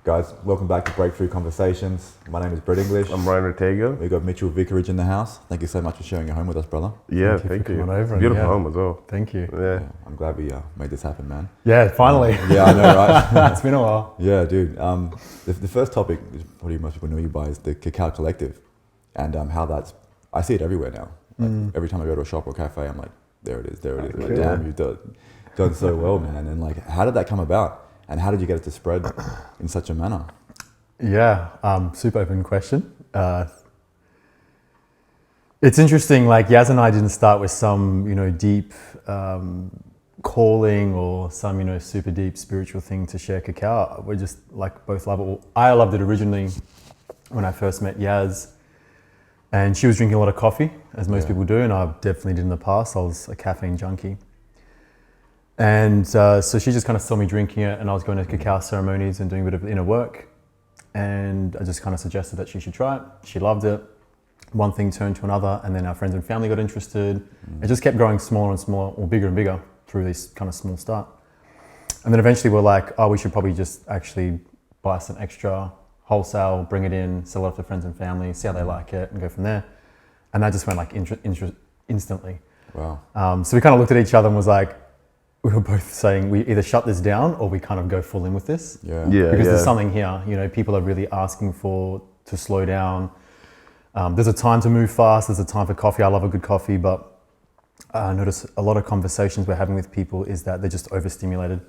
Guys, welcome back to Breakthrough Conversations. My name is Brett English. I'm Ryan Ortega. We've got Mitchell Vickridge in the house. Thank you so much for sharing your home with us, brother. Yeah, thank you. It's beautiful home as well. Thank you. Yeah. I'm glad we made this happen, man. Yeah, finally. Yeah, I know, right? It's been a while. Yeah, dude. The first topic, which probably most people know you by, is the Cacao Collective, and how that's. I see it everywhere now. Like, every time I go to a shop or cafe, I'm like, there it is. Like, Cool. damn, you've done so well, man. And like, how did that come about? And how did you get it to spread in such a manner? Yeah, super open question. It's interesting, like Yaz and I didn't start with some, deep calling or some, super deep spiritual thing to share cacao. We're just like both love it. Well, I loved it originally when I first met Yaz, and she was drinking a lot of coffee, as most people do, and I definitely did in the past. I was a caffeine junkie. And so she just kind of saw me drinking it, and I was going to cacao ceremonies and doing a bit of inner work. And I just kind of suggested that she should try it. She loved it. One thing turned to another, and then our friends and family got interested. It just kept growing smaller and smaller, or bigger and bigger through this kind of small start. And then eventually we're like, oh, we should probably just actually buy some extra wholesale, bring it in, sell it to friends and family, see how they like it, and go from there. And that just went like instantly. Wow. So we kind of looked at each other and was like, we were both saying we either shut this down or we kind of go full in with this. Yeah. Because there's something here, people are really asking to slow down. There's a time to move fast, there's a time for coffee. I love a good coffee, but I notice a lot of conversations we're having with people is that they're just overstimulated.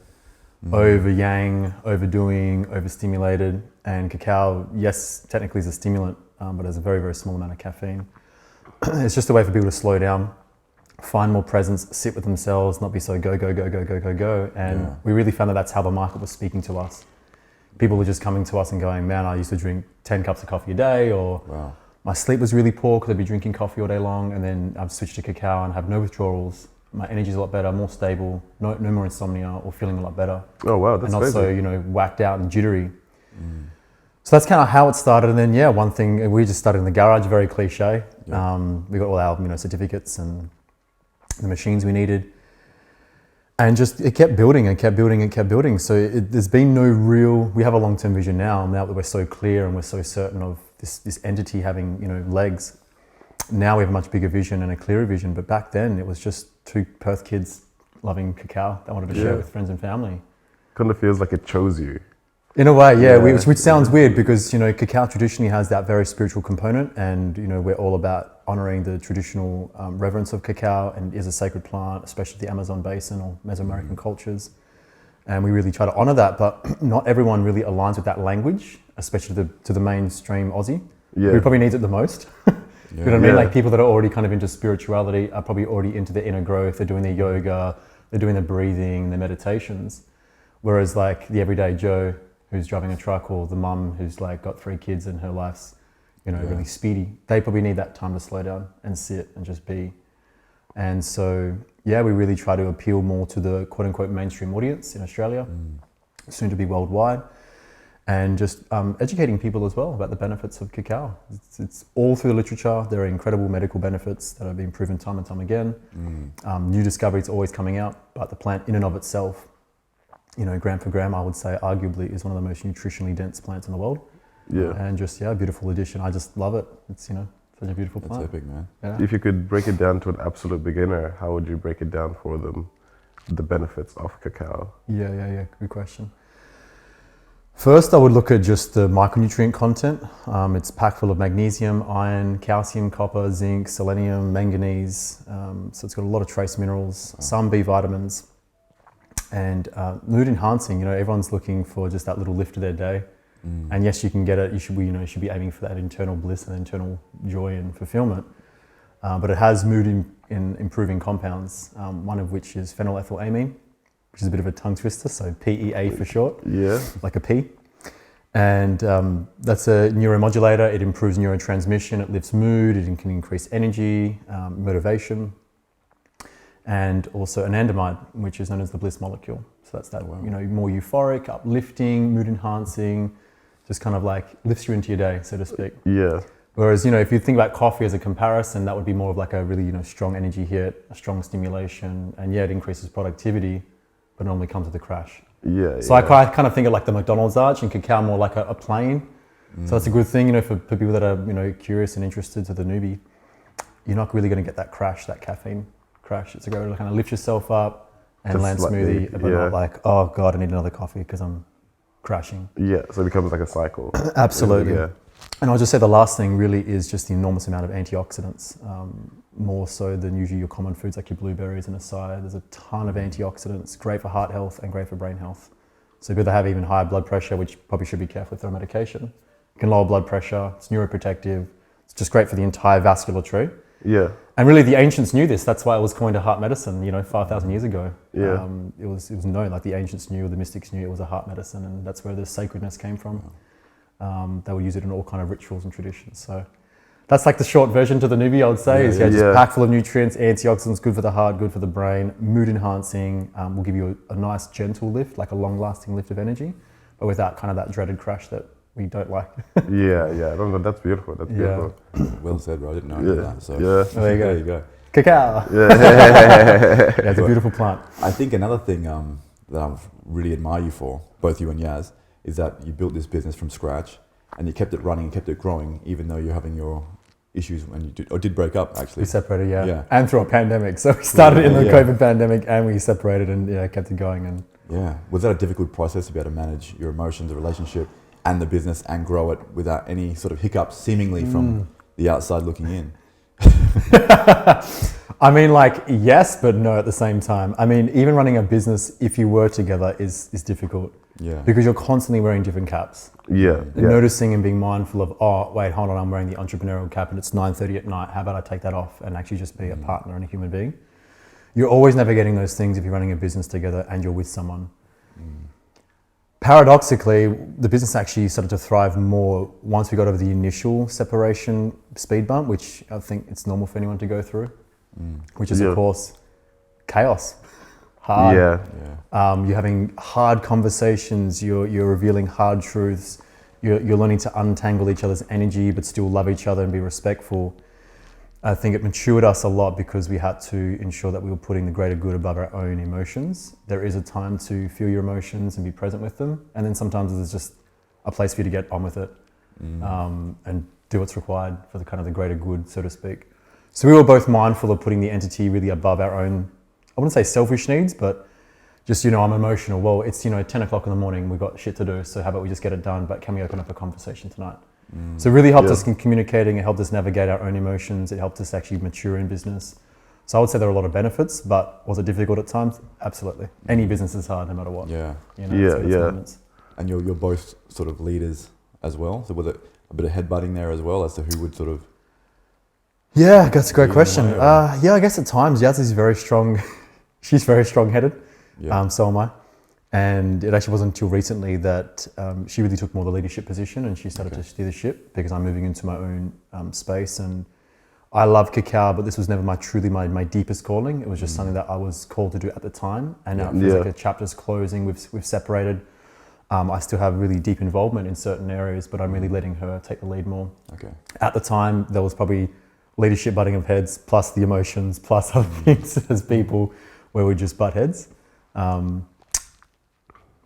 Over yang, overdoing, overstimulated. And cacao, yes, technically is a stimulant, but there's a very, very small amount of caffeine. It's just a way for people to slow down, find more presence, sit with themselves, not be so go. And we really found that that's how the market was speaking to us. People were just coming to us and going, man, I used to drink 10 cups of coffee a day, or my sleep was really poor because I'd be drinking coffee all day long, and then I've switched to cacao and have no withdrawals. My energy's a lot better, more stable, no more insomnia, or feeling a lot better. Oh wow, that's and not crazy. so, whacked out and jittery. So that's kind of how it started. And then, one thing, we just started in the garage, very cliche. We got all our, certificates and the machines we needed. And just, it kept building and kept building and kept building. So there's been no we have a long-term vision now that we're so clear and we're so certain of this entity having, legs. Now we have a much bigger vision and a clearer vision. But back then it was just two Perth kids loving cacao that wanted to share it with friends and family. Kind of feels like it chose you. In a way, which sounds weird because, cacao traditionally has that very spiritual component, and, we're all about honoring the traditional reverence of cacao, and is a sacred plant, especially the Amazon basin or Mesoamerican cultures. And we really try to honor that, but not everyone really aligns with that language, especially to the mainstream Aussie, who probably needs it the most. You know what I mean? Like people that are already kind of into spirituality are probably already into their inner growth. They're doing their yoga, they're doing their breathing, their meditations. Whereas like the everyday Joe who's driving a truck, or the mum who's like got 3 kids and her life's, really speedy, they probably need that time to slow down and sit and just be. And so, we really try to appeal more to the quote unquote mainstream audience in Australia, soon to be worldwide. And just educating people as well about the benefits of cacao. It's all through the literature. There are incredible medical benefits that have been proven time and time again. New discoveries always coming out, but the plant in and of itself, gram for gram, I would say arguably is one of the most nutritionally dense plants in the world. Yeah. And just, beautiful addition. I just love it. It's, such a beautiful plant. That's epic, man. Yeah. If you could break it down to an absolute beginner, how would you break it down for them, the benefits of cacao? Yeah. Good question. First, I would look at just the micronutrient content. It's packed full of magnesium, iron, calcium, copper, zinc, selenium, manganese. So it's got a lot of trace minerals, some B vitamins, and mood enhancing. Everyone's looking for just that little lift of their day. And yes, you can get it. You should be aiming for that internal bliss and internal joy and fulfillment. But it has mood in improving compounds. One of which is phenylethylamine, which is a bit of a tongue twister, so PEA for short, like a P. And that's a neuromodulator. It improves neurotransmission, it lifts mood, it can increase energy, motivation, and also anandamide, which is known as the bliss molecule. So that's that, more euphoric, uplifting, mood enhancing, just kind of like lifts you into your day, so to speak. Yeah. Whereas, if you think about coffee as a comparison, that would be more of like a really, strong energy hit, a strong stimulation, and it increases productivity, but normally comes with a crash. Yeah. So I kind of think of like the McDonald's arch and cacao more like a plane. So that's a good thing, for people that are, curious and interested to the newbie. You're not really going to get that crash, that caffeine crash. It's a go to kind of lift yourself up and Just land smoothie, but not like, oh God, I need another coffee because I'm crashing. Yeah, so it becomes like a cycle. Absolutely. Yeah. And I'll just say the last thing really is just the enormous amount of antioxidants, more so than usually your common foods like your blueberries and acai. There's a ton of antioxidants, great for heart health and great for brain health. So people that have even higher blood pressure, which probably should be careful if they're on medication, it can lower blood pressure, it's neuroprotective, it's just great for the entire vascular tree. Yeah. And really the ancients knew this, that's why it was coined a heart medicine, 5,000 years ago. Yeah. It was known, like the ancients knew, the mystics knew it was a heart medicine, and that's where the sacredness came from. They would use it in all kind of rituals and traditions. So that's like the short version to the newbie, I would say, is just packed full of nutrients, antioxidants, good for the heart, good for the brain, mood enhancing, will give you a nice gentle lift, like a long lasting lift of energy, but without kind of that dreaded crash that we don't like. Yeah. No, that's beautiful. That's beautiful. Well said, bro. I didn't know that. So There you go. Cacao. Yeah. It's a beautiful plant. I think another thing that I really admire you for, both you and Yaz, is that you built this business from scratch and you kept it running and kept it growing, even though you're having your issues when you did break up, actually. We separated, and through a pandemic. So we started in the COVID pandemic and we separated and kept it going. And was that a difficult process to be able to manage your emotions, the relationship, and the business and grow it without any sort of hiccups, seemingly from the outside looking in? I mean, yes, but no at the same time. I mean, even running a business, if you were together, is difficult. Yeah. Because you're constantly wearing different caps. Yeah. Noticing and being mindful of, oh, wait, hold on, I'm wearing the entrepreneurial cap and it's 9:30 at night. How about I take that off and actually just be a partner and a human being? You're always navigating those things if you're running a business together and you're with someone. Paradoxically, the business actually started to thrive more once we got over the initial separation speed bump, which I think it's normal for anyone to go through, which is, of course, chaos. Hard. You're having hard conversations, you're revealing hard truths, you're learning to untangle each other's energy but still love each other and be respectful. I think it matured us a lot because we had to ensure that we were putting the greater good above our own emotions. There is a time to feel your emotions and be present with them, and then sometimes there's just a place for you to get on with it and do what's required for the kind of the greater good, so to speak. So we were both mindful of putting the entity really above our own, I wouldn't say selfish needs, but just, I'm emotional. Well, it's, 10 o'clock in the morning, we've got shit to do, so how about we just get it done, but can we open up a conversation tonight? So it really helped us in communicating, it helped us navigate our own emotions, it helped us actually mature in business. So I would say there are a lot of benefits, but was it difficult at times? Absolutely. Any business is hard no matter what. And you're both sort of leaders as well, so was it a bit of headbutting there as well as to who would sort of... Yeah, that's a great question. I guess at times Yaz is very strong. She's very strong-headed. So am I. And it actually wasn't until recently that she really took more the leadership position and she started to steer the ship because I'm moving into my own space. And I love cacao, but this was never my deepest calling. It was just something that I was called to do at the time. And now it feels like a chapter's closing. We've separated. I still have really deep involvement in certain areas, but I'm really letting her take the lead more. At the time, there was probably leadership butting of heads, plus the emotions, plus other things as people where we just butt heads.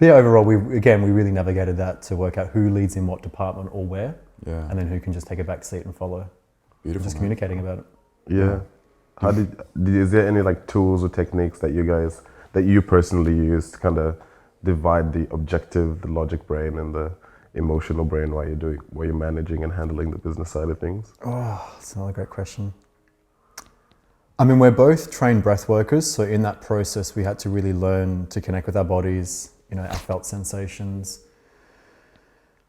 But overall, we really navigated that to work out who leads in what department or where, and then who can just take a back seat and follow. Beautiful. Just communicating about it. Yeah. How is there any tools or techniques that you personally use to kind of divide the objective, the logic brain, and the emotional brain while you're managing and handling the business side of things? Oh, that's another great question. I mean, we're both trained breath workers, so in that process, we had to really learn to connect with our bodies, our felt sensations,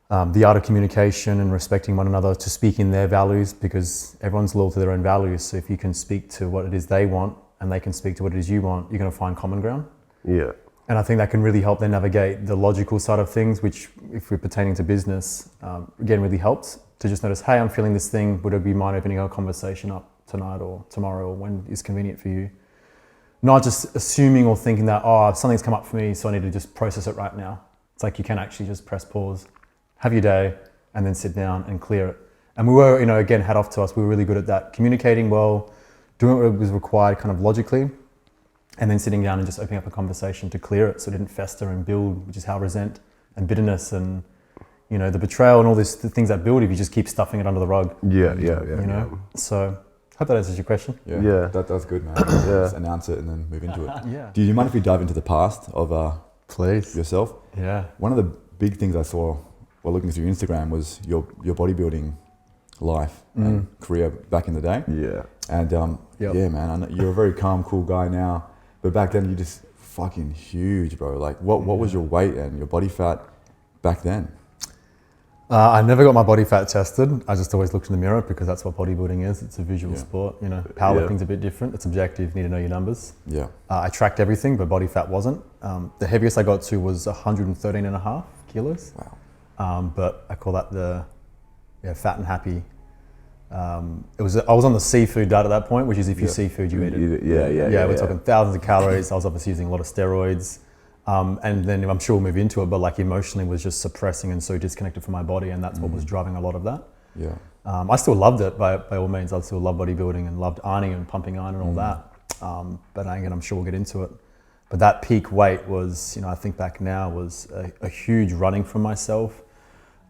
the art of communication and respecting one another, to speak in their values, because everyone's loyal to their own values. So if you can speak to what it is they want and they can speak to what it is you want, you're going to find common ground. Yeah. And I think that can really help them navigate the logical side of things, which if we're pertaining to business, again, really helps to just notice, hey, I'm feeling this thing. Would it be mind opening our conversation up tonight or tomorrow or when is convenient for you? Not just assuming or thinking that, something's come up for me, so I need to just process it right now. It's like you can actually just press pause, have your day, and then sit down and clear it. And we were, again, hat off to us, we were really good at that. Communicating well, doing what was required kind of logically, and then sitting down and just opening up a conversation to clear it so it didn't fester and build, which is how resent and bitterness and, you know, the betrayal and all these the things that build if you just keep stuffing it under the rug. Yeah. You know? So hope that answers your question. Yeah. That's good, man. Just announce it and then move into it. Yeah. Do you mind if we dive into the past of Please. yourself? Yeah. One of the big things I saw while looking through Instagram was your bodybuilding life and career back in the day. Yeah. And yeah, man, I know you're a very calm, cool guy now, but back then you just fucking huge, bro. Like, what was your weight and your body fat back then? I never got my body fat tested. I just always looked in the mirror because that's what bodybuilding is. It's a visual sport. You know, powerlifting's a bit different. It's objective. You need to know your numbers. Yeah. I tracked everything, but body fat wasn't. The heaviest I got to was 113.5 kilos. Wow. But I call that the fat and happy. I was on the seafood diet at that point, which is if you see food, you eat it. Yeah. We're talking thousands of calories. I was obviously using a lot of steroids. And then I'm sure we'll move into it, but like emotionally was just suppressing and so disconnected from my body, and that's what was driving a lot of that. Yeah. I still loved it by all means. I still love bodybuilding and loved ironing and pumping iron and all that. But again, I'm sure we'll get into it. But that peak weight was, you know, I think back now was a huge running from myself,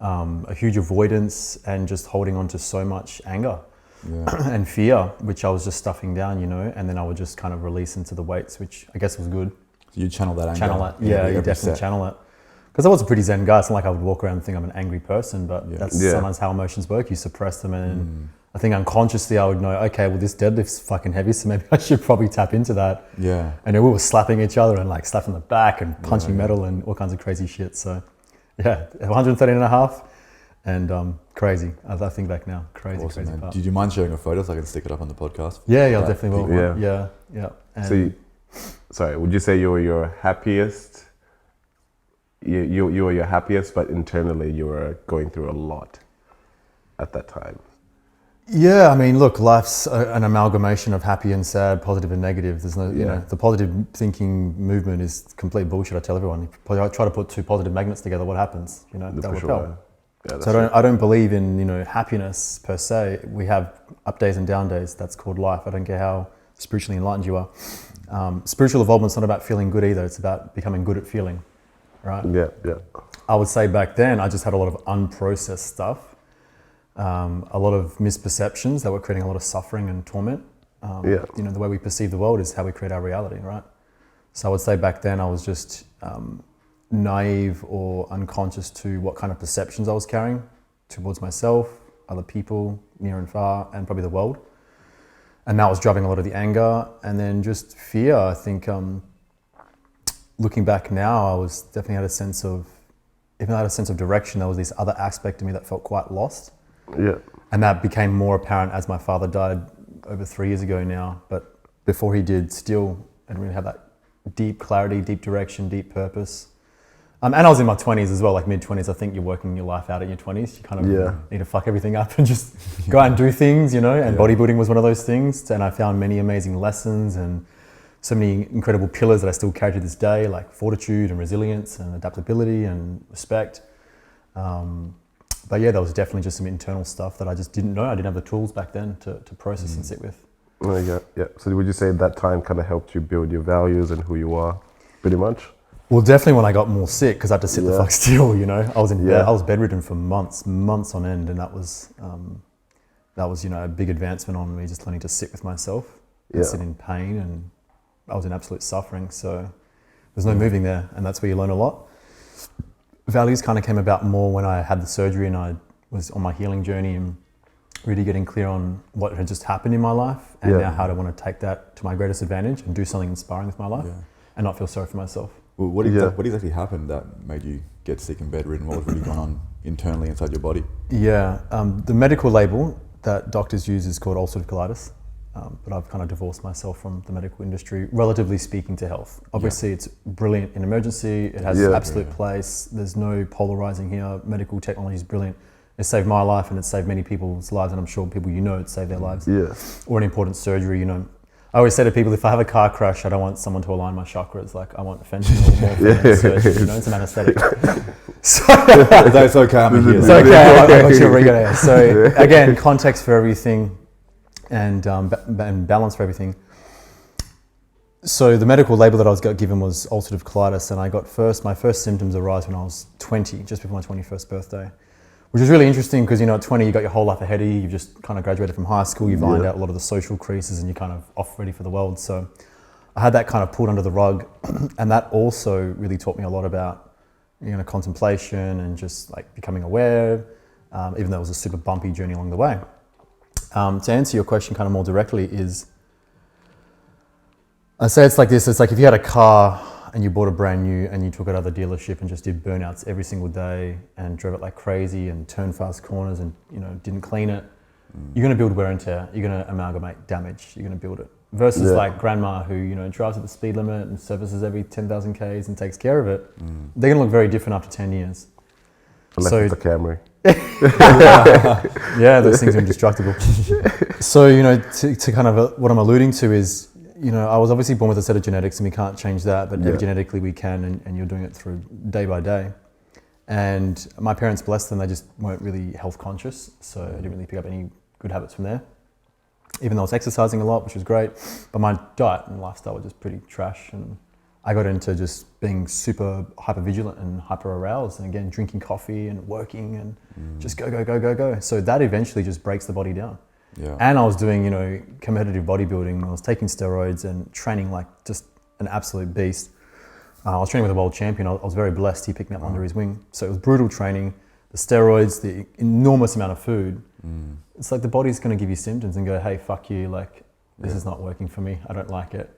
a huge avoidance, and just holding on to so much anger and fear, which I was just stuffing down, you know, and then I would just kind of release into the weights, which I guess was good. So you channel that anger. Channel it. Yeah, you definitely channel it. Because I was a pretty zen guy. It's not like I would walk around and think I'm an angry person, but that's sometimes how emotions work. You suppress them, and I think unconsciously I would know, okay, well, this deadlift's fucking heavy, so maybe I should probably tap into that. Yeah. And then we were slapping each other and like slapping the back and punching metal and all kinds of crazy shit. So yeah, 113.5 and crazy. I think back now, crazy Man. part. Did you mind sharing a photo so I can stick it up on the podcast? Yeah, I definitely will. Yeah. And Sorry, would you say you were your happiest? You were your happiest, but internally you were going through a lot at that time. Yeah, I mean, look, life's an amalgamation of happy and sad, positive and negative. There's no, you know, the positive thinking movement is complete bullshit. I tell everyone, if I try to put two positive magnets together, what happens? You know, that will repel. Yeah, so I don't believe in, you know, happiness per se. We have up days and down days. That's called life. I don't care how spiritually enlightened you are. Spiritual evolvement's not about feeling good either. It's about becoming good at feeling, right? Yeah. I would say back then I just had a lot of unprocessed stuff, a lot of misperceptions that were creating a lot of suffering and torment. You know, the way we perceive the world is how we create our reality, right? So I would say back then I was just naive or unconscious to what kind of perceptions I was carrying towards myself, other people, near and far, and probably the world. And that was driving a lot of the anger, and then just fear. I think looking back now, I was definitely had a sense of, even though I had a sense of direction, there was this other aspect of me that felt quite lost. Yeah. And that became more apparent as my father died over 3 years ago now. But before he did, still, I didn't really have that deep clarity, deep direction, deep purpose. And I was in my 20s as well, like mid-20s. I think you're working your life out in your 20s. You kind of need to fuck everything up and just go out and do things, you know, and bodybuilding was one of those things. And I found many amazing lessons and so many incredible pillars that I still carry to this day, like fortitude and resilience and adaptability and respect. But yeah, there was definitely just some internal stuff that I just didn't know. I didn't have the tools back then to process and sit with. Yeah. So would you say that time kind of helped you build your values and who you are, pretty much? Well, definitely when I got more sick, because I had to sit the fuck still, you know. I was in bed, I was bedridden for months on end, and that was, you know, a big advancement on me, just learning to sit with myself and sit in pain, and I was in absolute suffering, so there's no moving there, and that's where you learn a lot. Values kind of came about more when I had the surgery and I was on my healing journey and really getting clear on what had just happened in my life, and now how do I want to take that to my greatest advantage and do something inspiring with my life and not feel sorry for myself. Well, what exactly happened that made you get sick and bedridden? What was really going on internally inside your body? Yeah, the medical label that doctors use is called ulcerative colitis, but I've kind of divorced myself from the medical industry, relatively speaking, to health. Obviously, it's brilliant in emergency. It has absolute place. There's no polarizing here. Medical technology is brilliant. It saved my life and it saved many people's lives, and I'm sure people you know it saved their lives. Or an important surgery, you know. I always say to people, if I have a car crash, I don't want someone to align my chakras. Like, I want fentanyl or morphine surgery, you know, it's an anesthetic. So, it's okay, I'm here. It's okay, I got you regular. So again, context for everything and balance for everything. So the medical label that I was got given was ulcerative colitis, and I got my first symptoms arose when I was 20, just before my 21st birthday, which was really interesting because, at 20 you got your whole life ahead of you. You've just kind of graduated from high school, you've ironed out a lot of the social creases, and you're kind of off ready for the world. So I had that kind of pulled under the rug, and that also really taught me a lot about, contemplation and just like becoming aware, even though it was a super bumpy journey along the way. To answer your question kind of more directly is, I say it's like this, it's like if you had a car and you bought a brand new and you took it out of the dealership and just did burnouts every single day and drove it like crazy and turned fast corners and, didn't clean it, you're going to build wear and tear, you're going to amalgamate damage, you're going to build it. Versus like grandma who, drives at the speed limit and services every 10,000 Ks and takes care of it, they're going to look very different after 10 years. Unless it's a Camry. Yeah, those things are indestructible. So, to kind of what I'm alluding to is, I was obviously born with a set of genetics and we can't change that, but epigenetically we can, and you're doing it through day by day. And my parents, bless them, they just weren't really health conscious, so I didn't really pick up any good habits from there. Even though I was exercising a lot, which was great, but my diet and lifestyle were just pretty trash, and I got into just being super hyper vigilant and hyper aroused, and again drinking coffee and working and just go. So that eventually just breaks the body down. Yeah. And I was doing, competitive bodybuilding. I was taking steroids and training like just an absolute beast. I was training with a world champion. I was very blessed. He picked me up under his wing. So it was brutal training, the steroids, the enormous amount of food. It's like the body's going to give you symptoms and go, hey, fuck you. Like, this is not working for me. I don't like it.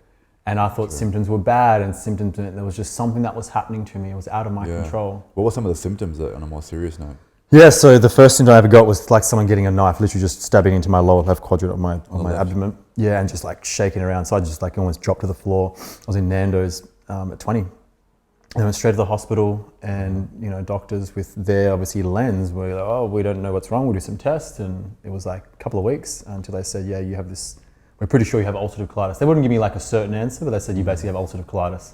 And I thought symptoms were bad, and symptoms, there was just something that was happening to me. It was out of my control. What were some of the symptoms on a more serious note? Yeah, so the first symptom I ever got was like someone getting a knife, literally just stabbing into my lower left quadrant of my abdomen. Yeah, and just like shaking around. So I just like almost dropped to the floor. I was in Nando's at 20. And I went straight to the hospital, and doctors with their obviously lens were like, oh, we don't know what's wrong, we'll do some tests. And it was like a couple of weeks until they said, yeah, you have this, we're pretty sure you have ulcerative colitis. They wouldn't give me like a certain answer, but they said you basically have ulcerative colitis.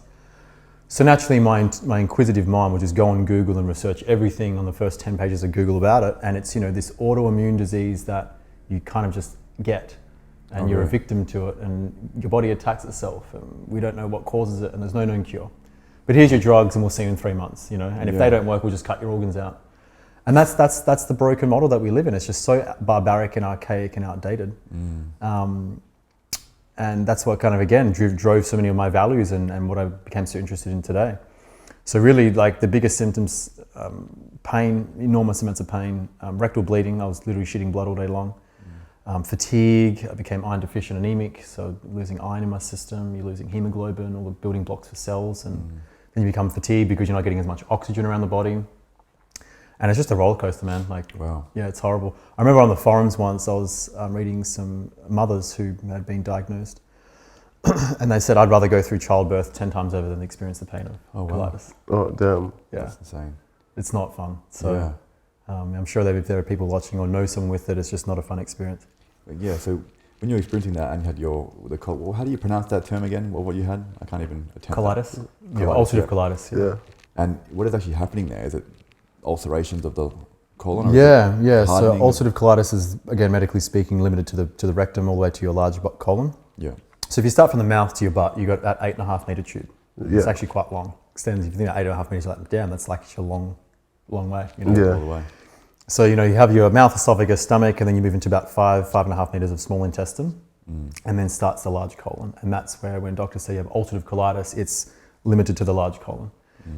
So naturally my inquisitive mind would just go on Google and research everything on the first 10 pages of Google about it. And it's, this autoimmune disease that you kind of just get, and you're a victim to it, and your body attacks itself, and we don't know what causes it, and there's no known cure. But here's your drugs, and we'll see you in 3 months, and if they don't work, we'll just cut your organs out. And that's the broken model that we live in. It's just so barbaric and archaic and outdated. And that's what kind of, again, drove so many of my values and what I became so interested in today. So really, like the biggest symptoms, pain, enormous amounts of pain, rectal bleeding. I was literally shitting blood all day long. Fatigue, I became iron deficient anemic, so losing iron in my system, you're losing hemoglobin, all the building blocks for cells, and then you become fatigued because you're not getting as much oxygen around the body. And it's just a roller coaster, man. Like, yeah, it's horrible. I remember on the forums once, I was reading some mothers who had been diagnosed, and they said, I'd rather go through childbirth 10 times over than experience the pain of colitis. Oh, damn. Yeah. That's insane. It's not fun. So I'm sure that if there are people watching or know someone with it, it's just not a fun experience. Yeah, so when you're experiencing that and you had how do you pronounce that term again? What you had? I can't even attempt Colitis? Yeah, ulcerative colitis. Yeah. And what is actually happening there? Is it ulcerations of the colon? Or Yeah. So ulcerative colitis is, again, medically speaking, limited to the rectum all the way to your large colon. Yeah. So if you start from the mouth to your butt, you got that 8.5 meter tube. Yeah. It's actually quite long. Extends. If you think 8.5 meters, like, damn, that's like a long way. All the way. So you have your mouth, esophagus, stomach, and then you move into about 5.5 meters of small intestine, and then starts the large colon. And that's where, when doctors say you have ulcerative colitis, it's limited to the large colon.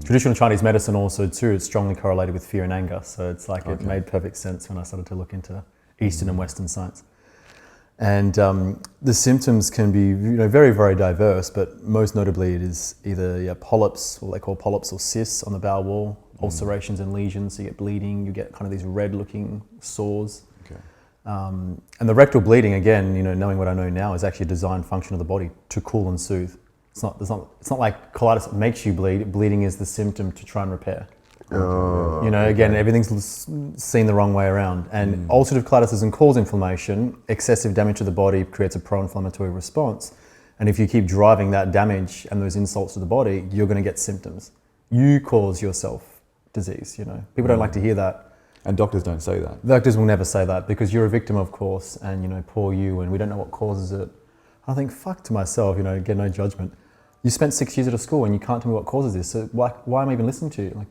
Traditional Chinese medicine also too, it's strongly correlated with fear and anger. So it's like it made perfect sense when I started to look into Eastern and Western science. And the symptoms can be very, very diverse, but most notably it is either polyps, what they call polyps or cysts on the bowel wall, ulcerations and lesions, so you get bleeding, you get kind of these red looking sores. Okay. And the rectal bleeding, again, knowing what I know now, is actually a design function of the body to cool and soothe. It's not like colitis makes you bleed. Bleeding is the symptom to try and repair. Again, everything's seen the wrong way around. And ulcerative colitis doesn't cause inflammation. Excessive damage to the body creates a pro-inflammatory response. And if you keep driving that damage and those insults to the body, you're going to get symptoms. You cause yourself disease, People don't like to hear that. And doctors don't say that. Doctors will never say that because you're a victim, of course, and poor you, and we don't know what causes it. I think, fuck to myself, you know, get no judgment. You spent 6 years at a school and you can't tell me what causes this. So why am I even listening to you? Like,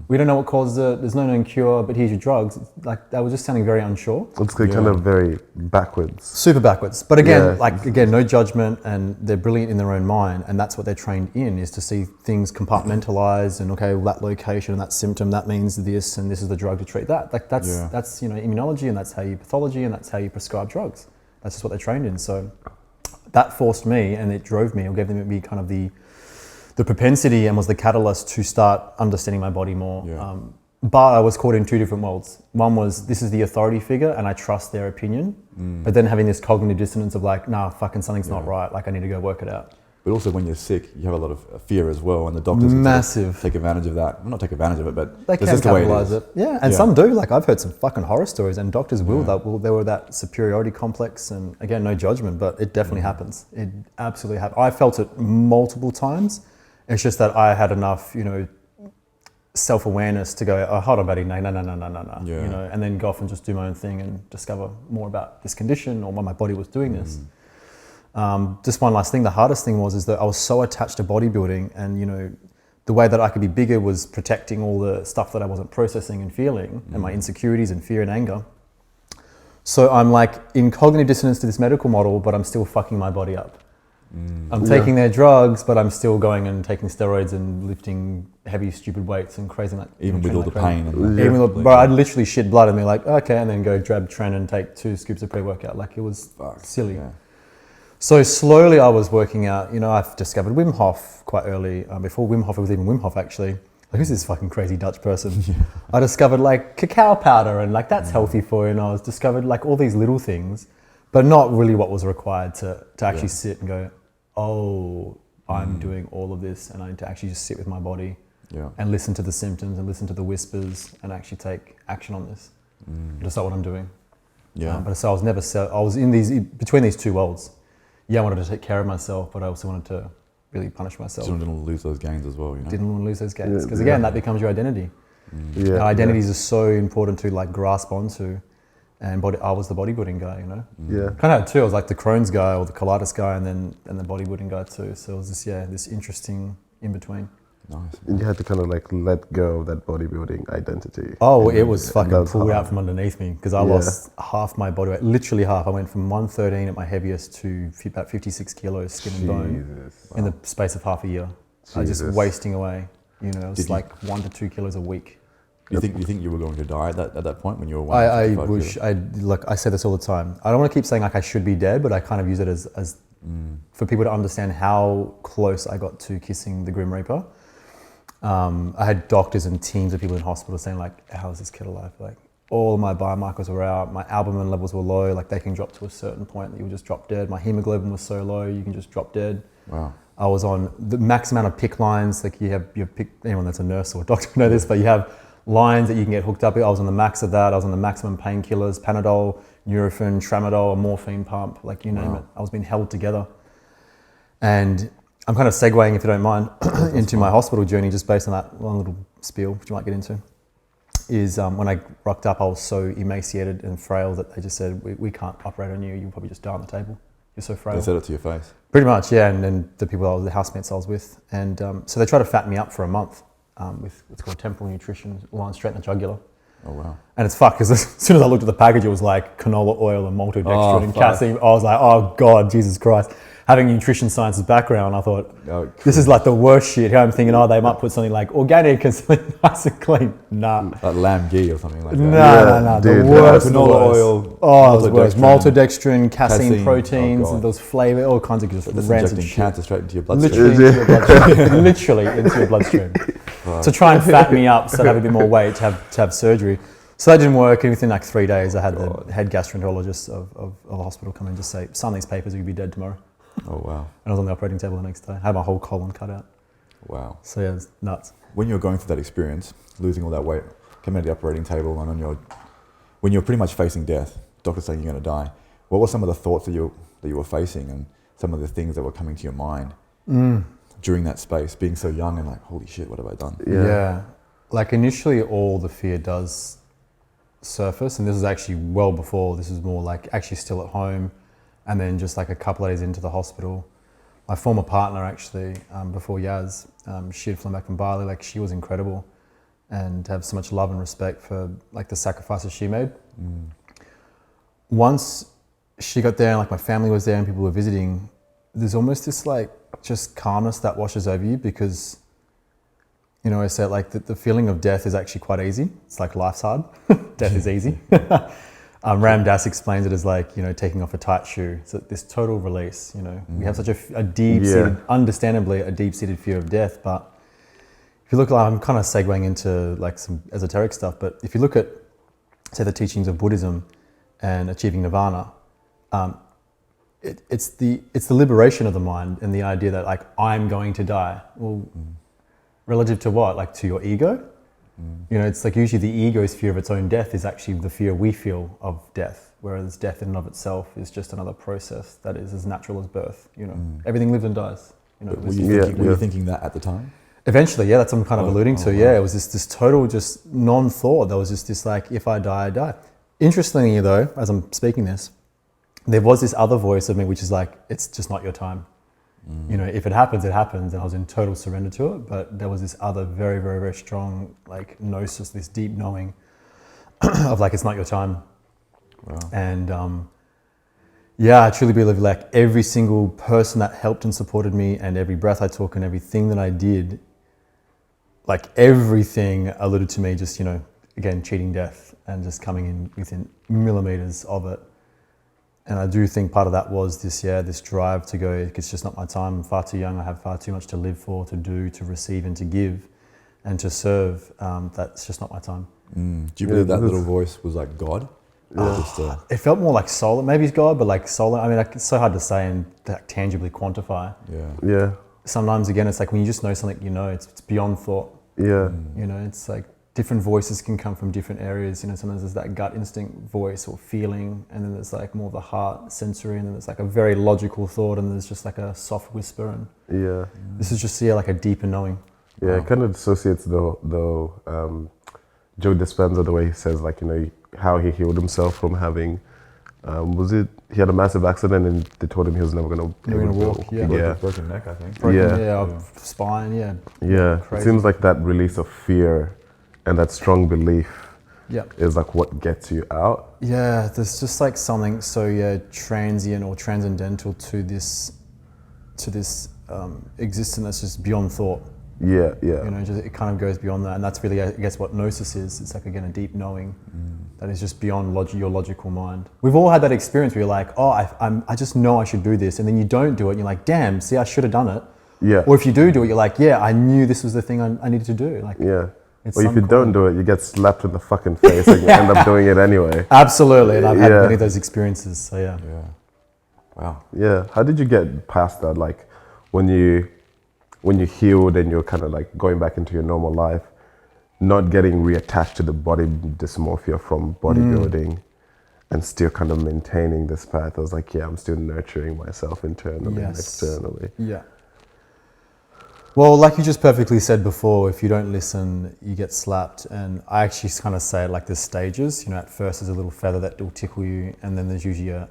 we don't know what causes it. There's no known cure, but here's your drugs. Like, that was just sounding very unsure. It's kind of very backwards. Super backwards. But again, no judgment, and they're brilliant in their own mind, and that's what they're trained in, is to see things compartmentalized and, okay, well, that location and that symptom, that means this, and this is the drug to treat that. Like, that's you know, immunology, and that's how you pathology, and that's how you prescribe drugs. That's just what they're trained in. So that forced me, and it drove me, or gave me kind of the propensity, and was the catalyst to start understanding my body more. Yeah. But I was caught in two different worlds. One was, this is the authority figure and I trust their opinion. But then having this cognitive dissonance of like, nah, fucking something's not right. Like, I need to go work it out. But also when you're sick, you have a lot of fear as well, and the doctors Massive. take advantage of that. Well, not take advantage of it, but They that's can just the way it capitalize is. it. Yeah, and some do. Like, I've heard some fucking horror stories, and doctors will. There were that superiority complex, and again, no judgment, but it definitely happens. It absolutely happens. I felt it multiple times. It's just that I had enough, you know, self-awareness to go, oh, hold on, buddy, no. Yeah. You know, and then go off and just do my own thing and discover more about this condition or why my body was doing this. Just one last thing, the hardest thing is that I was so attached to bodybuilding, and you know, the way that I could be bigger was protecting all the stuff that I wasn't processing and feeling, and my insecurities and fear and anger. So I'm like in cognitive dissonance to this medical model, but I'm still fucking my body up. I'm taking their drugs, but I'm still going and taking steroids and lifting heavy, stupid weights and crazy, like Even with all the crazy. pain. And Even with, bro, I'd literally shit blood and be like, okay, and then go grab Tren and take 2 scoops of pre-workout. Like, it was silly. Yeah. So slowly I was working out, you know, I've discovered Wim Hof quite early. Before Wim Hof, it was even Wim Hof actually. Like, who's this fucking crazy Dutch person? I discovered like cacao powder, and like that's healthy for you. And I was discovered like all these little things, but not really what was required to actually sit and go, oh, I'm doing all of this, and I need to actually just sit with my body and listen to the symptoms and listen to the whispers and actually take action on this. That's not what I'm doing. Yeah. But so I was never, I was in between these two worlds. Yeah, I wanted to take care of myself, but I also wanted to really punish myself. Just didn't lose those gains as well, you know? Didn't want to lose those gains. Because again, that becomes your identity. Yeah, Identities are so important to like grasp onto. And I was the bodybuilding guy, you know? Yeah. Kind of had two. I was like the Crohn's guy or the colitis guy, and the bodybuilding guy too. So it was this interesting in between. Nice. And you had to kind of like let go of that bodybuilding identity. Oh, it was fucking that was pulled hard. out from underneath me, because I lost half my body weight, literally half. I went from 113 at my heaviest to about 56 kilos skin and bone in the space of half a year. I was just wasting away. You know, it was like 1 to 2 kilos a week. You think you were going to die at that point when you were I 155 wish kilos? I say this all the time. I don't want to keep saying like I should be dead, but I kind of use it as for people to understand how close I got to kissing the Grim Reaper. I had doctors and teams of people in hospital saying like, how is this kid alive? Like, all of my biomarkers were out, my albumin levels were low, like they can drop to a certain point that you will just drop dead. My hemoglobin was so low, you can just drop dead. Wow. I was on the max amount of PIC lines, like you have anyone that's a nurse or a doctor know this, but you have lines that you can get hooked up with. I was on the max of that. I was on the maximum painkillers, Panadol, Nurofen, Tramadol, a morphine pump, like you name it. I was being held together. And I'm kind of segueing, if you don't mind, into my hospital journey, just based on that one little spiel, which you might get into, is when I rocked up, I was so emaciated and frail that they just said, we can't operate on you. You'll probably just die on the table. You're so frail. They said it to your face? Pretty much, yeah. And then the housemates I was with. And so they tried to fatten me up for a month with what's called temporal nutrition, line straight in the jugular. Oh, wow. And it's fucked, because as soon as I looked at the package, it was like canola oil and maltodextrin and casein. I was like, oh God, Jesus Christ. Having a nutrition sciences background, I thought, this is like the worst shit. Here I'm thinking, they might put something like organic and something nice and clean. Nah. Like lamb ghee or something like that. No. The worst. Canola oil. Oh, it was worse. Maltodextrin, casein proteins, and those flavor, all kinds of just rancid injecting shit. cancer straight into your bloodstream. Literally into your bloodstream. Literally into your bloodstream. To try and fatten me up so I'd have a bit more weight to have surgery. So that didn't work. And within like 3 days, I had the head gastroenterologist of the hospital come in and just say, sign these papers or you'll be dead tomorrow. Oh, wow. And I was on the operating table the next day. I had my whole colon cut out. Wow. So yeah, it's nuts. When you were going through that experience, losing all that weight, coming to the operating table, and when you're pretty much facing death, doctors saying you're going to die, what were some of the thoughts that you were facing, and some of the things that were coming to your mind during that space, being so young and like, holy shit, what have I done? Yeah. Like initially all the fear does surface, and this is actually well before. This is more like actually still at home. And then just like a couple of days into the hospital, my former partner actually, before Yaz, she had flown back from Bali. Like she was incredible, and to have so much love and respect for like the sacrifices she made. Once she got there and like my family was there and people were visiting, there's almost this like just calmness that washes over you, because you know, I said like the feeling of death is actually quite easy. It's like life's hard. Death is easy. Ram Dass explains it as like, you know, taking off a tight shoe. It's this total release, you know. We have such a deep-seated, understandably, a deep-seated fear of death. But if you look, like, I'm kind of segueing into like some esoteric stuff, but if you look at, say, the teachings of Buddhism and achieving nirvana, it's the liberation of the mind and the idea that like, I'm going to die. Well, relative to what? Like to your ego? You know, it's like usually the ego's fear of its own death is actually the fear we feel of death, whereas death in and of itself is just another process that is as natural as birth. You know, everything lives and dies. You know, Were you thinking that at the time? Eventually, yeah, that's what I'm kind of alluding to. Yeah, it was this total just non-thought. There was just this like, if I die, I die. Interestingly though, as I'm speaking this, there was this other voice of me which is like, it's just not your time. You know, if it happens, it happens, and I was in total surrender to it. But there was this other very, very, very strong like gnosis, this deep knowing of like, it's not your time. Wow. And yeah, I truly believe like every single person that helped and supported me, and every breath I took and everything that I did, like everything alluded to me just, you know, again, cheating death and just coming in within millimeters of it. And I do think part of that was this drive to go, it's just not my time, I'm far too young, I have far too much to live for, to do, to receive and to give and to serve. That's just not my time. Do you believe that little voice was like God? It felt more like soul, maybe it's God, but like soul, I mean, it's so hard to say and tangibly quantify. Yeah. Sometimes again, it's like when you just know something, you know, it's beyond thought. Yeah. You know, it's like different voices can come from different areas. You know, sometimes there's that gut instinct voice or feeling, and then there's like more of the heart sensory, and then there's like a very logical thought, and there's just like a soft whisper. And this is just like a deeper knowing. Yeah, it kind of dissociates though Joe Dispenza, the way he says like, you know, how he healed himself from having, he had a massive accident and they told him he was never going to walk. Broken neck, I think. Spine, Yeah, Crazy. It seems like that release of fear and that strong belief is like what gets you out. Yeah, there's just like something so transient or transcendental to this existence that's just beyond thought. Yeah. You know, just, it kind of goes beyond that, and that's really, I guess, what gnosis is. It's like, again, a deep knowing that is just beyond your logical mind. We've all had that experience where you're like, oh, I just know I should do this, and then you don't do it, and you're like, damn, see, I should have done it. Yeah. Or if you do it, you're like, yeah, I knew this was the thing I needed to do. Like, or if you don't do it, you get slapped in the fucking face and you end up doing it anyway. Absolutely, and I've had many of those experiences. So yeah. Wow. Yeah. How did you get past that? Like when you healed and you're kind of like going back into your normal life, not getting reattached to the body dysmorphia from bodybuilding, and still kind of maintaining this path. I was like, I'm still nurturing myself internally and externally. Yeah. Well, like you just perfectly said before, if you don't listen, you get slapped. And I actually kind of say it like there's stages. You know, at first there's a little feather that will tickle you, and then there's usually a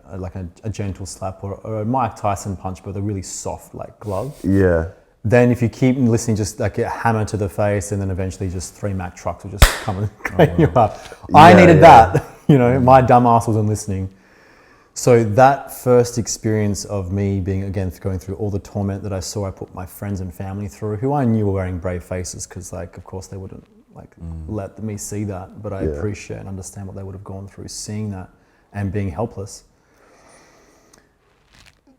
gentle slap or a Mike Tyson punch, but a really soft like glove. Yeah. Then if you keep listening, just like get hammered to the face, and then eventually just 3 Mack trucks will just come and crank you up. I needed that. You know, my dumb ass wasn't listening. So that first experience of me being, again, going through all the torment that I saw, I put my friends and family through, who I knew were wearing brave faces, because like, of course they wouldn't like let me see that, but I appreciate and understand what they would have gone through seeing that and being helpless.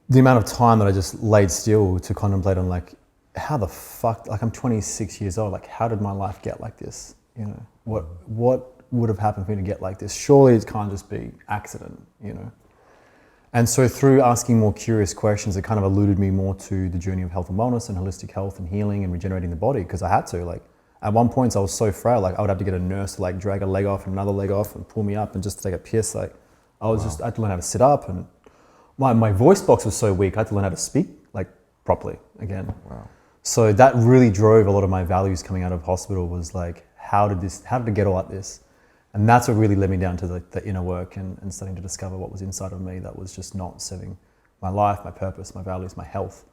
The amount of time that I just laid still to contemplate on like, how the fuck, like I'm 26 years old, like how did my life get like this? You know, what would have happened for me to get like this? Surely it can't just be accident, you know? And so through asking more curious questions, it kind of alluded me more to the journey of health and wellness and holistic health and healing and regenerating the body, because I had to. Like at one point I was so frail, like I would have to get a nurse to like drag a leg off and another leg off and pull me up and just take a piss. Like I had to learn how to sit up, and my voice box was so weak, I had to learn how to speak like properly again. Wow. So that really drove a lot of my values coming out of hospital, was like, how did I get all at this? And that's what really led me down to the inner work and starting to discover what was inside of me that was just not serving my life, my purpose, my values, my health.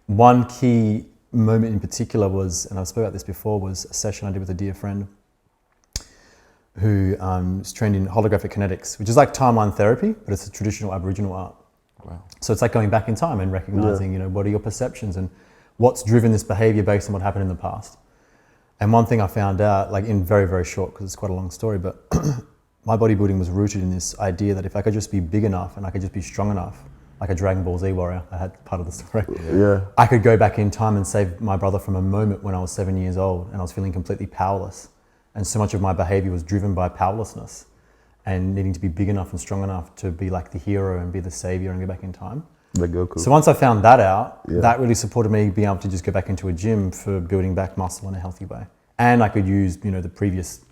One key moment in particular was, and I've spoken about this before, was a session I did with a dear friend who is trained in holographic kinetics, which is like timeline therapy, but it's a traditional Aboriginal art. Wow. So it's like going back in time and recognizing, what are your perceptions and what's driven this behavior based on what happened in the past. And one thing I found out, like in very, very short, because it's quite a long story, but my bodybuilding was rooted in this idea that if I could just be big enough and I could just be strong enough, like a Dragon Ball Z warrior, I had part of the story. Yeah. I could go back in time and save my brother from a moment when I was 7 years old and I was feeling completely powerless. And so much of my behavior was driven by powerlessness and needing to be big enough and strong enough to be like the hero and be the savior and go back in time. The Goku. So once I found that out, that really supported me being able to just go back into a gym for building back muscle in a healthy way. And I could use, the previous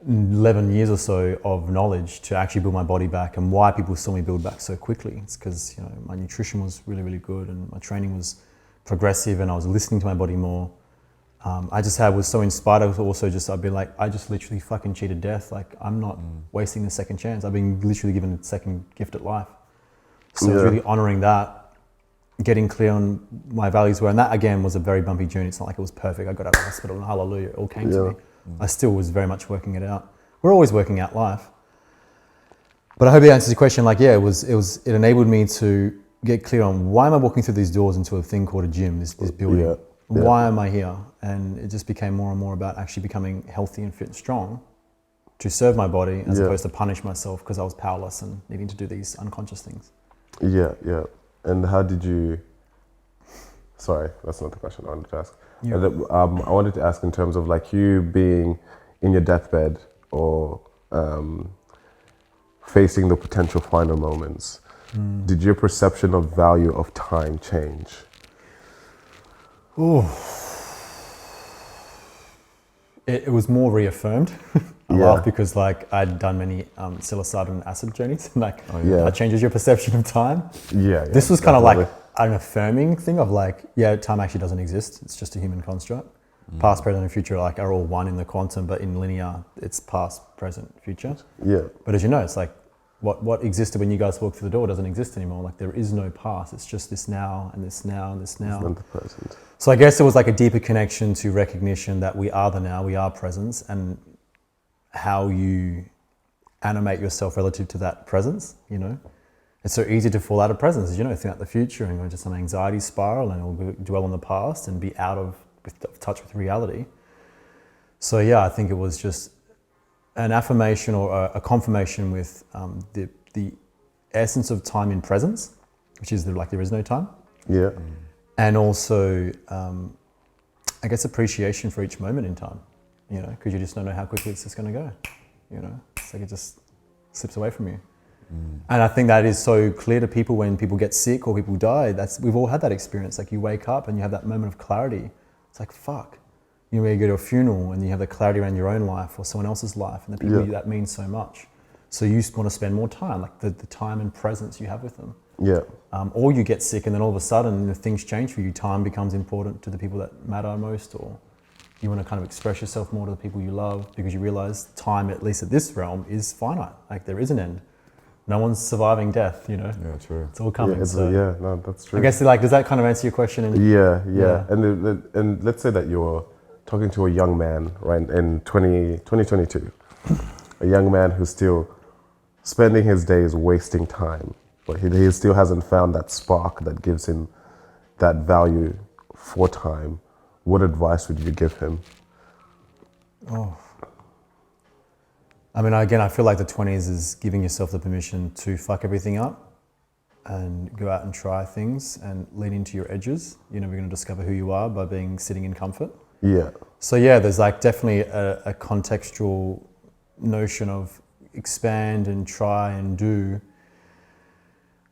11 years or so of knowledge to actually build my body back. And why people saw me build back so quickly, it's because my nutrition was really, really good and my training was progressive and I was listening to my body more. I just was so inspired. I was also I'd be like, I just literally fucking cheated death. Like I'm not wasting the second chance. I've been literally given a second gift at life. So it's really honoring that, getting clear on my values were, and that again was a very bumpy journey. It's not like it was perfect. I got out of hospital and hallelujah, it all came to me. I still was very much working it out. We're always working out life. But I hope that answers your question. Like, it enabled me to get clear on why am I walking through these doors into a thing called a gym, this building. Yeah. Why am I here? And it just became more and more about actually becoming healthy and fit and strong to serve my body as opposed to punish myself because I was powerless and needing to do these unconscious things. Yeah. And how did you... Sorry, that's not the question I wanted to ask. Yeah. I wanted to ask in terms of like you being in your deathbed or facing the potential final moments. Did your perception of value of time change? Oh, it was more reaffirmed. I laugh because like I'd done many psilocybin acid journeys. Like that changes your perception of time. Yeah. This was kind of like an affirming thing of like, time actually doesn't exist. It's just a human construct. Past, present, and future are all one in the quantum, but in linear, it's past, present, future. Yeah. But as you know, it's like what existed when you guys walked through the door doesn't exist anymore. Like there is no past. It's just this now and this now and this now. It's not the present. So I guess it was like a deeper connection to recognition that we are the now, we are presence, and how you animate yourself relative to that presence, It's so easy to fall out of presence, think about the future and go into some anxiety spiral and dwell on the past and be out of touch with reality. So I think it was just an affirmation or a confirmation with the essence of time in presence, which is like there is no time. Yeah. And also, I guess appreciation for each moment in time, because you just don't know how quickly it's just going to go, It's like it just slips away from you. And I think that is so clear to people when people get sick or people die. We've all had that experience. Like you wake up and you have that moment of clarity. It's like, fuck. You go to a funeral and you have the clarity around your own life or someone else's life and the people that mean so much. So you want to spend more time, like the time and presence you have with them. Yeah. Or you get sick and then all of a sudden things change for you. Time becomes important to the people that matter most, or you want to kind of express yourself more to the people you love because you realize time, at least at this realm, is finite. Like there is an end. No one's surviving death, Yeah, true. It's all coming. No, that's true. I guess does that kind of answer your question? Yeah. And let's say that you're talking to a young man, right, in 2022, a young man who's still spending his days wasting time, but he still hasn't found that spark that gives him that value for time. What advice would you give him? I mean, again, I feel like the 20s is giving yourself the permission to fuck everything up and go out and try things and lean into your edges. You're never going to discover who you are by sitting in comfort. Yeah. So there's like definitely a contextual notion of expand and try and do.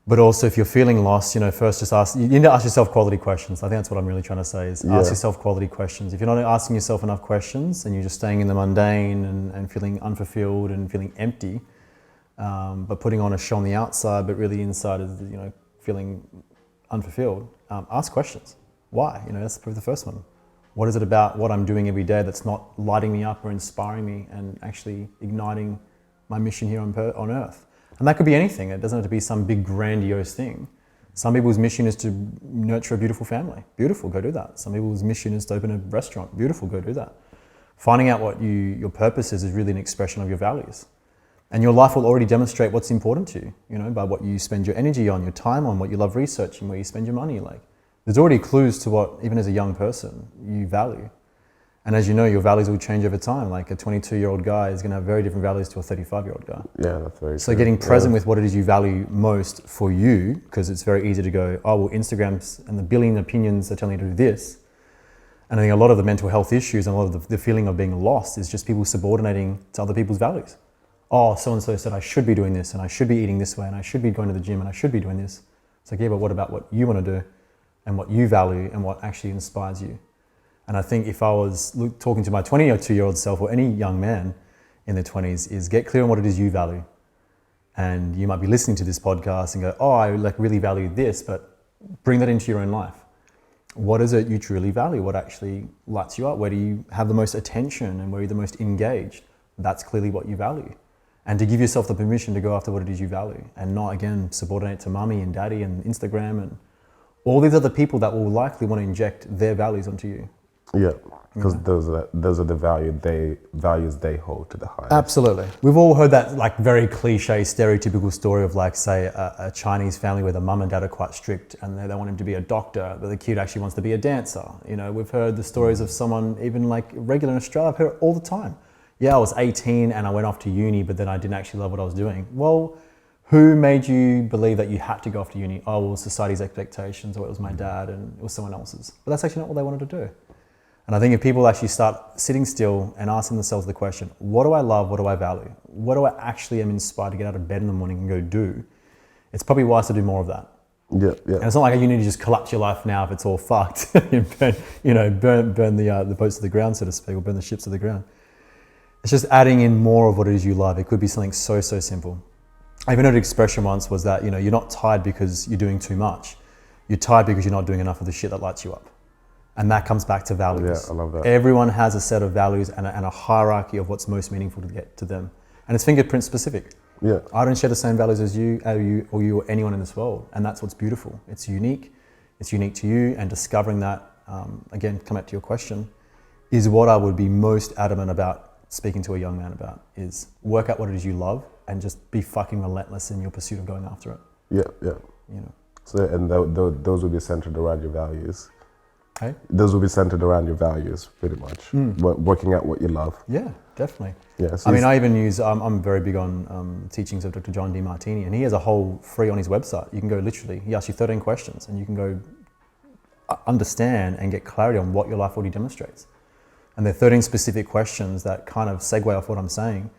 But also if you're feeling lost, first just you need to ask yourself quality questions. I think that's what I'm really trying to say is ask yourself quality questions. If you're not asking yourself enough questions and you're just staying in the mundane and feeling unfulfilled and feeling empty, but putting on a show on the outside, but really inside is, feeling unfulfilled, ask questions. Why? That's probably the first one. What is it about what I'm doing every day that's not lighting me up or inspiring me and actually igniting my mission here on Earth? And that could be anything. It doesn't have to be some big grandiose thing. Some people's mission is to nurture a beautiful family. Beautiful, go do that. Some people's mission is to open a restaurant. Beautiful, go do that. Finding out what your purpose is really an expression of your values. And your life will already demonstrate what's important to you, by what you spend your energy on, your time on, what you love researching, where you spend your money. Like, there's already clues to what, even as a young person, you value. And as you know, your values will change over time. Like a 22-year-old guy is going to have very different values to a 35-year-old guy. Yeah, that's very So true. getting present with what it is you value most for you, because it's very easy to go, oh, well, Instagrams and the billion opinions are telling you to do this. And I think a lot of the mental health issues and a lot of the feeling of being lost is just people subordinating to other people's values. Oh, so-and-so said I should be doing this and I should be eating this way and I should be going to the gym and I should be doing this. It's like, yeah, but what about what you want to do and what you value and what actually inspires you? And I think if I was talking to my 22-year-old self or any young man in their 20s is get clear on what it is you value. And you might be listening to this podcast and go, oh, I really value this, but bring that into your own life. What is it you truly value? What actually lights you up? Where do you have the most attention and where you're the most engaged? That's clearly what you value. And to give yourself the permission to go after what it is you value and not, again, subordinate to mummy and daddy and Instagram and all these other people that will likely want to inject their values onto you. Yeah, because those are the values they hold to the highest. Absolutely. We've all heard that very cliche, stereotypical story of say a Chinese family where the mum and dad are quite strict and they want him to be a doctor, but the kid actually wants to be a dancer. We've heard the stories of someone even regular in Australia. I've heard it all the time. Yeah, I was 18 and I went off to uni, but then I didn't actually love what I was doing. Well, who made you believe that you had to go off to uni? Oh, well, society's expectations, or it was my dad and it was someone else's. But that's actually not what they wanted to do. And I think if people actually start sitting still and asking themselves the question, what do I love? What do I value? What do I actually am inspired to get out of bed in the morning and go do? It's probably wise to do more of that. Yeah. And it's not like you need to just collapse your life now if it's all fucked. burn the boats to the ground, so to speak, or burn the ships to the ground. It's just adding in more of what it is you love. It could be something so simple. I even heard an expression once was that, you're not tired because you're doing too much. You're tired because you're not doing enough of the shit that lights you up. And that comes back to values. Yeah, I love that. Everyone has a set of values and a hierarchy of what's most meaningful to get to them. And it's fingerprint specific. Yeah. I don't share the same values as you or anyone in this world. And that's what's beautiful. It's unique to you. And discovering that, again, come back to your question, is what I would be most adamant about speaking to a young man about, is work out what it is you love and just be fucking relentless in your pursuit of going after it. Yeah. So, and those will be centered around your values. Hey? Those will be centered around your values, pretty much. Working out what you love. Yeah, definitely. Yeah, so I even use, I'm very big on teachings of Dr. John Demartini, and he has a whole free on his website. You can go literally, he asks you 13 questions, and you can go understand and get clarity on what your life already demonstrates. And they're 13 specific questions that kind of segue off what I'm saying.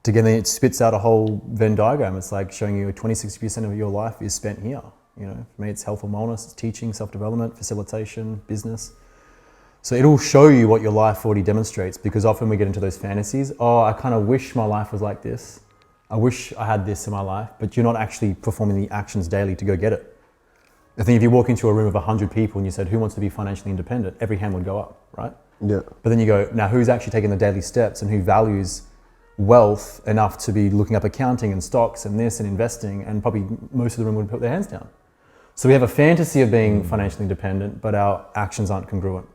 Together, it spits out a whole Venn diagram. It's like showing you 26% of your life is spent here. For me, it's health and wellness, it's teaching, self-development, facilitation, business. So it'll show you what your life already demonstrates, because often we get into those fantasies. Oh, I kind of wish my life was like this. I wish I had this in my life, but you're not actually performing the actions daily to go get it. I think if you walk into a room of 100 people and you said, who wants to be financially independent? Every hand would go up, right? Yeah. But then you go, now who's actually taking the daily steps and who values wealth enough to be looking up accounting and stocks and this and investing? And probably most of the room would put their hands down. So we have a fantasy of being financially independent, but our actions aren't congruent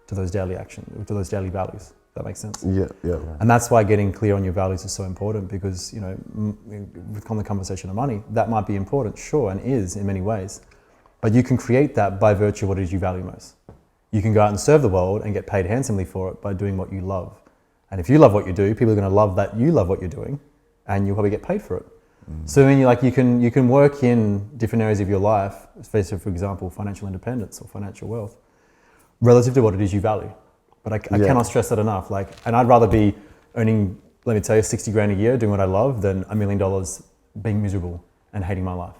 to those daily actions, to those daily values. That makes sense? Yeah. And that's why getting clear on your values is so important, because, with the conversation of money, that might be important, sure, and is in many ways. But you can create that by virtue of what it is you value most. You can go out and serve the world and get paid handsomely for it by doing what you love. And if you love what you do, people are going to love that you love what you're doing, and you'll probably get paid for it. So when you can work in different areas of your life, especially for example, financial independence or financial wealth, relative to what it is you value. But I cannot stress that enough. And I'd rather be earning, let me tell you, 60 grand a year doing what I love than $1 million being miserable and hating my life.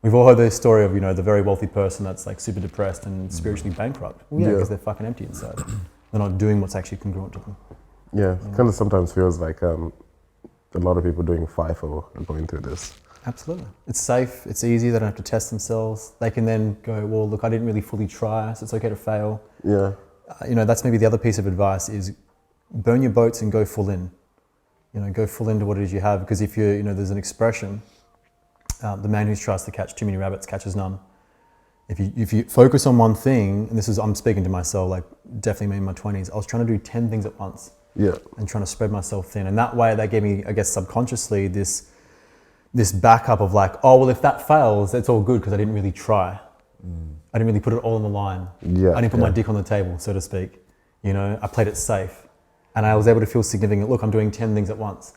We've all heard the story of, the very wealthy person that's super depressed and spiritually bankrupt. Well, yeah, because they're fucking empty inside. They're not doing what's actually congruent to them. Yeah, it kind of sometimes feels like a lot of people doing FIFO are going through this. Absolutely. It's safe, it's easy, they don't have to test themselves. They can then go, well, look, I didn't really fully try, so it's okay to fail. Yeah. that's maybe the other piece of advice is burn your boats and go full in. Go full into what it is you have, because if there's an expression, the man who tries to catch too many rabbits catches none. If you focus on one thing, and I'm speaking to myself, like definitely me in my 20s, I was trying to do 10 things at once. Yeah. And trying to spread myself thin. And that way, that gave me, I guess, subconsciously this backup of like, oh, well, if that fails, it's all good because I didn't really try. I didn't really put it all on the line. Yeah. I didn't put my dick on the table, so to speak. I played it safe. And I was able to feel significant. Look, I'm doing 10 things at once.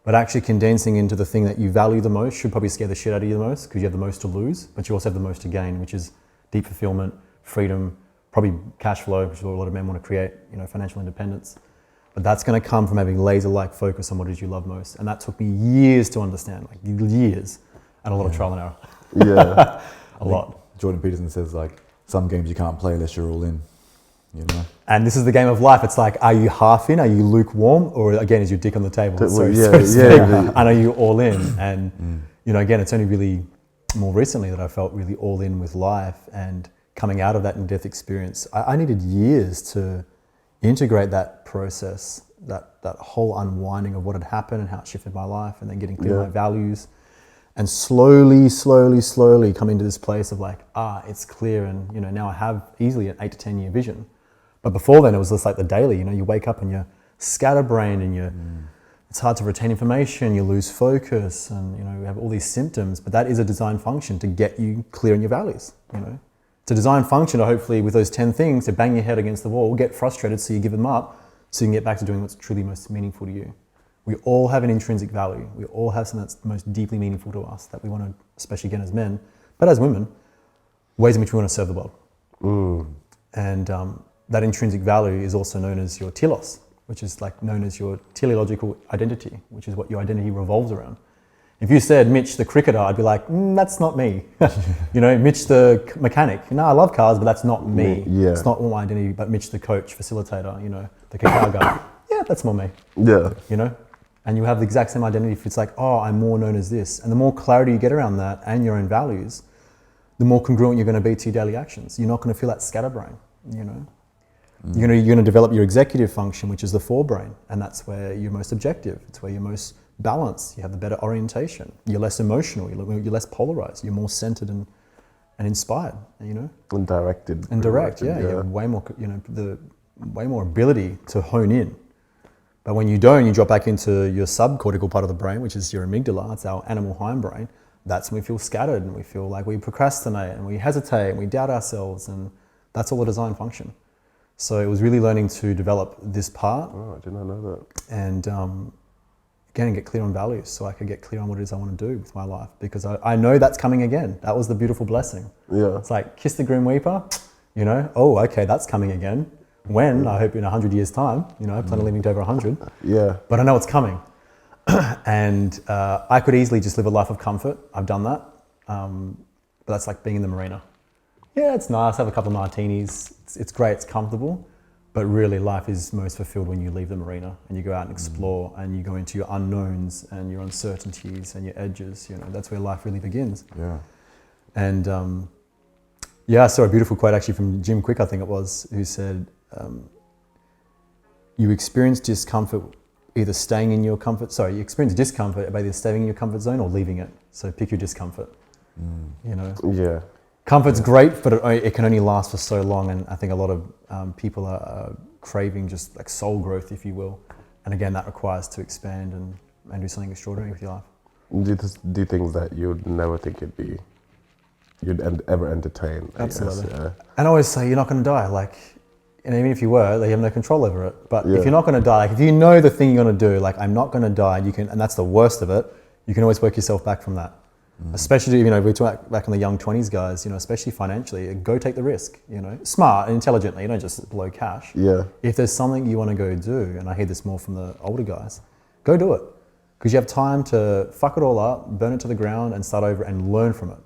But actually condensing into the thing that you value the most should probably scare the shit out of you the most, because you have the most to lose, but you also have the most to gain, which is deep fulfillment, freedom, probably cash flow, which is what a lot of men want to create, financial independence. But that's going to come from having laser-like focus on what it is you love most. And that took me years to understand, like years, and a lot of trial and error. Yeah. A lot. Jordan Peterson says, like, some games you can't play unless you're all in, And this is the game of life. It's like, are you half in? Are you lukewarm? Or again, is your dick on the table? And are you all in? And, again, it's only really more recently that I felt really all in with life, and coming out of that in-depth experience. I needed years to integrate that process, that whole unwinding of what had happened and how it shifted my life, and then getting clear on my values, and slowly come into this place of like, it's clear, and now I have easily an 8 to 10 year vision. But before then, it was just like the daily. You wake up and you're scatterbrained, and it's hard to retain information. You lose focus, and you have all these symptoms. But that is a design function to get you clear on your values. It's a design function to hopefully, with those 10 things, to bang your head against the wall, get frustrated, so you give them up, so you can get back to doing what's truly most meaningful to you. We all have an intrinsic value. We all have something that's most deeply meaningful to us that we want to, especially again as men, but as women, ways in which we want to serve the world. And that intrinsic value is also known as your telos, which is like known as your teleological identity, which is what your identity revolves around. If you said Mitch the cricketer, I'd be like, that's not me. Mitch the mechanic. No, I love cars, but that's not me. Yeah. It's not all my identity. But Mitch the coach, facilitator, the cacao guy. Yeah, that's more me. Yeah. And you have the exact same identity if it's like, I'm more known as this. And the more clarity you get around that and your own values, the more congruent you're going to be to your daily actions. You're not going to feel that scatterbrain, You're going to develop your executive function, which is the forebrain. And that's where you're most objective. It's where you're most balanced. You have the better orientation. You're less emotional. You're less polarized. You're more centered and inspired, And directed. And direct, yeah. You have way more, way more ability to hone in. But when you don't, you drop back into your subcortical part of the brain, which is your amygdala. It's our animal hindbrain. That's when we feel scattered, and we feel like we procrastinate, and we hesitate, and we doubt ourselves, and that's all a design function. So it was really learning to develop this part. Oh, I did not know that. And again, get clear on values, so I could get clear on what it is I want to do with my life, because I know that's coming again. That was the beautiful blessing. Yeah. It's like, kiss the Grim Reaper, okay, that's coming again. When? I hope in 100 years' time, I plan on living to over 100. Yeah. But I know it's coming. And I could easily just live a life of comfort. I've done that. But that's like being in the marina. Yeah, it's nice, have a couple of martinis. It's great, it's comfortable. But really, life is most fulfilled when you leave the marina and you go out and explore and you go into your unknowns and your uncertainties and your edges. That's where life really begins. Yeah. And I saw a beautiful quote actually from Jim Quick, I think it was, who said, you experience discomfort either staying in your comfort, you experience discomfort by either staying in your comfort zone or leaving it. So pick your discomfort, Yeah. Comfort's great, but it can only last for so long. And I think a lot of people are craving just like soul growth, if you will. And again, that requires to expand and do something extraordinary with your life. Do things that you'd never think you'd ever entertain. Absolutely. I guess, yeah. And I always say, you're not going to die. Like, even if you were, you have no control over it. But if you're not going to die, like if you know the thing you're going to do, like I'm not going to die, and that's the worst of it, you can always work yourself back from that. Especially, we talk back on the young 20s guys, especially financially, go take the risk, smart and intelligently, don't just blow cash. Yeah. If there's something you want to go do, and I hear this more from the older guys, go do it. Because you have time to fuck it all up, burn it to the ground and start over and learn from it.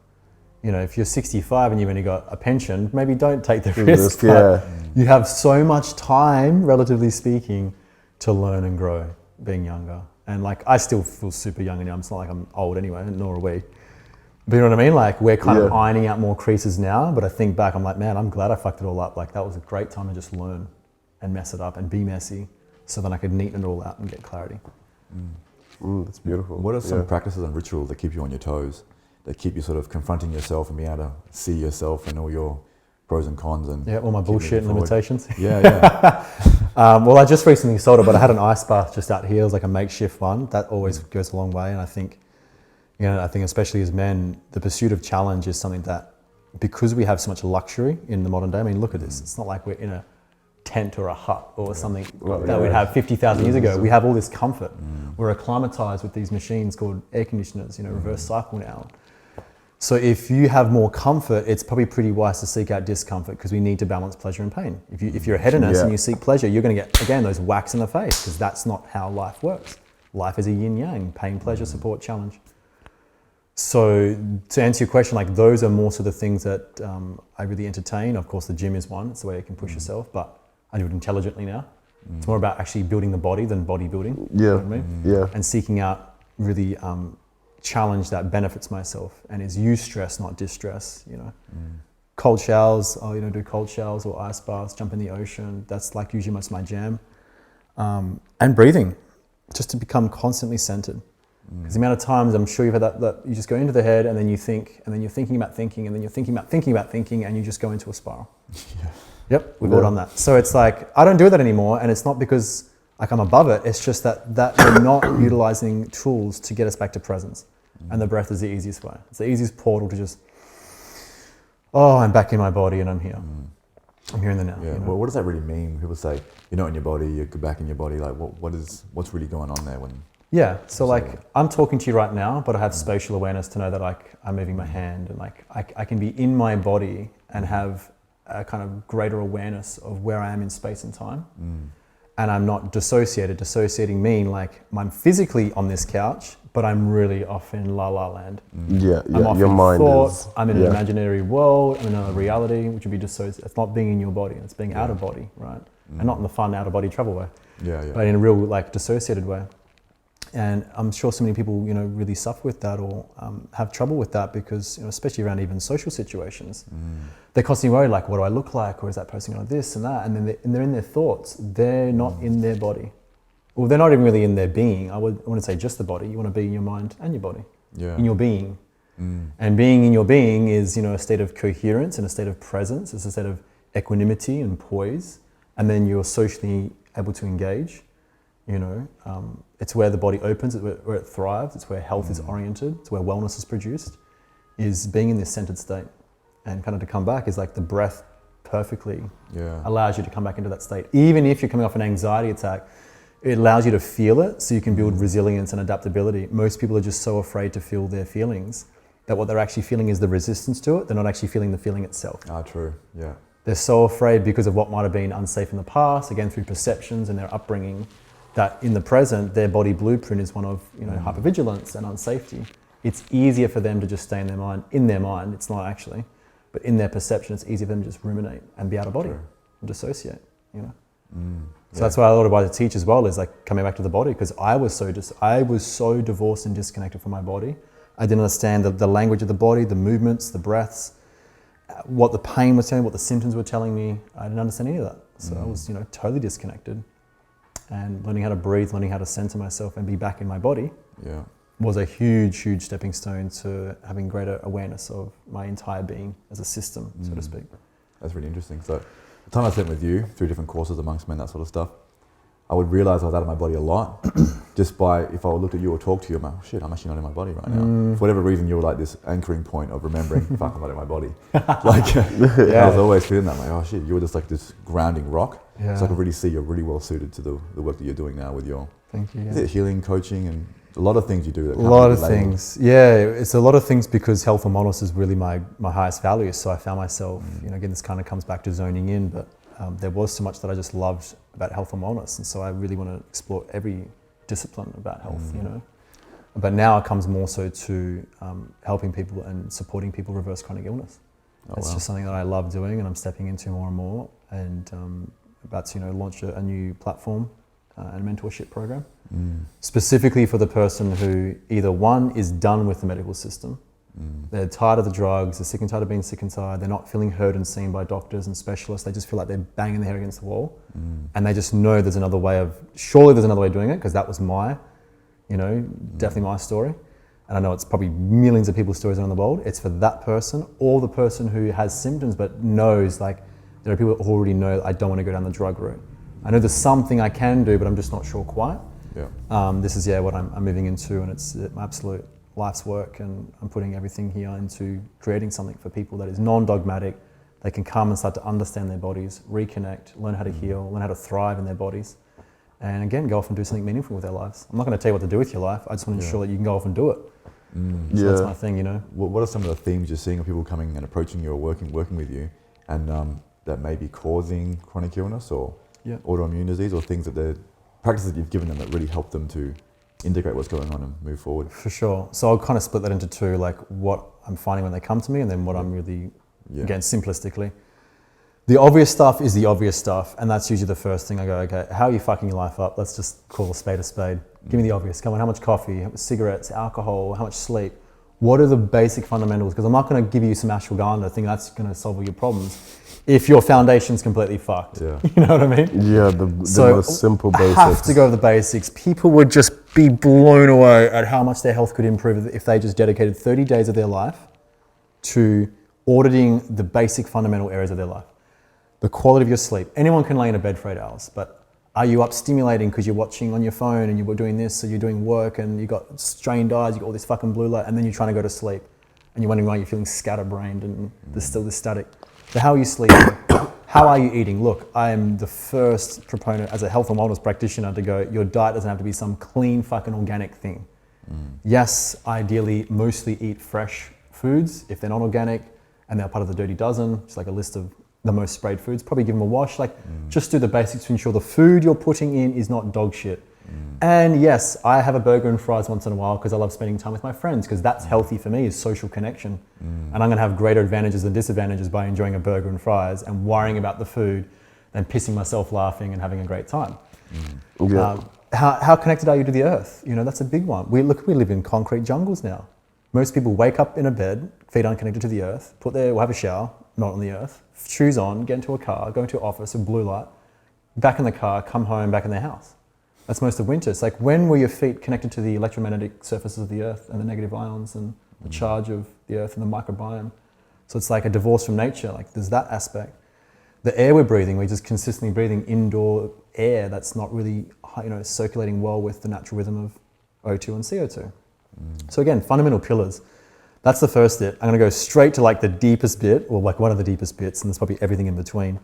If you're 65 and you've only got a pension, maybe don't take the risk. But you have so much time, relatively speaking, to learn and grow being younger. And I still feel super young now. It's not like I'm old anyway, nor are we. But you know what I mean? Like we're kind of Yeah. ironing out more creases now, but I think back, I'm like, man, I'm glad I fucked it all up. Like that was a great time to just learn and mess it up and be messy so then I could neaten it all out and get clarity. That's beautiful. What are some Yeah. practices and rituals that keep you on your toes, that keep you sort of confronting yourself and being able to see yourself and all your pros and cons and Yeah, all my keep bullshit moving and forward? limitations. Yeah, yeah. Well, I just recently sold it, but I had an ice bath just out here. It was like a makeshift one. That always goes a long way. And I think, I think especially as men, the pursuit of challenge is something that, because we have so much luxury in the modern day, I mean, look at this. It's not like we're in a tent or a hut or something that we'd have 50,000 years ago. We have all this comfort. We're acclimatized with these machines called air conditioners, reverse cycle now. So if you have more comfort, it's probably pretty wise to seek out discomfort, because we need to balance pleasure and pain. If you're a hedonist and you seek pleasure, you're going to get, again, those whacks in the face, because that's not how life works. Life is a yin yang, pain, pleasure, support, challenge. So to answer your question, like those are more sort of things that I really entertain. Of course, the gym is one. It's the way you can push yourself, but I do it intelligently now. It's more about actually building the body than bodybuilding. Yeah. You know what I mean? Yeah. And seeking out really challenge that benefits myself and is eustress, not distress. Cold showers, I'll do cold showers or ice baths, jump in the ocean. That's like usually most of my jam. And breathing, just to become constantly centered. Because the amount of times, I'm sure you've had that you just go into the head and then you think, and then you're thinking about thinking, and then you're thinking about thinking about thinking, and you just go into a spiral. Yeah. Yep, we've all done that. So it's like, I don't do that anymore, and it's not because like I'm above it, it's just that we're not utilizing tools to get us back to presence. And the breath is the easiest way. It's the easiest portal to just, I'm back in my body and I'm here. I'm here in the now. Yeah. Well, what does that really mean? People say you're not in your body, you're back in your body. Like, what's really going on there when? Yeah, so like I'm talking to you right now, but I have spatial awareness to know that like I'm moving my hand, and like I can be in my body and have a kind of greater awareness of where I am in space and time. And I'm not dissociated. Dissociating mean like I'm physically on this couch, but I'm really off in la la land. Yeah, I'm off your in mind thought, is. I'm in an imaginary world, I'm in another reality, which would be dissociated. It's not being in your body, it's being out of body, right? And not in the fun out of body travel way, but in a real like dissociated way. And I'm sure so many people, really suffer with that or have trouble with that because, especially around even social situations, they're constantly worried like, what do I look like? Or is that person on this and that? And then they're in their thoughts. They're not in their body. Well, they're not even really in their being. I wouldn't say just the body. You want to be in your mind and your body, in your being. And being in your being is, a state of coherence and a state of presence. It's a state of equanimity and poise. And then you're socially able to engage. It's where the body opens, it's where it thrives, it's where health is oriented, it's where wellness is produced, is being in this centered state. And kind of to come back is like the breath perfectly allows you to come back into that state. Even if you're coming off an anxiety attack, it allows you to feel it so you can build resilience and adaptability. Most people are just so afraid to feel their feelings that what they're actually feeling is the resistance to it. They're not actually feeling the feeling itself. True, yeah. They're so afraid because of what might have been unsafe in the past, again through perceptions and their upbringing, that in the present, their body blueprint is one of hypervigilance and unsafety. It's easier for them to just stay in their mind, it's not actually, but in their perception, it's easier for them to just ruminate and be out of body and dissociate, So that's why a lot of what I teach as well is like coming back to the body, because I was so divorced and disconnected from my body. I didn't understand the language of the body, the movements, the breaths, what the pain was telling me, what the symptoms were telling me. I didn't understand any of that. So I was, totally disconnected. And learning how to breathe, learning how to center myself and be back in my body was a huge, huge stepping stone to having greater awareness of my entire being as a system, so to speak. That's really interesting. So the time I spent with you through different courses amongst men, that sort of stuff, I would realize I was out of my body a lot just by, if I looked at you or talked to you, I'm like, oh, shit, I'm actually not in my body right now. For whatever reason, you were like this anchoring point of remembering, fuck, I'm not in my body. I was always feeling that, like, oh shit, you were just like this grounding rock. Yeah. So I can really see you're really well suited to the work that you're doing now with your Thank you. Is it healing, coaching, and a lot of things you do? That a lot of things. Yeah, it's a lot of things because health and wellness is really my highest value. So I found myself, again, this kind of comes back to zoning in, but there was so much that I just loved about health and wellness. And so I really want to explore every discipline about health, But now it comes more so to helping people and supporting people reverse chronic illness. It's just something that I love doing and I'm stepping into more and more. And about to launch a new platform and mentorship program, specifically for the person who either one is done with the medical system They're tired of the drugs, they're sick and tired of being sick inside, they're not feeling heard and seen by doctors and specialists, they just feel like they're banging their head against the wall. And they just know there's another way surely there's another way of doing it, because that was definitely my story. And I know it's probably millions of people's stories around the world. It's for that person, or the person who has symptoms but knows, like, there are people that already know I don't want to go down the drug route. I know there's something I can do, but I'm just not sure quite. This is what I'm moving into, and it's my absolute life's work, and I'm putting everything here into creating something for people that is non-dogmatic. They can come and start to understand their bodies, reconnect, learn how to heal, learn how to thrive in their bodies, and again, go off and do something meaningful with their lives. I'm not going to tell you what to do with your life. I just want to ensure that you can go off and do it. So that's my thing, What are some of the themes you're seeing of people coming and approaching you or working with you, and that may be causing chronic illness or autoimmune disease, or things that the practices that you've given them that really help them to integrate what's going on and move forward? For sure. So I'll kind of split that into two, like what I'm finding when they come to me, and then what I'm really, again, simplistically. The obvious stuff is the obvious stuff, and that's usually the first thing I go, okay, how are you fucking your life up? Let's just call a spade a spade. Give me the obvious. Come on, how much coffee, how much cigarettes, alcohol, how much sleep? What are the basic fundamentals? Because I'm not going to give you some ashwagandha, think that's going to solve all your problems if your foundation's completely fucked. You know what I mean? Yeah, the most simple basics. I have to go over the basics. People would just be blown away at how much their health could improve if they just dedicated 30 days of their life to auditing the basic fundamental areas of their life. The quality of your sleep. Anyone can lay in a bed for 8 hours, but are you up stimulating because you're watching on your phone and you're doing this, so you're doing work and you've got strained eyes, you've got all this fucking blue light, and then you're trying to go to sleep and you're wondering why you're feeling scatterbrained and there's still this static. So how are you sleeping? How are you eating? Look, I am the first proponent as a health and wellness practitioner to go, your diet doesn't have to be some clean fucking organic thing. Yes, ideally mostly eat fresh foods if they're not organic and they're part of the dirty dozen. It's like a list of the most sprayed foods. Probably give them a wash. Just do the basics to ensure the food you're putting in is not dog shit. And yes, I have a burger and fries once in a while because I love spending time with my friends, because that's healthy for me, is social connection. And I'm going to have greater advantages than disadvantages by enjoying a burger and fries and worrying about the food than pissing myself laughing and having a great time. How connected are you to the earth? That's a big one. We live in concrete jungles now. Most people wake up in a bed, feet unconnected to the earth, have a shower, not on the earth, shoes on, get into a car, go into an office with blue light, back in the car, come home, back in their house. That's most of winter. It's like, when were your feet connected to the electromagnetic surfaces of the earth and the negative ions and the charge of the earth and the microbiome? So it's like a divorce from nature. Like, there's that aspect. The air we're breathing, we're just consistently breathing indoor air that's not really, circulating well with the natural rhythm of O2 and CO2. So again, fundamental pillars. That's the first bit. I'm going to go straight to like the deepest bit, or like one of the deepest bits, and there's probably everything in between,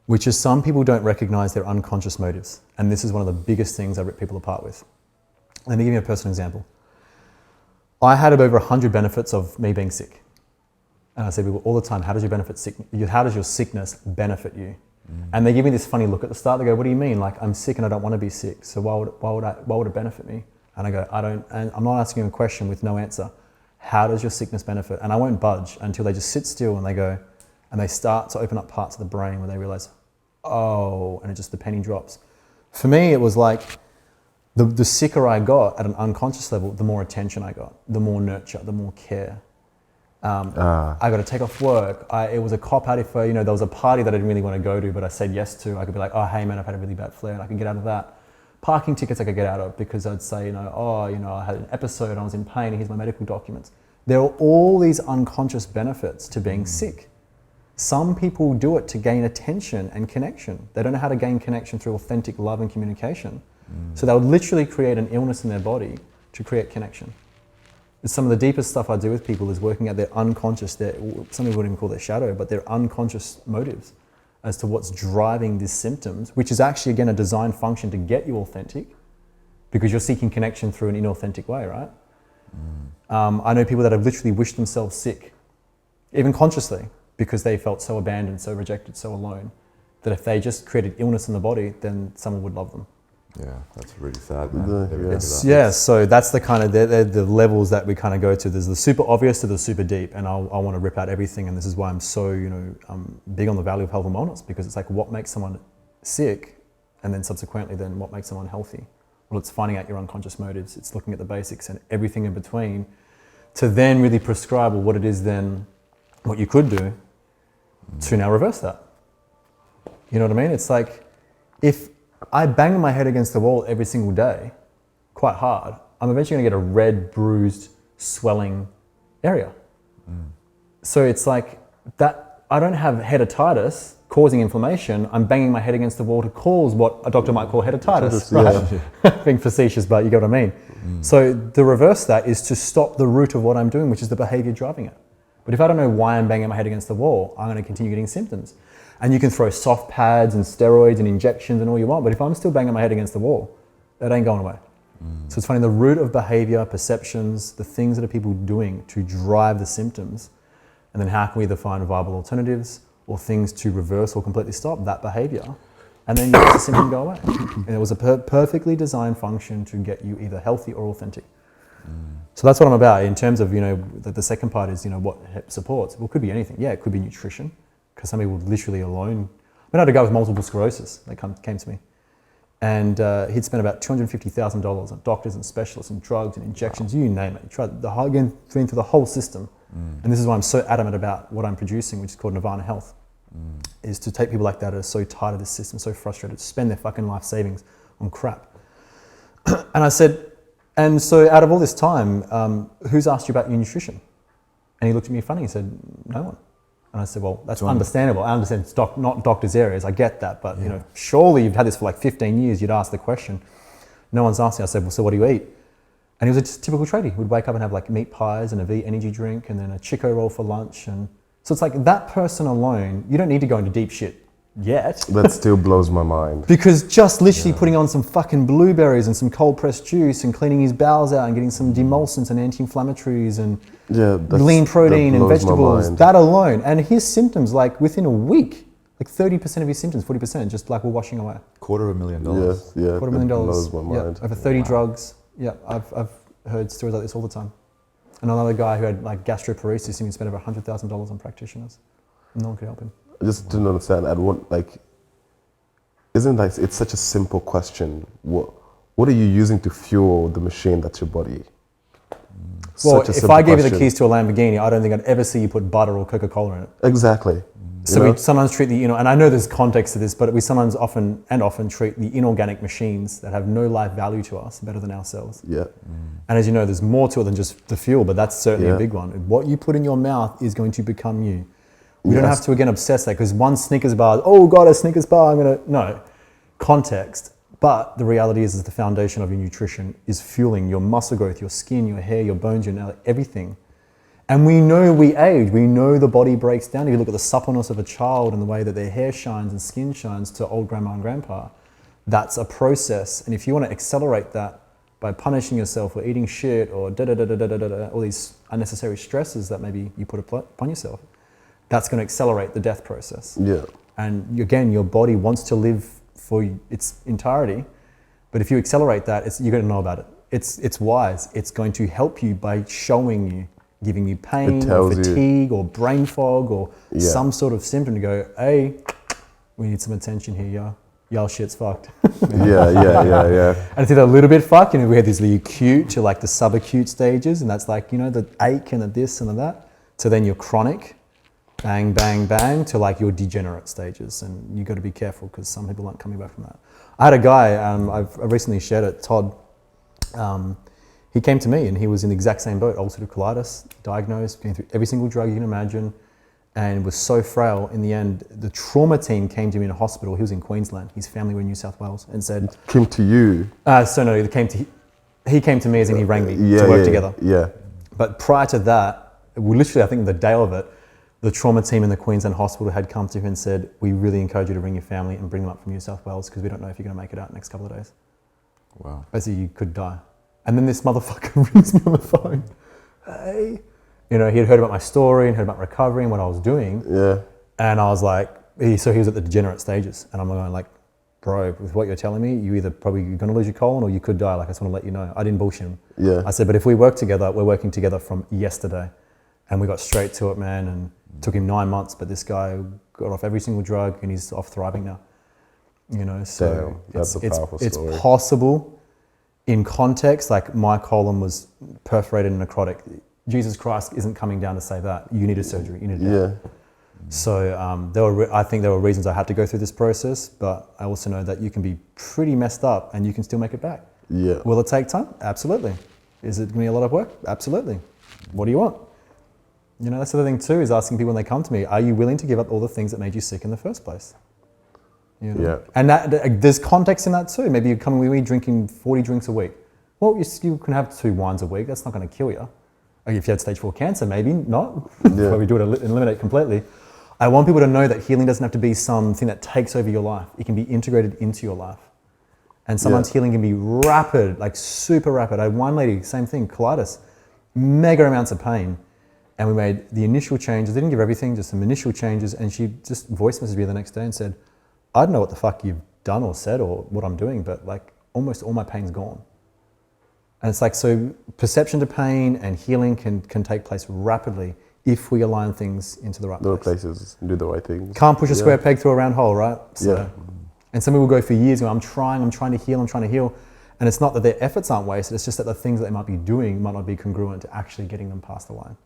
which is some people don't recognize their unconscious motives. And this is one of the biggest things I rip people apart with. Let me give you a personal example. I had over 100 benefits of me being sick. And I say to people all the time, how does your sickness benefit you? And they give me this funny look at the start. They go, what do you mean? Like, I'm sick and I don't want to be sick. So why would it benefit me? And I go, and I'm not asking you a question with no answer. How does your sickness benefit? And I won't budge until they just sit still and they go, and they start to open up parts of the brain where they realize, oh, and the penny drops. For me, it was like, the sicker I got at an unconscious level, the more attention I got, the more nurture, the more care. I got to take off work. It was a cop out if there was a party that I didn't really want to go to, but I said yes to. I could be like, oh, hey man, I've had a really bad flare, and I can get out of that. Parking tickets I could get out of, because I'd say, I had an episode, I was in pain, and here's my medical documents. There are all these unconscious benefits to being sick. Some people do it to gain attention and connection. They don't know how to gain connection through authentic love and communication. So they would literally create an illness in their body to create connection. Some of the deepest stuff I do with people is working at their unconscious, some people wouldn't even call their shadow, but their unconscious motives as to what's driving these symptoms, which is actually, again, a design function to get you authentic, because you're seeking connection through an inauthentic way, right? I know people that have literally wished themselves sick, even consciously, because they felt so abandoned, so rejected, so alone, that if they just created illness in the body, then someone would love them. Yeah, that's really sad, man. So that's the kind of the levels that we kind of go to. There's the super obvious to the super deep, and I want to rip out everything. And this is why I'm so big on the value of health and wellness, because it's like, what makes someone sick, and then subsequently then what makes someone healthy. Well, it's finding out your unconscious motives. It's looking at the basics and everything in between to then really prescribe what it is then, what you could do to now reverse that. You know what I mean? It's like, if I bang my head against the wall every single day, quite hard, I'm eventually gonna get a red, bruised, swelling area. So it's like that, I don't have headatitis causing inflammation, I'm banging my head against the wall to cause what a doctor might call headatitis, right? Being facetious, but you get what I mean. So the reverse that is to stop the root of what I'm doing, which is the behavior driving it. But if I don't know why I'm banging my head against the wall, I'm going to continue getting symptoms. And you can throw soft pads and steroids and injections and all you want, but if I'm still banging my head against the wall, that ain't going away. So it's finding the root of behavior, perceptions, the things that are people doing to drive the symptoms, and then how can we either find viable alternatives or things to reverse or completely stop that behavior, and then the symptom go away. And it was a perfectly designed function to get you either healthy or authentic. So that's what I'm about in terms of, the second part is, what HEP supports. Well, it could be anything. Yeah, it could be nutrition, because some people literally alone. I had a guy with multiple sclerosis that came to me, and he'd spent about $250,000 on doctors and specialists and drugs and injections, you name it. He tried been through the whole system. And this is why I'm so adamant about what I'm producing, which is called Nirvana Health, is to take people like that who are so tired of this system, so frustrated, to spend their fucking life savings on crap. And I said, and so out of all this time, who's asked you about your nutrition? And he looked at me funny, he said, no one. And I said, well, that's understandable. I understand it's not doctors' areas, I get that, but surely you've had this for like 15 years, you'd ask the question. No one's asking. I said, well, so what do you eat? And he was a typical tradie. We'd wake up and have like meat pies and a V energy drink and then a Chico roll for lunch. And so it's like that person alone, you don't need to go into deep shit yet. That still blows my mind. Because just literally putting on some fucking blueberries and some cold pressed juice and cleaning his bowels out and getting some demulcents and anti-inflammatories and lean protein and vegetables, that alone. And his symptoms, like within a week, like 30% of his symptoms, 40% just like were washing away. $250,000. Yes, yeah. $250,000. Blows my mind. Over 30 drugs. Yeah, I've heard stories like this all the time. And another guy who had like gastroparesis and he spent over $100,000 on practitioners. No one could help him. I just didn't understand. Isn't like it's such a simple question? What are you using to fuel the machine that's your body? Well, if I gave you the keys to a Lamborghini, I don't think I'd ever see you put butter or Coca-Cola in it. Exactly. So we sometimes treat and I know there's context to this, but we sometimes often treat the inorganic machines that have no life value to us better than ourselves. Yeah. And as you know, there's more to it than just the fuel, but that's certainly a big one. What you put in your mouth is going to become you. We don't have to, again, obsess that because one Snickers bar, oh God, a Snickers bar, no. Context. But the reality is the foundation of your nutrition is fueling your muscle growth, your skin, your hair, your bones, your nail, everything. And we know we age, we know the body breaks down. If you look at the suppleness of a child and the way that their hair shines and skin shines to old grandma and grandpa, that's a process. And if you want to accelerate that by punishing yourself or eating shit or all these unnecessary stresses that maybe you put upon yourself, that's going to accelerate the death process. Yeah. And again, your body wants to live for its entirety, but if you accelerate that, you're going to know about it. It's wise. It's going to help you by showing you, giving you pain or fatigue or brain fog or some sort of symptom to go, hey, we need some attention here, yo. Y'all shit's fucked. Yeah. And it's either a little bit fucked, we had these the acute to like the subacute stages, and that's like, the ache and the this and the that, to then your chronic, bang, bang, bang, to like your degenerate stages. And you got to be careful because some people aren't coming back from that. I had a guy, I've recently shared it, Todd, he came to me and he was in the exact same boat, ulcerative colitis, diagnosed, going through every single drug you can imagine, and was so frail. In the end, the trauma team came to him in a hospital. He was in Queensland. His family were in New South Wales, and said, "Came to you." He came to me as in he rang me to work together. Yeah. But prior to that, literally, I think the day of it, the trauma team in the Queensland hospital had come to him and said, "We really encourage you to bring your family and bring them up from New South Wales because we don't know if you're going to make it out next couple of days." Wow. Basically, you could die. And then this motherfucker rings me on the phone. Hey. He had heard about my story and heard about recovery and what I was doing. Yeah. And I was like, so he was at the degenerate stages. And I'm going like, bro, with what you're telling me, you're going to lose your colon or you could die. Like, I just want to let you know. I didn't bullshit him. Yeah. I said, but if we work together, we're working together from yesterday. And we got straight to it, man. And it took him 9 months, but this guy got off every single drug and he's off thriving now. So damn, that's a powerful story. It's possible in context, like my colon was perforated and necrotic. Jesus Christ isn't coming down to say that. You need a surgery. You need a Yeah. So I think there were reasons I had to go through this process, but I also know that you can be pretty messed up and you can still make it back. Yeah. Will it take time? Absolutely. Is it going to be a lot of work? Absolutely. What do you want? You know, that's the other thing too, is asking people when they come to me, are you willing to give up all the things that made you sick in the first place? You know? Yeah. And there's context in that too. Maybe you're coming with me drinking 40 drinks a week. Well, you can have 2 wines a week. That's not going to kill you. If you had stage 4 cancer, maybe not. Yeah. But we do it and eliminate completely. I want people to know that healing doesn't have to be something that takes over your life. It can be integrated into your life. And sometimes healing can be rapid, like super rapid. I had one lady, same thing, colitis, mega amounts of pain. And we made the initial changes. They didn't give everything, just some initial changes. And she just voice messaged me the next day and said, I don't know what the fuck you've done or said or what I'm doing, but like almost all my pain's gone. And it's like, so perception to pain and healing can take place rapidly if we align things into the right places, do the right things. Can't push a square peg through a round hole, right? So, Yeah. And some people go for years going, I'm trying to heal. And it's not that their efforts aren't wasted, it's just that the things that they might be doing might not be congruent to actually getting them past the line.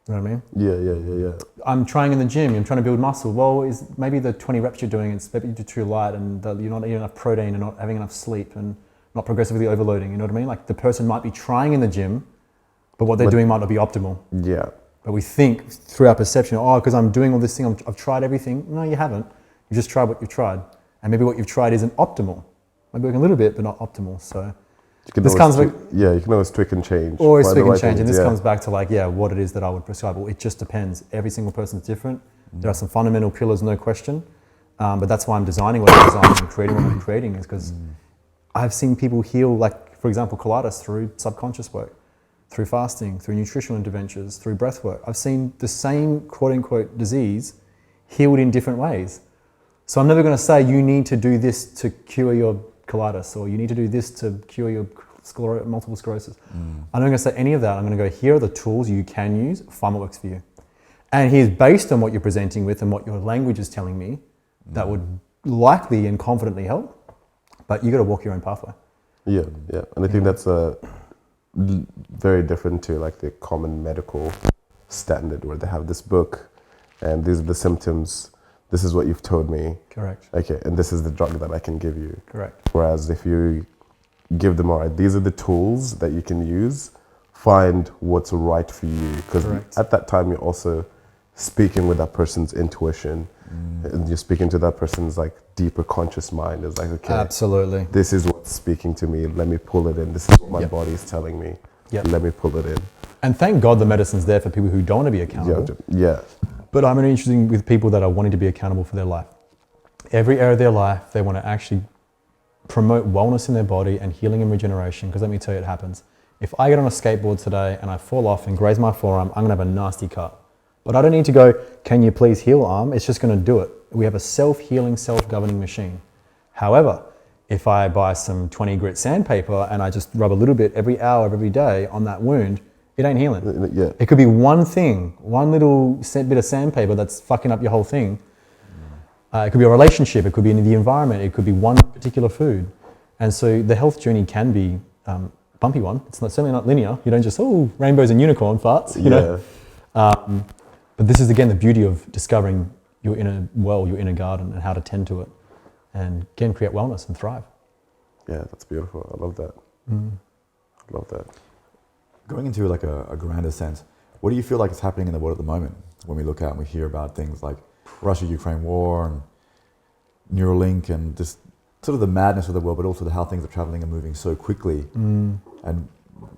You know what I mean? Yeah. I'm trying in the gym, I'm trying to build muscle. Well, maybe the 20 reps you're doing, it's maybe you're too light and you're not eating enough protein and not having enough sleep and not progressively overloading, you know what I mean? Like the person might be trying in the gym, but what they're doing might not be optimal. Yeah. But we think through our perception, because I'm doing all this thing, I've tried everything. No, you haven't. You just tried what you've tried. And maybe what you've tried isn't optimal. Maybe working a little bit, but not optimal. So you can always tweak and change. Always tweak and change. And this comes back to what it is that I would prescribe. Well, it just depends. Every single person's different. There are some fundamental pillars, no question. But that's why I'm designing what I'm designing and creating what I'm creating, is because I've seen people heal, like, for example, colitis through subconscious work, through fasting, through nutritional interventions, through breath work. I've seen the same quote unquote disease healed in different ways. So I'm never going to say you need to do this to cure your colitis or you need to do this to cure your multiple sclerosis. I'm not going to say any of that. I'm going to go, here are the tools you can use, find what works for you. And here's based on what you're presenting with and what your language is telling me, that would likely and confidently help, but you got to walk your own pathway. Yeah. And I think that's very different to like the common medical standard where they have this book and these are the symptoms, this is what you've told me. Correct. Okay, and this is the drug that I can give you. Correct. Whereas if you give them, all right, these are the tools that you can use, find what's right for you. Because at that time you're also speaking with that person's intuition and you're speaking to that person's like deeper conscious mind. It's like, okay, absolutely, this is what's speaking to me, let me pull it in. This is what my body is telling me, let me pull it in. And thank God the medicine's there for people who don't want to be accountable. Yeah. But I'm only interested with people that are wanting to be accountable for their life. Every area of their life, they want to actually promote wellness in their body and healing and regeneration, because let me tell you, it happens. If I get on a skateboard today and I fall off and graze my forearm, I'm going to have a nasty cut. But I don't need to go, can you please heal arm? It's just going to do it. We have a self-healing, self-governing machine. However, if I buy some 20 grit sandpaper and I just rub a little bit every hour of every day on that wound, it ain't healing. Yeah. It could be one thing, one little bit of sandpaper that's fucking up your whole thing. It could be a relationship, it could be in the environment, it could be one particular food. And so the health journey can be bumpy one. It's certainly not linear. You don't just, rainbows and unicorn farts, you know. But this is, again, the beauty of discovering your inner well, your inner garden, and how to tend to it. And again, create wellness and thrive. Yeah, that's beautiful. I love that. I love that. Going into like a grander sense, what do you feel like is happening in the world at the moment when we look out and we hear about things like Russia-Ukraine war and Neuralink and just sort of the madness of the world, but also how things are traveling and moving so quickly? And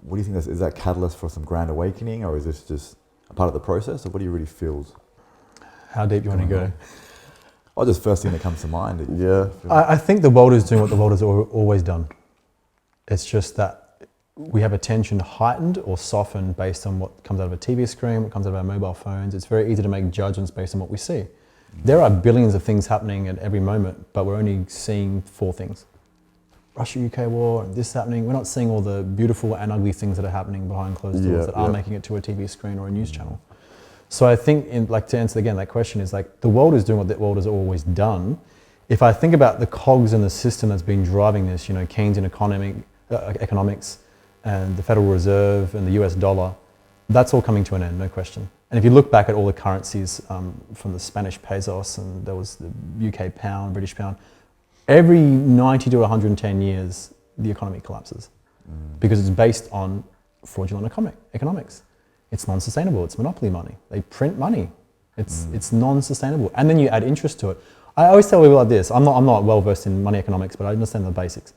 what do you think is that catalyst for some grand awakening, or is this just a part of the process, or what do you really feel? How deep do you want to go? Oh, just first thing that comes to mind. I think the world is doing what the world has always done. It's just that we have attention heightened or softened based on what comes out of a TV screen, what comes out of our mobile phones. It's very easy to make judgments based on what we see. There are billions of things happening at every moment, but we're only seeing 4 things. Russia-UK war, and this happening. We're not seeing all the beautiful and ugly things that are happening behind closed doors that are making it to a TV screen or a news channel. So I think, to answer again that question, is like the world is doing what the world has always done. If I think about the cogs in the system that's been driving this, Keynesian economics and the Federal Reserve and the US dollar, That's all coming to an end, no question. And if you look back at all the currencies from the Spanish pesos, and there was the UK pound, British pound, every 90 to 110 years, the economy collapses because it's based on fraudulent economics. It's non-sustainable. It's monopoly money. They print money. It's non-sustainable. And then you add interest to it. I always tell people like this. I'm not well versed in money economics, but I understand the basics.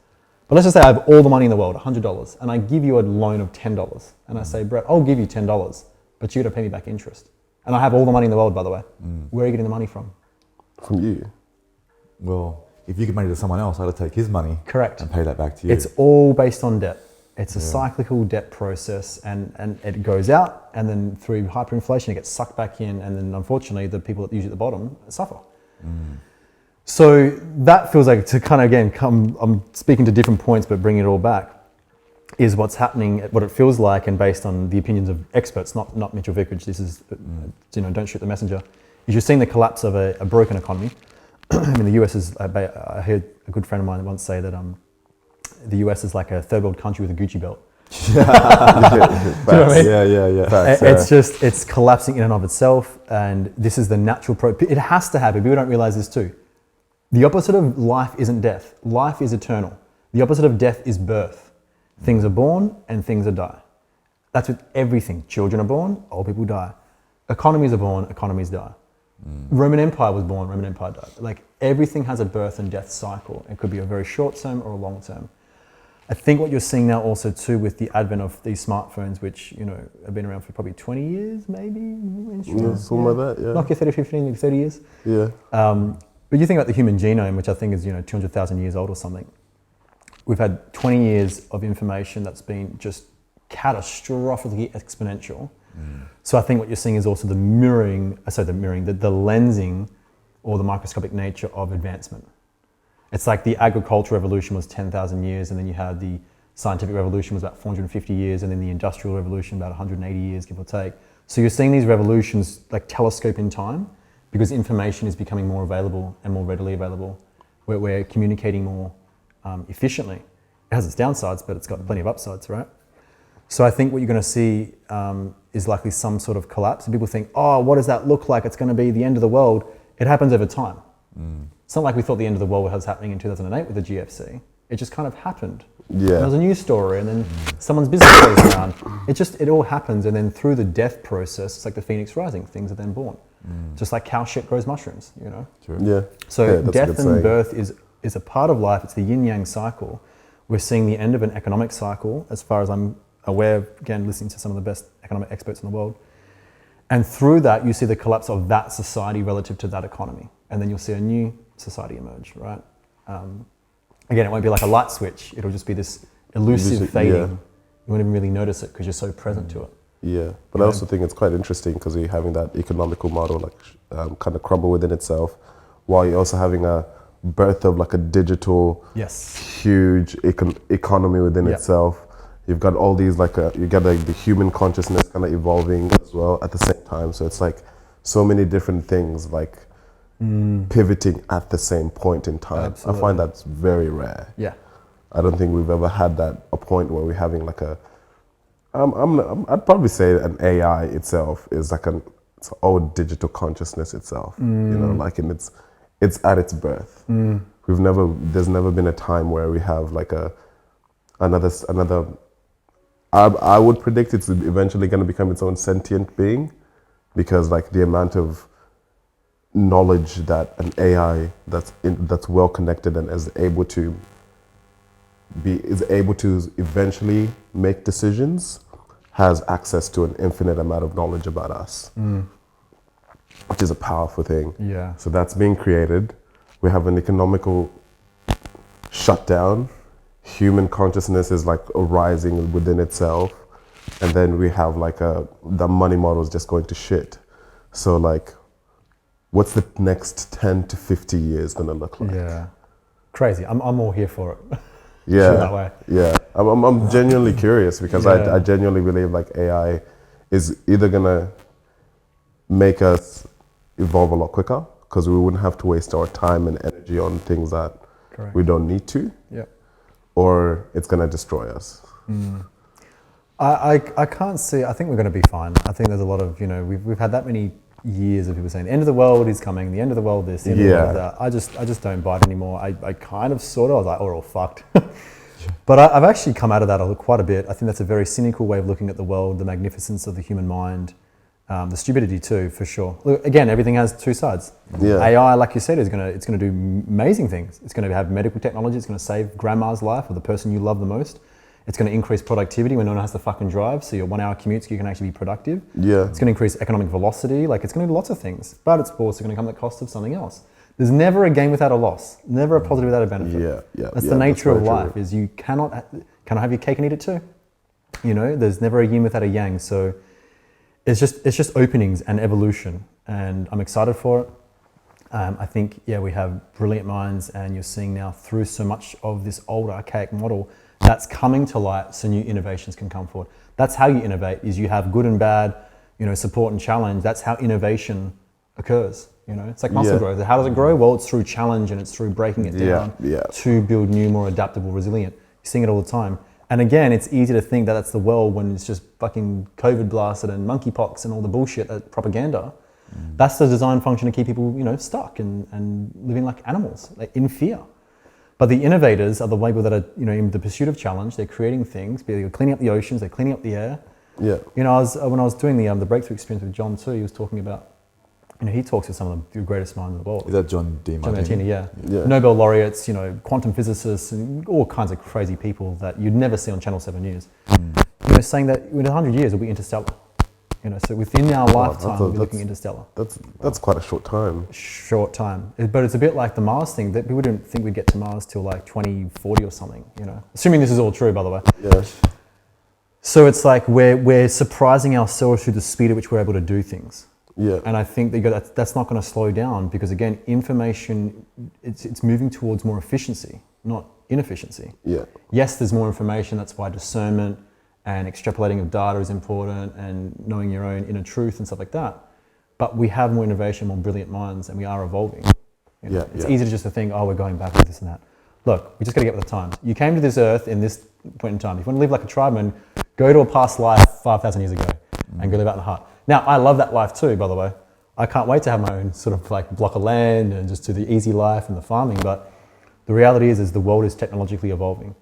But let's just say I have all the money in the world, $100, and I give you a loan of $10. And I say, Brett, I'll give you $10, but you're going to pay me back interest. And I have all the money in the world, by the way. Where are you getting the money from? From you. Well, if you give money to someone else, I'd take his money. Correct. And pay that back to you. It's all based on debt. It's a cyclical debt process, and it goes out, and then through hyperinflation, it gets sucked back in, and then unfortunately, the people that usually at the bottom suffer. So that feels like, to kind of again I'm speaking to different points, but bringing it all back, is what's happening, what it feels like, and based on the opinions of experts, not Mitchell Vickridge. This is, don't shoot the messenger. Is you're seeing the collapse of a broken economy. I mean, the US is. I heard a good friend of mine once say that the US is like a third world country with a Gucci belt. Do you know what I mean? Yeah. Facts, It's collapsing in and of itself, and this is the natural it has to happen. People don't realize this too. The opposite of life isn't death. Life is eternal. The opposite of death is birth. Things are born and things are die. That's with everything. Children are born, old people die. Economies are born, economies die. Roman Empire was born, Roman Empire died. Like, everything has a birth and death cycle. It could be a very short term or a long term. I think what you're seeing now also too with the advent of these smartphones, which have been around for probably 20 years, maybe. Something like that, yeah. Nokia 3015, maybe 30 years. Yeah. But you think about the human genome, which I think is 200,000 years old or something. We've had 20 years of information that's been just catastrophically exponential. So I think what you're seeing is also the lensing or the microscopic nature of advancement. It's like the agricultural revolution was 10,000 years, and then you had the scientific revolution was about 450 years, and then the industrial revolution about 180 years, give or take. So you're seeing these revolutions like telescope in time, because information is becoming more available and more readily available. We're communicating more efficiently. It has its downsides, but it's got plenty of upsides, right? So I think what you're going to see is likely some sort of collapse. And people think, oh, what does that look like? It's going to be the end of the world. It happens over time. It's not like we thought the end of the world was happening in 2008 with the GFC. It just kind of happened. Yeah. There was a news story, and then someone's business goes down. It all happens, and then through the death process, it's like the phoenix rising. Things are then born. Just like cow shit grows mushrooms, True. Yeah. So that's death a good and saying. birth is a part of life. It's the yin-yang cycle. We're seeing the end of an economic cycle, as far as I'm aware, again, listening to some of the best economic experts in the world. And through that, you see the collapse of that society relative to that economy. And then you'll see a new society emerge, right? Again, it won't be like a light switch. It'll just be this elusive fading. Yeah. You won't even really notice it because you're so present to it. Yeah, but I also think it's quite interesting because you're having that economical model kind of crumble within itself, while you're also having a birth of like a digital, huge economy within itself. You've got all these you get the human consciousness kind of evolving as well at the same time. So it's like so many different things pivoting at the same point in time. Absolutely. I find that's very rare. Yeah. I don't think we've ever had a point where we're having like a. I'd probably say an AI itself is like it's old digital consciousness itself. It's at its birth. There's never been a time where we have like another. I would predict it's eventually going to become its own sentient being, because like the amount of knowledge that an AI that's well connected and is able to eventually make decisions has access to an infinite amount of knowledge about us, which is a powerful thing. Yeah. So that's being created. We have an economical shutdown. Human consciousness is like arising within itself. And then we have the money model is just going to shit. So what's the next 10 to 50 years gonna look like? Yeah. Crazy. I'm all here for it. Yeah, that way. Yeah. I'm genuinely curious because I genuinely believe AI is either gonna make us evolve a lot quicker because we wouldn't have to waste our time and energy on things that we don't need to, Yeah. or it's gonna destroy us. I can't see. I think we're going to be fine. I think there's a lot of, we've had that many years of people saying the end of the world is coming, the end of the world this, the end of the world that. I just don't buy it anymore. I kind of sort of I was like, oh, we're all fucked. But I've actually come out of that quite a bit. I think that's a very cynical way of looking at the world, the magnificence of the human mind, the stupidity too, for sure. Look, again, everything has two sides. Yeah. AI, like you said, it's gonna do amazing things. It's going to have medical technology. It's going to save grandma's life or the person you love the most. It's going to increase productivity when no one has to fucking drive. So your 1 hour commutes, you can actually be productive. Yeah. It's going to increase economic velocity. Like it's going to do lots of things, but it's also going to come at the cost of something else. There's never a gain without a loss. Never a positive without a benefit. Yeah. That's the nature of life. Is you cannot have your cake and eat it too. There's never a yin without a yang. So it's just openings and evolution, and I'm excited for it. I think we have brilliant minds, and you're seeing now through so much of this old archaic model that's coming to light, so new innovations can come forward. That's how you innovate. Is you have good and bad, support and challenge. That's how innovation occurs. It's like muscle growth. How does it grow? Well, it's through challenge and it's through breaking it down to build new, more adaptable, resilient. You're seeing it all the time. And again, it's easy to think that that's the world when it's just fucking COVID blasted and monkeypox and all the bullshit, that propaganda. That's the design function to keep people, stuck and living like animals, like in fear. But the innovators are the people that are, in the pursuit of challenge. They're creating things. They're cleaning up the oceans. They're cleaning up the air. Yeah. When I was doing the breakthrough experience with John too, he was talking about, he talks to some of the greatest minds in the world. Is that John D. Martini? John Martini, yeah. Nobel laureates, quantum physicists, and all kinds of crazy people that you'd never see on Channel 7 News. Saying that in 100 years it'll be interstellar. So within our lifetime, we'll be looking interstellar. That's quite a short time. Short time. But it's a bit like the Mars thing, that people didn't think we'd get to Mars till like 2040 or something, Assuming this is all true, by the way. Yes. So it's like we're surprising ourselves through the speed at which we're able to do things. Yeah. And I think that's not going to slow down, because again, information, it's moving towards more efficiency, not inefficiency. Yeah. Yes, there's more information. That's why discernment and extrapolating of data is important, and knowing your own inner truth and stuff like that. But we have more innovation, more brilliant minds, and we are evolving. It's easy to just to think, oh, we're going back with this and that. Look, we just got to get with the times. You came to this earth in this point in time. If you want to live like a tribeman, go to a past life 5,000 years ago and go live out in the hut. Now, I love that life too, by the way. I can't wait to have my own sort of like block of land and just do the easy life and the farming. But the reality is the world is technologically evolving,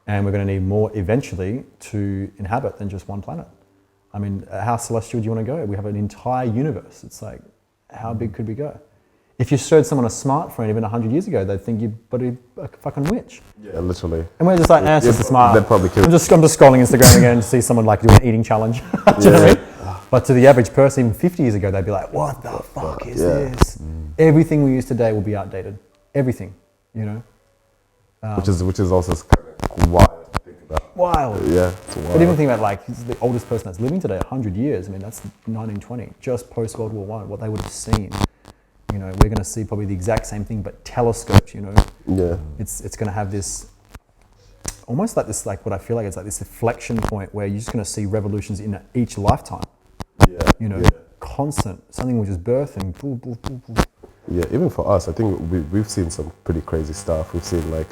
and we're going to need more eventually to inhabit than just one planet. I mean, how celestial do you want to go? We have an entire universe. It's like, how big could we go? If you showed someone a smartphone even 100 years ago, they'd think you'd be a fucking witch. Yeah, literally. And we're just like, it's just a smart. They'd probably kill. I'm just scrolling Instagram again to see someone like doing an eating challenge. Do you know what I mean? But to the average person, even 50 years ago, they'd be like, what the fuck is this? Everything we use today will be outdated. Everything, Which is also wild to think about. Wild. Yeah, it's wild. But even think about like the oldest person that's living today, 100 years. I mean, that's 1920, just post World War I, what they would have seen. We're going to see probably the exact same thing, but telescoped, Yeah. It's going to have this, almost like this, like what I feel like it's like this inflection point where you're just going to see revolutions in each lifetime. Yeah. Constant. Something will just birth and boom, boom, boom, boom. Yeah, even for us, I think we've seen some pretty crazy stuff. We've seen like,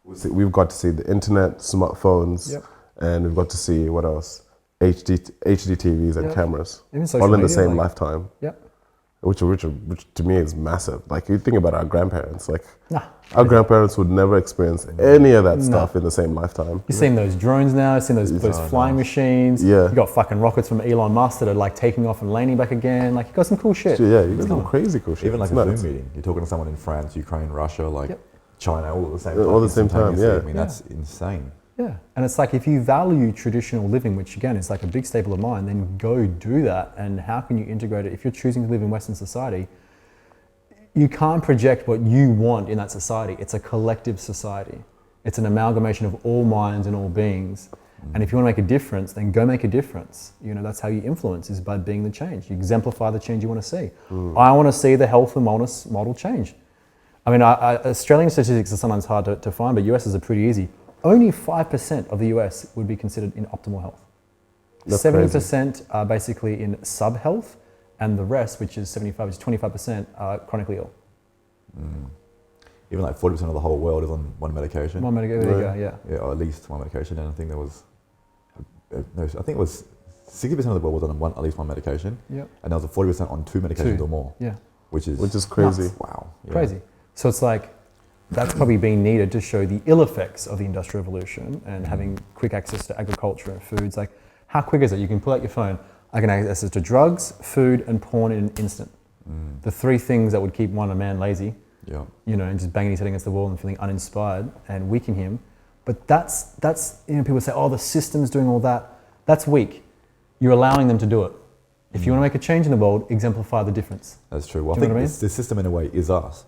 we've got to see the internet, smartphones, and we've got to see what else? HD TVs and cameras, Even social all in the media, same lifetime. Yep. Which to me is massive. Like you think about our grandparents, like our grandparents would never experience any of that stuff in the same lifetime. You've seen those drones now, you've seen those flying machines. Yeah. You got fucking rockets from Elon Musk that are like taking off and landing back again. Like you got some cool shit. Yeah, you got some crazy cool shit. Even like It's a nuts. Zoom meeting. You're talking to someone in France, Ukraine, Russia, like China, all at the same All at the same time, instantaneously. yeah. I mean, that's insane. Yeah, and it's like if you value traditional living, which again is like a big staple of mine, then go do that. And how can you integrate it? If you're choosing to live in Western society, you can't project what you want in that society. It's a collective society. It's an amalgamation of all minds and all beings. And if you want to make a difference, then go make a difference. That's how you influence, is by being the change. You exemplify the change you want to see. I want to see the health and wellness model change. I mean, Australian statistics are sometimes hard to find, but US's are pretty easy. Only 5% of the US would be considered in optimal health. That's 70% are basically in sub-health, and the rest, which is 25%, are chronically ill. Even like 40% of the whole world is on one medication. One medication, there you go, yeah. Yeah, or at least one medication. And I think there was no, I think it was 60% of the world was on at least one medication, Yep. and there was a 40% on two medications or more, Yeah. which is crazy. Nuts. Wow, yeah. Crazy. So it's like, that's probably being needed to show the ill effects of the Industrial Revolution and having quick access to agriculture and foods. Like, how quick is it? You can pull out your phone. I can have access to drugs, food, and porn in an instant. The three things that would keep a man lazy, Yeah. and just banging his head against the wall and feeling uninspired and weaken him. But that's people say, oh, the system's doing all that. That's weak. You're allowing them to do it. If you want to make a change in the world, exemplify the difference. That's true. Well, Do I you think know what I mean? the system in a way is us.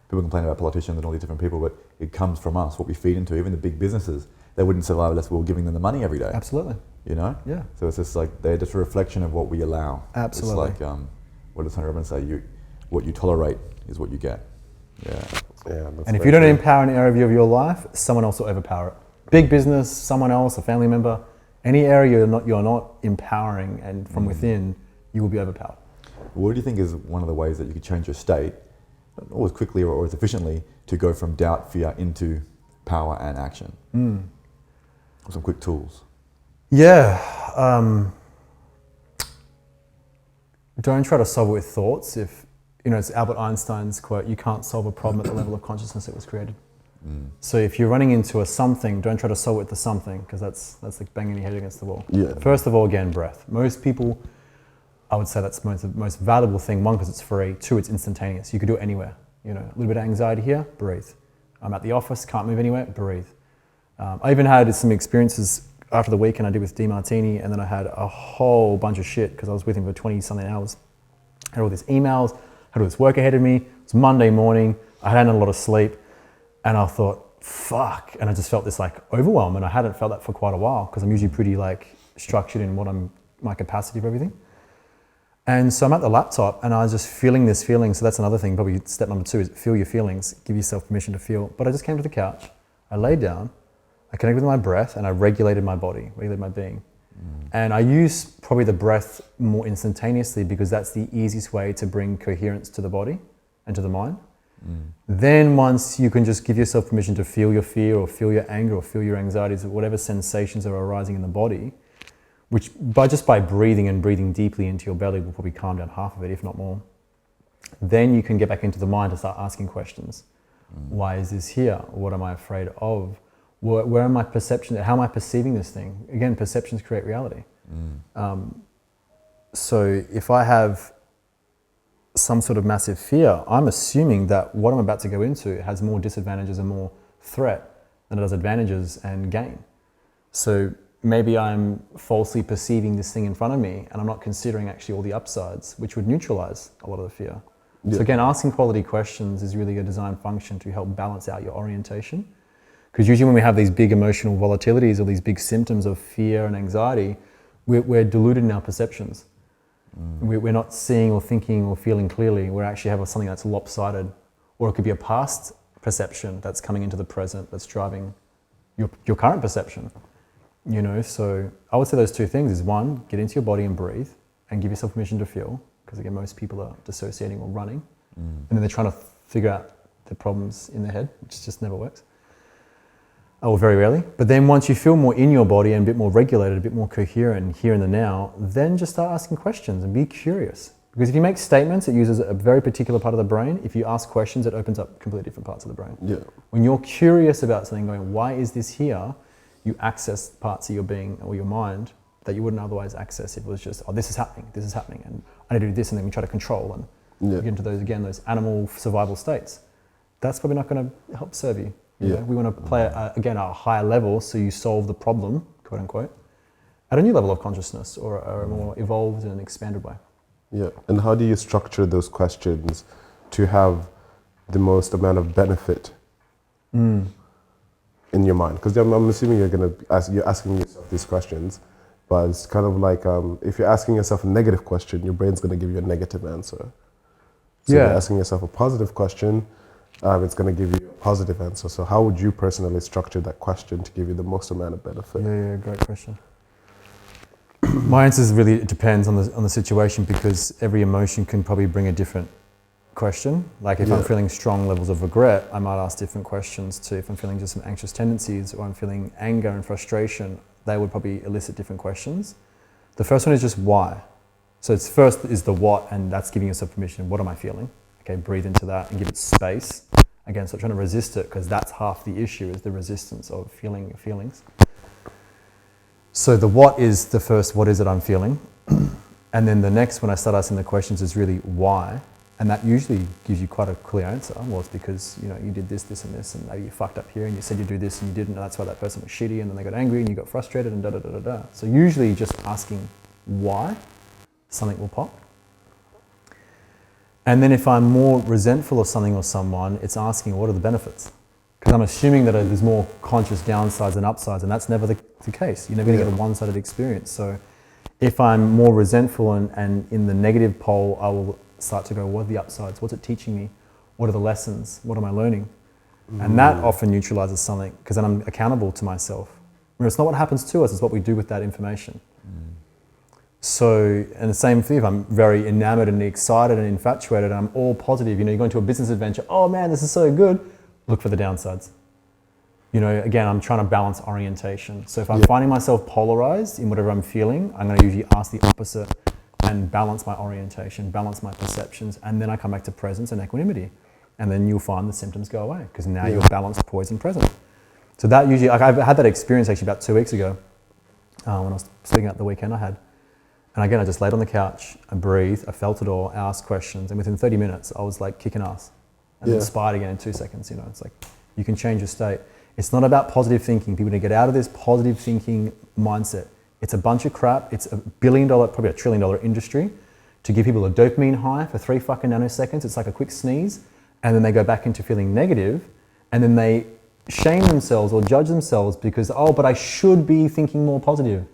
People complain about politicians and all these different people, but it comes from us, what we feed into. Even the big businesses, they wouldn't survive unless we were giving them the money every day. Absolutely. Yeah. So it's just like, they're just a reflection of what we allow. Absolutely. It's like, what does Tony Robbins say? What you tolerate is what you get. Yeah. And if you don't empower an area of your life, someone else will overpower it. Big business, someone else, a family member, any area you're not empowering and from within, you will be overpowered. What do you think is one of the ways that you could change your state, not always quickly or as efficiently, to go from doubt, fear into power and action? Some quick tools. Yeah. Don't try to solve it with thoughts. It's Albert Einstein's quote, you can't solve a problem at the level of consciousness it was created. So if you're running into a something, don't try to solve it with the something, because that's like banging your head against the wall. Yeah. First of all, again, breath. Most people, I would say that's the most valuable thing. One, because it's free. Two, it's instantaneous. You could do it anywhere. A little bit of anxiety here, breathe. I'm at the office, can't move anywhere, breathe. I even had some experiences after the weekend I did with DeMartini, and then I had a whole bunch of shit because I was with him for 20-something hours. I had all these emails, had all this work ahead of me. It was Monday morning. I hadn't had a lot of sleep. And I thought, fuck. And I just felt this like overwhelm. And I hadn't felt that for quite a while because I'm usually pretty like structured in my capacity for everything. And so I'm at the laptop and I was just feeling this feeling. So that's another thing, probably step number 2 is feel your feelings, give yourself permission to feel. But I just came to the couch, I laid down, I connected with my breath and I regulated my body, regulated my being. And I use probably the breath more instantaneously because that's the easiest way to bring coherence to the body and to the mind. Then once you can just give yourself permission to feel your fear or feel your anger or feel your anxieties or whatever sensations are arising in the body, which by breathing and breathing deeply into your belly will probably calm down half of it, if not more. Then you can get back into the mind and start asking questions. Why is this here? What am I afraid of? Where am I perception? How am I perceiving this thing? Again, perceptions create reality. So if I have some sort of massive fear, I'm assuming that what I'm about to go into has more disadvantages and more threat than it does advantages and gain. So maybe I'm falsely perceiving this thing in front of me and I'm not considering actually all the upsides, which would neutralize a lot of the fear. Yeah. So again, asking quality questions is really a design function to help balance out your orientation. Because usually when we have these big emotional volatilities or these big symptoms of fear and anxiety, we're deluded in our perceptions. We're not seeing or thinking or feeling clearly. We actually have something that's lopsided, or it could be a past perception that's coming into the present that's driving your current perception. So I would say those 2 things is 1, get into your body and breathe and give yourself permission to feel, because again, most people are dissociating or running, and then they're trying to figure out the problems in their head, which just never works. Or very rarely. But then once you feel more in your body and a bit more regulated, a bit more coherent here in the now, then just start asking questions and be curious. Because if you make statements, it uses a very particular part of the brain. If you ask questions, it opens up completely different parts of the brain. Yeah. When you're curious about something, going, why is this here? You access parts of your being or your mind that you wouldn't otherwise access if it was just, oh, this is happening, and I need to do this, and then we try to control and get into those animal survival states. That's probably not going to help serve you. We want to play at a higher level, so you solve the problem, quote unquote, at a new level of consciousness or a more evolved and expanded way. Yeah, and how do you structure those questions to have the most amount of benefit in your mind? Because I'm assuming you're asking yourself these questions, but it's kind of like if you're asking yourself a negative question, your brain's going to give you a negative answer. So if you're asking yourself a positive question, it's going to give you a positive answer. So how would you personally structure that question to give you the most amount of benefit? Yeah, great question. My answer is really, it depends on the situation, because every emotion can probably bring a different question. Like if I'm feeling strong levels of regret, I might ask different questions to if I'm feeling just some anxious tendencies or I'm feeling anger and frustration, they would probably elicit different questions. The first one is just why. So it's first is the what, and that's giving yourself permission. What am I feeling? Okay, breathe into that and give it space. Again, stop trying to resist it, because that's half the issue, is the resistance of feeling your feelings. So the what is the first, what is it I'm feeling? And then the next, when I start asking the questions, is really why. And that usually gives you quite a clear answer. Well, it's because, you know, you did this, this, and this, and maybe you fucked up here, and you said you do this and you didn't, and that's why that person was shitty, and then they got angry and you got frustrated, and da-da-da-da-da. So usually just asking why, something will pop. And then if I'm more resentful of something or someone, it's asking what are the benefits? Because I'm assuming that there's more conscious downsides than upsides, and that's never the case. You're never going to get a one-sided experience. So if I'm more resentful and in the negative pole, I will start to go, what are the upsides? What's it teaching me? What are the lessons? What am I learning? And that often neutralizes something, because then I'm accountable to myself. Remember, it's not what happens to us, it's what we do with that information. So, and the same thing, if I'm very enamored and excited and infatuated and I'm all positive, you know, you go into a business adventure, oh man, this is so good, look for the downsides. You know, again, I'm trying to balance orientation. So if I'm finding myself polarized in whatever I'm feeling, I'm going to usually ask the opposite and balance my orientation, balance my perceptions, and then I come back to presence and equanimity. And then you'll find the symptoms go away, because now you're balanced, poised, and present. So that usually, like I've had that experience actually about 2 weeks ago when I was speaking at the weekend I had. And again, I just laid on the couch, I breathed, I felt it all, asked questions, and within 30 minutes, I was like kicking ass. And inspired again in 2 seconds, you know, it's like, you can change your state. It's not about positive thinking. People need to get out of this positive thinking mindset. It's a bunch of crap. It's $1 billion, probably $1 trillion industry to give people a dopamine high for 3 fucking nanoseconds. It's like a quick sneeze, and then they go back into feeling negative, and then they shame themselves or judge themselves because, oh, but I should be thinking more positive.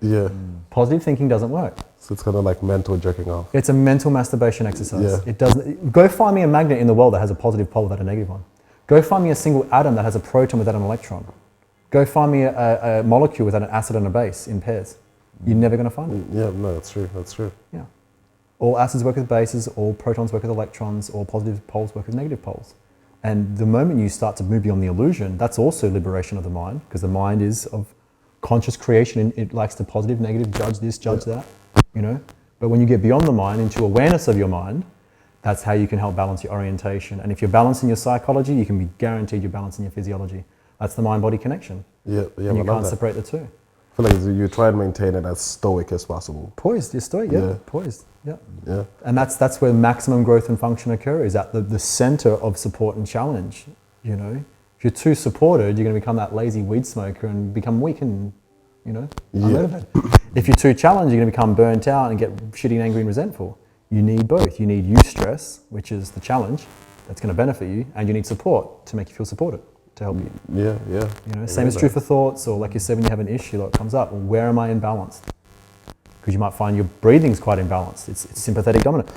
Positive thinking doesn't work. So it's kind of like mental jerking off. It's a mental masturbation exercise. It doesn't. Go find me a magnet in the world that has a positive pole without a negative one. Go find me a single atom that has a proton without an electron. Go find me a molecule without an acid and a base in pairs. You're never going to find it. Yeah, no, that's true. That's true. Yeah. All acids work with bases, all protons work with electrons, all positive poles work with negative poles. And the moment you start to move beyond the illusion, that's also liberation of the mind, because the mind is of conscious creation, and it likes to positive, negative, judge this, judge that, you know. But when you get beyond the mind into awareness of your mind, that's how you can help balance your orientation. And if you're balancing your psychology, you can be guaranteed you're balancing your physiology. That's the mind-body connection. And you can't separate the two. I feel like you try and maintain it as stoic as possible. Poised, you're stoic, poised, yeah. And that's where maximum growth and function occur, is at the center of support and challenge, you know. If you're too supported, you're going to become that lazy weed smoker and become weak and, you know, unmotivated. If you're too challenged, you're going to become burnt out and get shitty and angry and resentful. You need both. You need eustress, which is the challenge that's going to benefit you, and you need support to make you feel supported, to help you. You know, same is true for thoughts, or like you said, when you have an issue that comes up, well, where am I imbalanced? Because you might find your breathing's quite imbalanced. It's sympathetic dominant,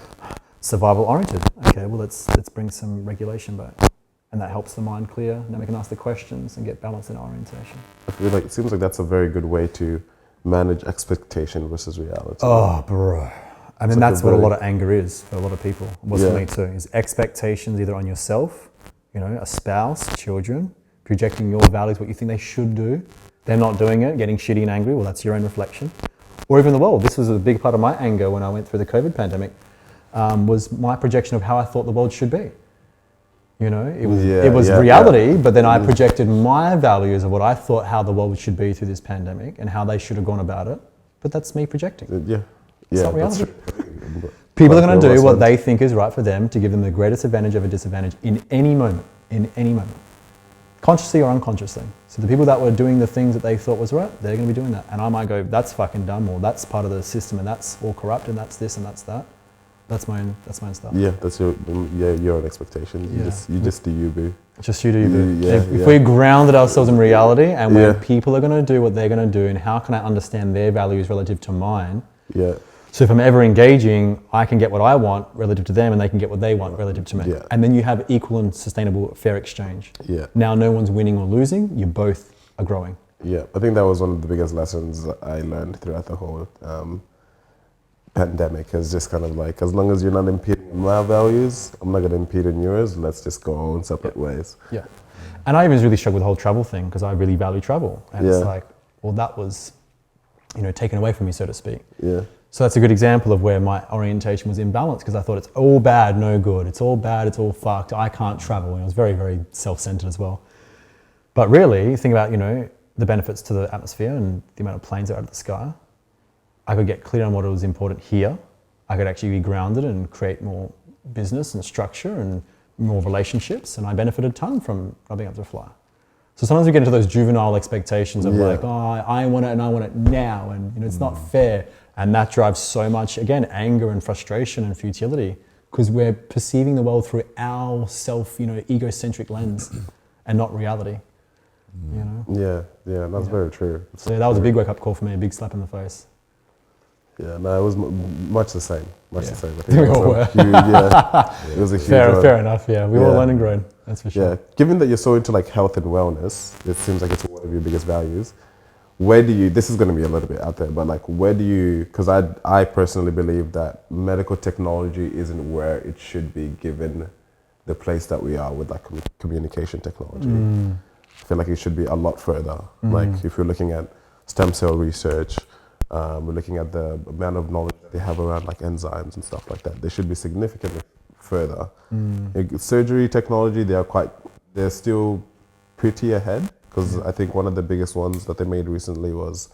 survival oriented. Okay, well let's bring some regulation back, and that helps the mind clear. Now we can ask the questions and get balance in orientation. I feel like it seems like that's a very good way to manage expectation versus reality. Oh, bro. I mean, that's what a lot of anger is for a lot of people. It was for me too. Is expectations either on yourself, you know, a spouse, children, projecting your values, what you think they should do. They're not doing it, getting shitty and angry. Well, that's your own reflection. Or even the world. This was a big part of my anger when I went through the COVID pandemic, was my projection of how I thought the world should be. You know, it was reality, but then I projected my values of what I thought how the world should be through this pandemic and how they should have gone about it. But that's me projecting. It's not reality. People are going to do what they think is right for them to give them the greatest advantage over disadvantage in any moment, consciously or unconsciously. So the people that were doing the things that they thought was right, they're going to be doing that. And I might go, that's fucking dumb, or that's part of the system, and that's all corrupt, and that's this and that's that. That's my own stuff. Yeah, that's your own expectations. You just do you, boo. Just you do you, boo. If we grounded ourselves in reality, and when people are going to do what they're going to do, and how can I understand their values relative to mine? So if I'm ever engaging, I can get what I want relative to them, and they can get what they want relative to me. And then you have equal and sustainable fair exchange. Now no one's winning or losing, you both are growing. I think that was one of the biggest lessons I learned throughout the whole pandemic has just kind of like, as long as you're not impeding on my values, I'm not going to impede on yours. Let's just go our own separate ways. Yeah. And I even really struggled with the whole travel thing because I really value travel. And Yeah. it's like, well, that was, taken away from me, so to speak. Yeah. So that's a good example of where my orientation was imbalanced because I thought it's all bad, no good. It's all bad, it's all fucked. I can't travel. And it was very, very self-centered as well. But really, think about, the benefits to the atmosphere and the amount of planes that are out of the sky. I could get clear on what was important here. I could actually be grounded and create more business and structure and more relationships. And I benefited a ton from not being able to fly. So sometimes we get into those juvenile expectations of like, I want it and I want it now. And it's not fair. And that drives so much, again, anger and frustration and futility because we're perceiving the world through our self, egocentric lens and not reality. Yeah, that's very true. So that was a big wake-up call for me, a big slap in the face. Yeah, no, it was much the same. Much the same. I We all were. It was a huge fair enough, yeah. We all learn and grown, that's for sure. Yeah, given that you're so into like health and wellness, it seems like it's one of your biggest values. Where do you, this is going to be a little bit out there, but like where do you, because I personally believe that medical technology isn't where it should be given the place that we are with like communication technology. I feel like it should be a lot further. Like if you're looking at stem cell research, we're looking at the amount of knowledge that they have around like enzymes and stuff like that. They should be significantly further. Surgery technology, they're still pretty ahead because I think one of the biggest ones that they made recently was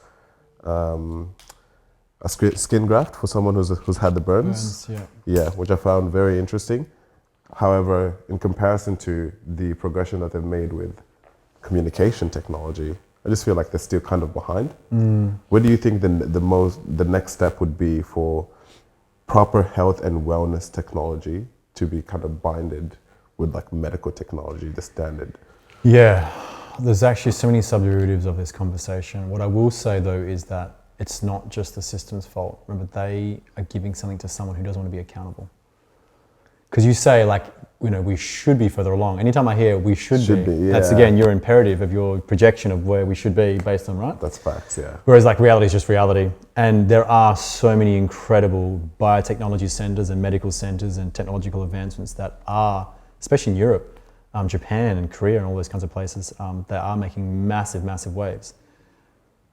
a skin graft for someone who's had the burns. Yeah, which I found very interesting. However, in comparison to the progression that they've made with communication technology, I just feel like they're still kind of behind. What do you think the next step would be for proper health and wellness technology to be kind of binded with like medical technology, the standard? Yeah, there's actually so many subderivatives of this conversation. What I will say though is that it's not just the system's fault. Remember, they are giving something to someone who doesn't want to be accountable. Because you say like, we should be further along. Anytime I hear we should be, that's again your imperative of your projection of where we should be based on, right? That's facts, yeah. Whereas like reality is just reality. And there are so many incredible biotechnology centers and medical centers and technological advancements that are, especially in Europe, Japan and Korea and all those kinds of places, that are making massive, massive waves.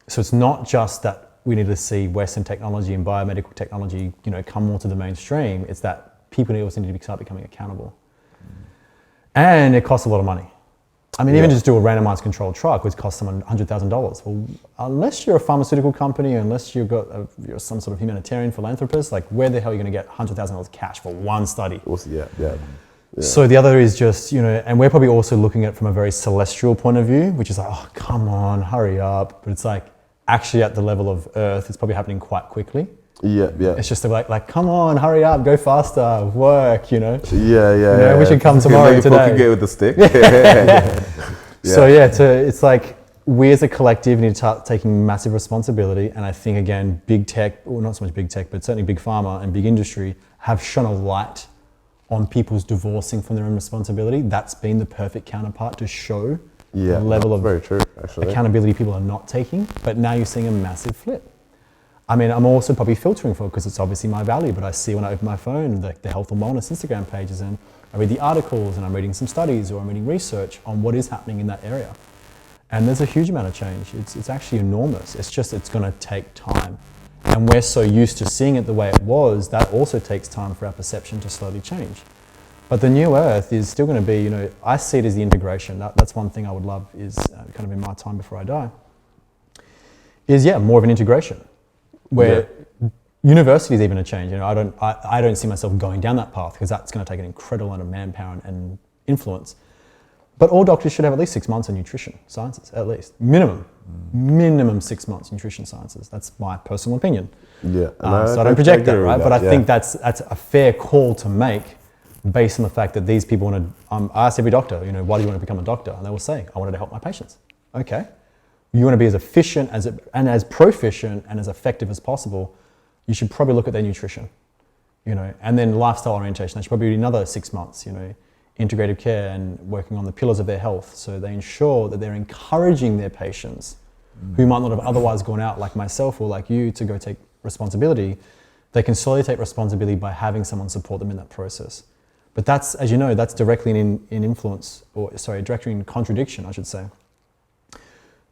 So it's not just that we need to see Western technology and biomedical technology, come more to the mainstream. It's that people also need to start becoming accountable. And it costs a lot of money. I mean, even just do a randomized controlled trial, which costs someone $100,000. Well, unless you're a pharmaceutical company, unless you're some sort of humanitarian philanthropist, like where the hell are you going to get $100,000 cash for one study? Yeah. So the other is just, and we're probably also looking at it from a very celestial point of view, which is like, oh, come on, hurry up. But it's like, actually at the level of Earth, it's probably happening quite quickly. Yeah. It's just like, come on, hurry up, go faster, work, Yeah. We should come tomorrow today. Poke it with the stick. So it's like we as a collective need to start taking massive responsibility. And I think again, big tech, or not so much big tech, but certainly big pharma and big industry have shone a light on people's divorcing from their own responsibility. That's been the perfect counterpart to show the level of very true, actually. accountability people are not taking. But now you're seeing a massive flip. I mean, I'm also probably filtering for it because it's obviously my value, but I see when I open my phone the health and wellness Instagram pages and I read the articles and I'm reading some studies or I'm reading research on what is happening in that area. And there's a huge amount of change. It's actually enormous. It's just, it's going to take time. And we're so used to seeing it the way it was, that also takes time for our perception to slowly change. But the new earth is still going to be, I see it as the integration. That's one thing I would love is kind of in my time before I die, is more of an integration. Where universities even a change. I don't see myself going down that path because that's going to take an incredible amount of manpower and influence. But all doctors should have at least 6 months in nutrition sciences, at least minimum 6 months nutrition sciences. That's my personal opinion. Yeah, so I don't project that, right? But I think that's a fair call to make based on the fact that these people want to. I ask every doctor, why do you want to become a doctor? And they will say, I wanted to help my patients. Okay. You want to be as efficient and as proficient and as effective as possible, you should probably look at their nutrition, and then lifestyle orientation. That should probably be another 6 months, integrative care and working on the pillars of their health. So they ensure that they're encouraging their patients who might not have otherwise gone out like myself or like you to go take responsibility, They can solely take responsibility by having someone support them in that process. But that's, as you know, that's directly in influence, or sorry, directly in contradiction, I should say,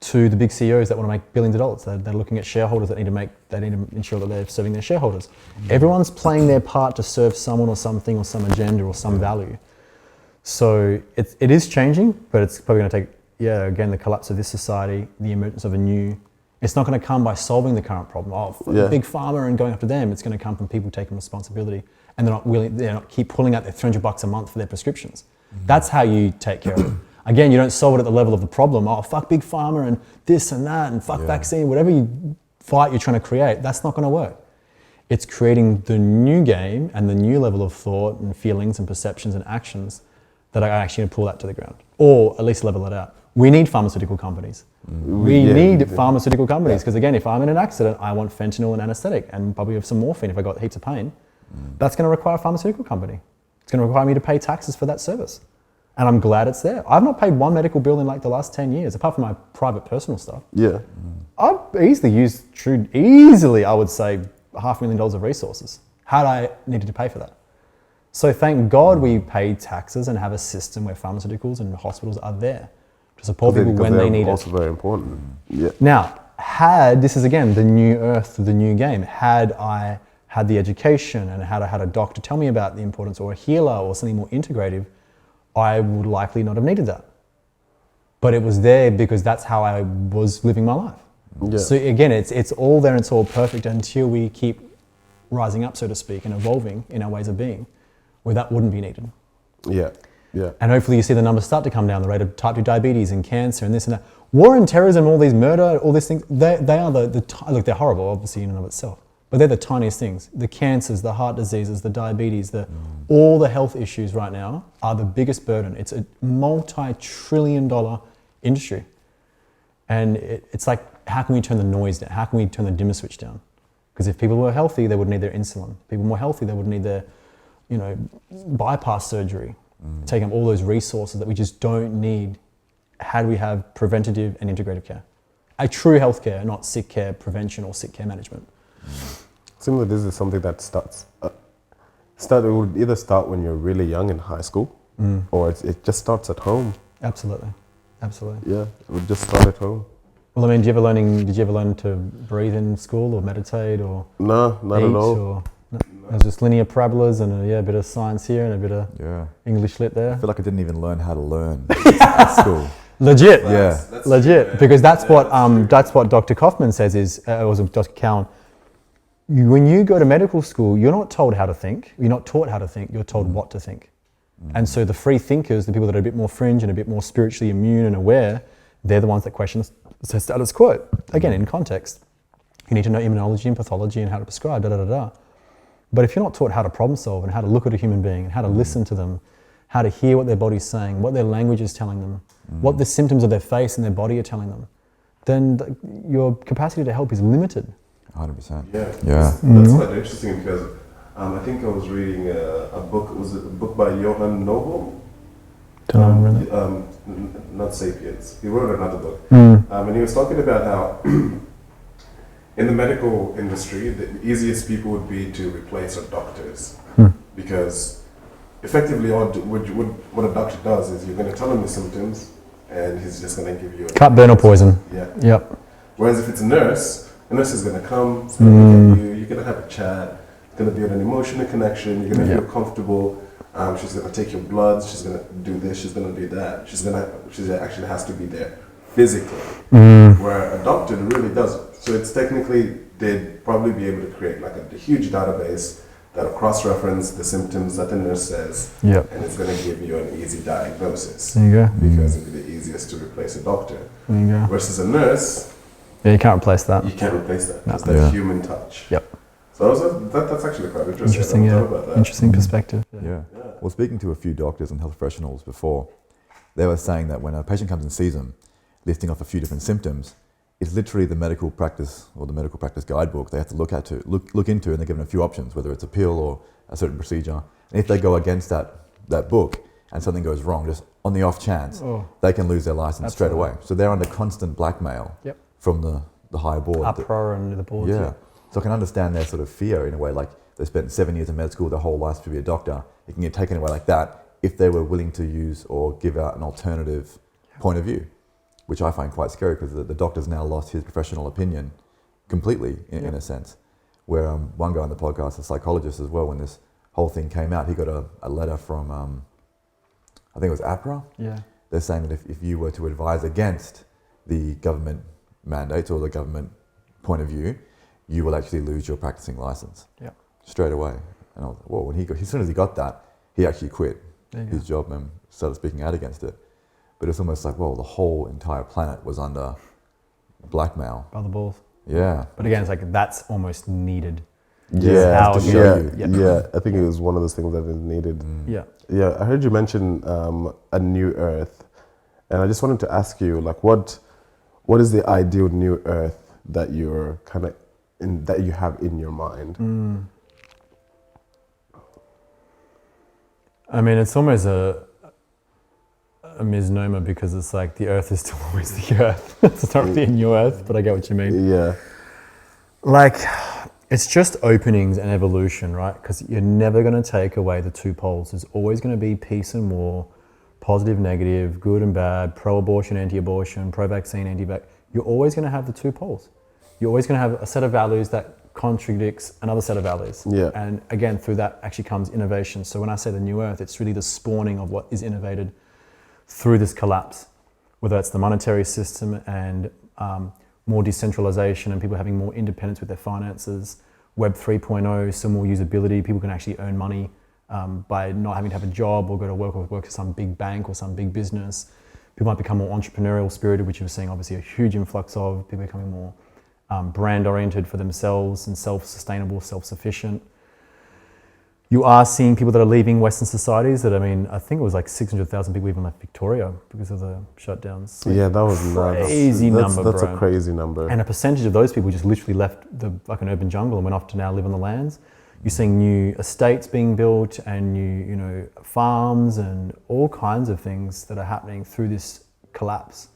to the big CEOs that want to make billions of dollars. They're looking at shareholders that need to ensure that they're serving their shareholders. Everyone's playing their part to serve someone or something or some agenda or some value. So it is changing, but it's probably going to take, again, the collapse of this society, the emergence of a new. It's not going to come by solving the current problem. Big pharma and going after them. It's going to come from people taking responsibility, and they're not keep pulling out their $300 a month for their prescriptions. That's how you take care of it. Again, you don't solve it at the level of the problem. Fuck big pharma and this and that and fuck vaccine, whatever fight you're trying to create, that's not going to work. It's creating the new game and the new level of thought and feelings and perceptions and actions that are actually going to pull that to the ground, or at least level it out. We need pharmaceutical companies. We need pharmaceutical companies, because again, if I'm in an accident, I want fentanyl and anesthetic and probably some morphine if I got heaps of pain. That's going to require a pharmaceutical company. It's going to require me to pay taxes for that service. And I'm glad it's there. I've not paid one medical bill in like the last 10 years, apart from my private personal stuff. Yeah. I've easily, I would say, $500,000 of resources had I needed to pay for that. So thank God we pay taxes and have a system where pharmaceuticals and hospitals are there to support people when they need it. Also very important. Yeah. Now, this is again the new earth, the new game, had I had the education and had I had a doctor tell me about the importance, or a healer or something more integrative, I would likely not have needed that. But it was there because that's how I was living my life. Yeah. So again, it's all there and it's all perfect until we keep rising up, so to speak, and evolving in our ways of being, where that wouldn't be needed. Yeah. Yeah. And hopefully you see the numbers start to come down, the rate of type 2 diabetes and cancer and this and that. War and terrorism, all these murder, all these things, they are look, they're horrible, obviously, in and of itself. But they're the tiniest things. The cancers, the heart diseases, the diabetes, all the health issues right now are the biggest burden. It's a multi-trillion-dollar industry. And it's like, how can we turn the noise down? How can we turn the dimmer switch down? Because if people were healthy, they would need their insulin. People more healthy, they would need their, bypass surgery. Taking up all those resources that we just don't need. How do we have preventative and integrative care? A true healthcare, not sick care prevention or sick care management. Similarly, this is something that it would either start when you're really young in high school, or it just starts at home. Absolutely. Yeah, it would just start at home. Well, I mean, did you ever learn to breathe in school or meditate or No, not eat at all. Or, no? It was just linear parabolas and a bit of science here and a bit of English lit there. I feel like I didn't even learn how to learn at school. Legit. That's legit. true, because that's what Dr. Kaufman says is, or Dr. Cowan, when you go to medical school, you're not told how to think. You're not taught how to think. You're told what to think. And so the free thinkers, the people that are a bit more fringe and a bit more spiritually immune and aware, they're the ones that question the status quo. Again, in context. You need to know immunology and pathology and how to prescribe, But if you're not taught how to problem solve and how to look at a human being and how to listen to them, how to hear what their body's saying, what their language is telling them, what the symptoms of their face and their body are telling them, then your capacity to help is limited. 100%. Yeah. Yeah. That's quite interesting because I think I was reading a book. It was a book by Johann Noble. Not Sapiens. He wrote another book, and he was talking about how in the medical industry, the easiest people would be to replace are doctors, because effectively, what a doctor does is you're going to tell him the symptoms, and he's just going to give you cut, burn, or poison. Yeah. Yep. Whereas if it's a nurse is going to come, it's going to look at you, you're going to have a chat, it's going to build an emotional connection, you're going to feel comfortable. She's going to take your blood, she's going to do this, she's going to do that. She actually has to be there physically, where a doctor really doesn't. So it's technically, they'd probably be able to create like a huge database that'll cross-reference the symptoms that the nurse says, and it's going to give you an easy diagnosis. There you go. Because it'd be the easiest to replace a doctor. There you go. Versus a nurse, you can't replace that. You can't replace that. No. It's that human touch. Yep. So that's actually quite interesting. About that. Interesting perspective. Yeah. Well, speaking to a few doctors and health professionals before, they were saying that when a patient comes and sees them, listing off a few different symptoms, it's literally the medical practice or the medical practice guidebook they have to look into, and they're given a few options, whether it's a pill or a certain procedure. And if they go against that book and something goes wrong, just on the off chance, they can lose their license straight away. So they're under constant blackmail from the higher board. Upro and the boards. Yeah. So I can understand their sort of fear in a way, like they spent 7 years in med school, their whole life to be a doctor. It can get taken away like that if they were willing to use or give out an alternative point of view, which I find quite scary because the doctor's now lost his professional opinion completely in a sense. Where one guy on the podcast, a psychologist as well, when this whole thing came out, he got a letter from, I think it was APRA. Yeah. They're saying that if you were to advise against the government mandates or the government point of view, you will actually lose your practicing license. Yeah. Straight away. And I was like, whoa, when as soon as he got that, he actually quit his job and started speaking out against it. But it's almost like, well, the whole entire planet was under blackmail. By the balls. Yeah. But again, it's like that's almost needed. Yeah, to show you. yeah. I think it was one of those things that is needed. Yeah. Yeah, I heard you mention a new Earth, and I just wanted to ask you, like, what is the ideal new Earth that you're kind of that you have in your mind? I mean, it's almost a misnomer because it's like the Earth is still always the Earth. It's not really a new Earth, but I get what you mean. Yeah. Like, it's just openings and evolution, right? Because you're never going to take away the two poles. There's always going to be peace and war, positive, negative, good and bad, pro-abortion, anti-abortion, pro-vaccine, anti-vaccine. You're always going to have the two poles. You're always going to have a set of values that contradicts another set of values. Yeah. And again, through that actually comes innovation. So when I say the new Earth, it's really the spawning of what is innovated through this collapse, whether it's the monetary system and more decentralization and people having more independence with their finances, Web 3.0, some more usability, people can actually earn money by not having to have a job or go to work at some big bank or some big business. People might become more entrepreneurial spirited, which you're seeing obviously a huge influx of, people becoming more brand oriented for themselves and self-sustainable, self-sufficient. You are seeing people that are leaving Western societies that, I mean, I think it was like 600,000 people even left Victoria because of the shutdowns. Yeah, that was crazy number, That's bro. a crazy number. And a percentage of those people just literally left the fucking urban jungle and went off to now live on the lands. You're seeing new estates being built and new, farms and all kinds of things that are happening through this collapse.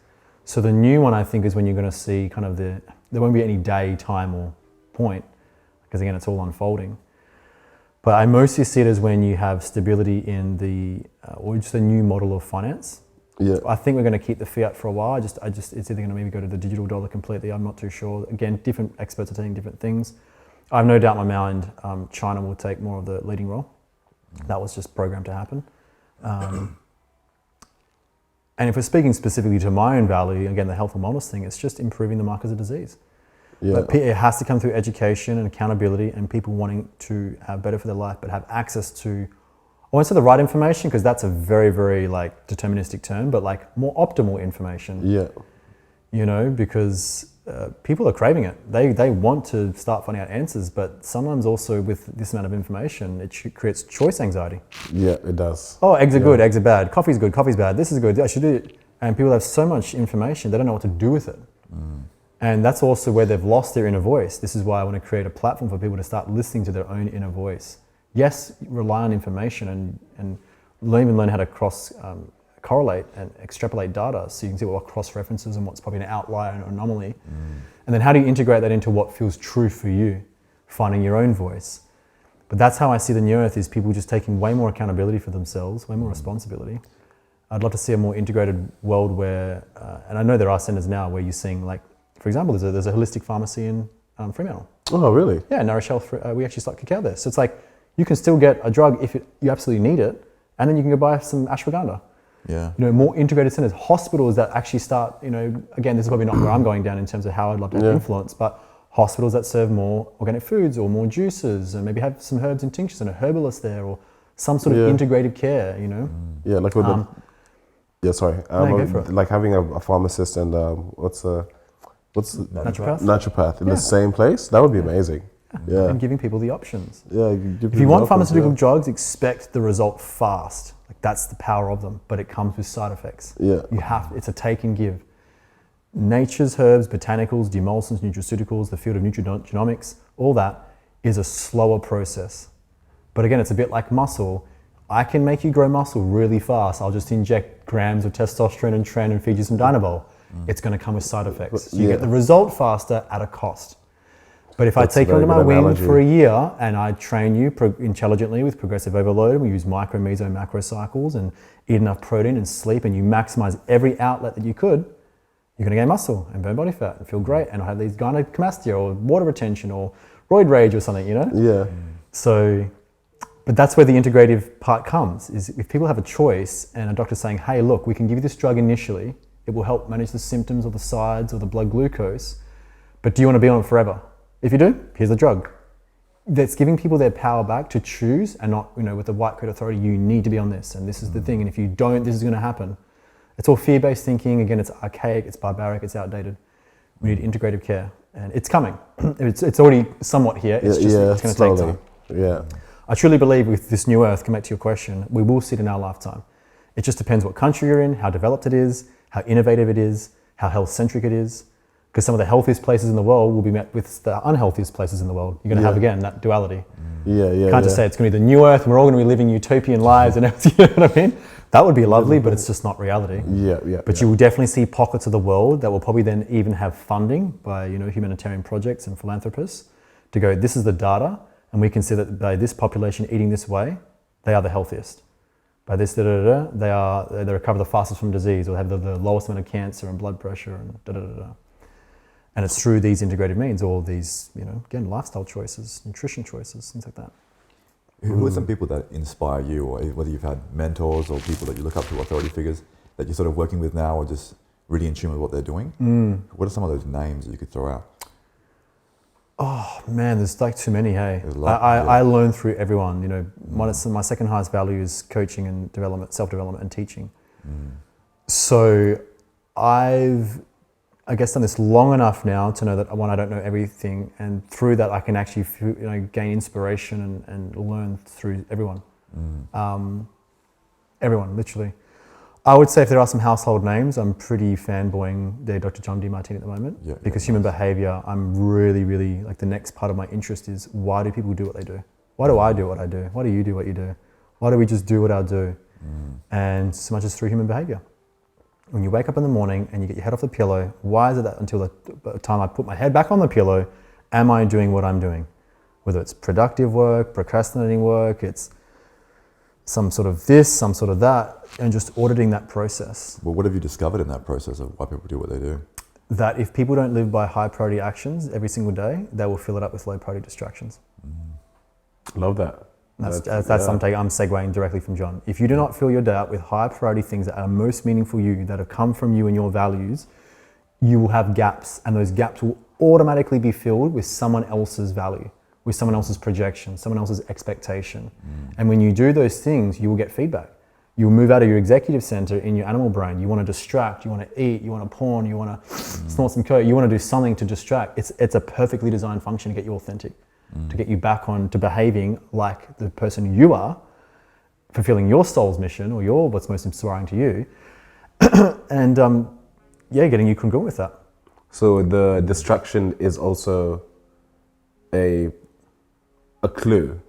So the new one, I think, is when you're going to see kind of there won't be any day, time or point, because again, it's all unfolding. But I mostly see it as when you have stability in or just a new model of finance. Yeah. I think we're going to keep the fiat for a while. It's either going to maybe go to the digital dollar completely. I'm not too sure. Again, different experts are saying different things. I have no doubt in my mind China will take more of the leading role. That was just programmed to happen. And if we're speaking specifically to my own value, again, the health and wellness thing, it's just improving the markers of disease. Yeah. But it has to come through education and accountability and people wanting to have better for their life, but have access to, I won't say the right information because that's a very, very like deterministic term, but like more optimal information. Yeah. Because people are craving it. They want to start finding out answers, but sometimes also with this amount of information, it creates choice anxiety. Yeah, it does. Oh, eggs are good, eggs are bad. Coffee's good, coffee's bad. This is good, I should do it. And people have so much information, they don't know what to do with it. And that's also where they've lost their inner voice. This is why I want to create a platform for people to start listening to their own inner voice. Yes, rely on information and learn how to correlate and extrapolate data so you can see what cross references and what's probably an outlier and anomaly. And then how do you integrate that into what feels true for you, finding your own voice. But that's how I see the new Earth, is people just taking way more accountability for themselves, way more responsibility. I'd love to see a more integrated world where, and I know there are centers now where you're seeing, like, for example, there's a holistic pharmacy in Fremantle. Oh, really? Yeah, Nourish Health, we actually stock cacao there. So it's like, you can still get a drug if you absolutely need it, and then you can go buy some ashwagandha. Yeah. More integrated centers, hospitals that actually start, again, this is probably not where I'm going down in terms of how I'd love to have influence, but hospitals that serve more organic foods or more juices and maybe have some herbs and tinctures and a herbalist there or some sort of integrated care, Yeah, like with go for it. Like having a pharmacist and what's naturopath in the same place, that would be amazing. Yeah. And giving people the options. Yeah. If you want pharmaceutical drugs, expect the result fast. Like, that's the power of them, but it comes with side effects. Yeah. It's a take and give. Nature's herbs, botanicals, demulcents, nutraceuticals, the field of nutrigenomics, all that is a slower process. But again, it's a bit like muscle. I can make you grow muscle really fast. I'll just inject grams of testosterone and tren and feed you some Dynabol. It's going to come with side effects. So you get the result faster at a cost. But if I That's a take you very under my good wing analogy. for a year and I train you intelligently with progressive overload, and we use micro, meso, macro cycles and eat enough protein and sleep, and you maximize every outlet that you could, you're going to gain muscle and burn body fat and feel great and have these gynecomastia or water retention or roid rage or something, you know? Yeah. So, but that's where the integrative part comes, is if people have a choice and a doctor's saying, hey, look, we can give you this drug initially, it will help manage the symptoms or the sides or the blood glucose, but do you want to be on it forever? If you do, here's the drug. That's giving people their power back to choose, and not, you know, with the white coat authority, you need to be on this and this is the thing, and if you don't, this is going to happen. It's all fear-based thinking. Again, it's archaic, it's barbaric, it's outdated. We need integrative care, and it's coming. It's already somewhat here. It's just it's going to take time. Yeah. I truly believe with this new earth, come back to your question, we will see it in our lifetime. It just depends what country you're in, how developed it is, how innovative it is, how health-centric it is. Because some of the healthiest places in the world will be met with the unhealthiest places in the world. You're going to have, again, that duality. You can't just say it's going to be the new earth and we're all going to be living utopian lives and everything, you know what I mean? That would be lovely, but it's just not reality. But you will definitely see pockets of the world that will probably then even have funding by, you know, humanitarian projects and philanthropists to go, this is the data, and we can see that by this population eating this way, they are the healthiest. By this, they recover the fastest from disease, or have the lowest amount of cancer and blood pressure and And it's through these integrated means, all these, you know, again, lifestyle choices, nutrition choices, things like that. Who are some people that inspire you, or whether you've had mentors or people that you look up to, authority figures that you're sort of working with now, or just really in tune with what they're doing? What are some of those names that you could throw out? Oh man, there's like too many, hey. There's a lot, I learn through everyone, you know. My second highest value is coaching and development, self-development and teaching. So I've, I guess, done this long enough now to know that, one, I don't know everything, and through that I can actually, you know, gain inspiration and learn through everyone. Everyone, literally. I would say if there are some household names, I'm pretty fanboying Dr. John Demartini at the moment, because human behavior, I'm really, like, the next part of my interest is, why do people do what they do? Why do I do what I do? Why do you do what you do? Why do we just do what I do? And so much as through human behavior. When you wake up in the morning and you get your head off the pillow, why is it that until the time I put my head back on the pillow, am I doing what I'm doing? Whether it's productive work, procrastinating work, it's some sort of this, some sort of that, and just auditing that process. Well, what have you discovered in that process of why people do what they do? That if people don't live by high priority actions every single day, they will fill it up with low priority distractions. Love that. That's I'm segueing directly from John. If you do not fill your day up with high priority things that are most meaningful to you, that have come from you and your values, you will have gaps, and those gaps will automatically be filled with someone else's value, with someone else's projection, someone else's expectation. And when you do those things, you will get feedback. You'll move out of your executive center in your animal brain. You want to distract, you want to eat, you want to porn, you want to snort some coke, you want to do something to distract. It's a perfectly designed function to get you authentic, to get you back on to behaving like the person you are, fulfilling your soul's mission, or what's most inspiring to you, and getting you congruent with that. So the distraction is also a clue,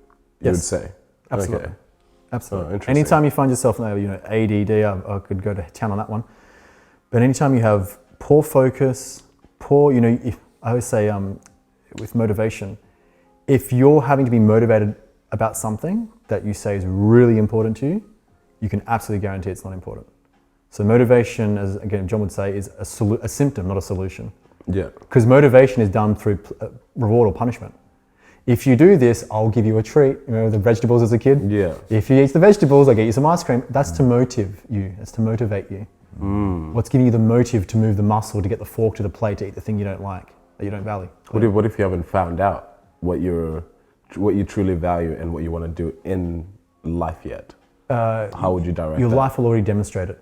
you would say. Absolutely. Okay. Absolutely. Oh, interesting. Anytime you find yourself, ADD, I could go to town on that one. But anytime you have poor focus, I always say with motivation, if you're having to be motivated about something that you say is really important to you, you can absolutely guarantee it's not important. So motivation, as again John would say, is a symptom, not a solution. Yeah. Because motivation is done through reward or punishment. If you do this, I'll give you a treat. You know, the vegetables as a kid? Yeah. If you eat the vegetables, I'll get you some ice cream. That's to motivate you. That's to motivate you. What's giving you the motive to move the muscle, to get the fork to the plate, to eat the thing you don't like, that you don't value? What if you haven't found out what you truly value and what you want to do in life yet? How would you direct your that? life will already demonstrate it.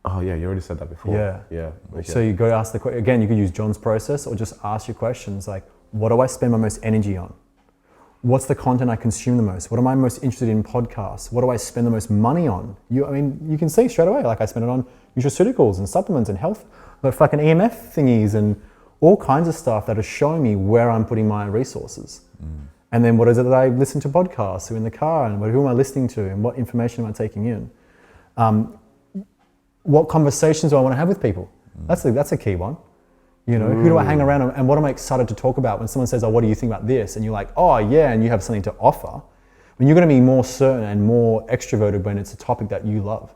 Oh yeah, you already said that before. Yeah. Okay. So you go ask the question. Again, you could use John's process, or just ask your questions like, what do I spend my most energy on? What's the content I consume the most? What am I most interested in podcasts? What do I spend the most money on? You can see straight away, like I spend it on nutraceuticals and supplements and health, like fucking EMF thingies and all kinds of stuff that are showing me where I'm putting my resources. And then what is it that I listen to podcasts or in the car, and who am I listening to, and what information am I taking in? What conversations do I want to have with people? That's a key one. You know, who do I hang around and what am I excited to talk about when someone says, oh, what do you think about this? And you're like, oh yeah, and you have something to offer. When you're going to be more certain and more extroverted when it's a topic that you love.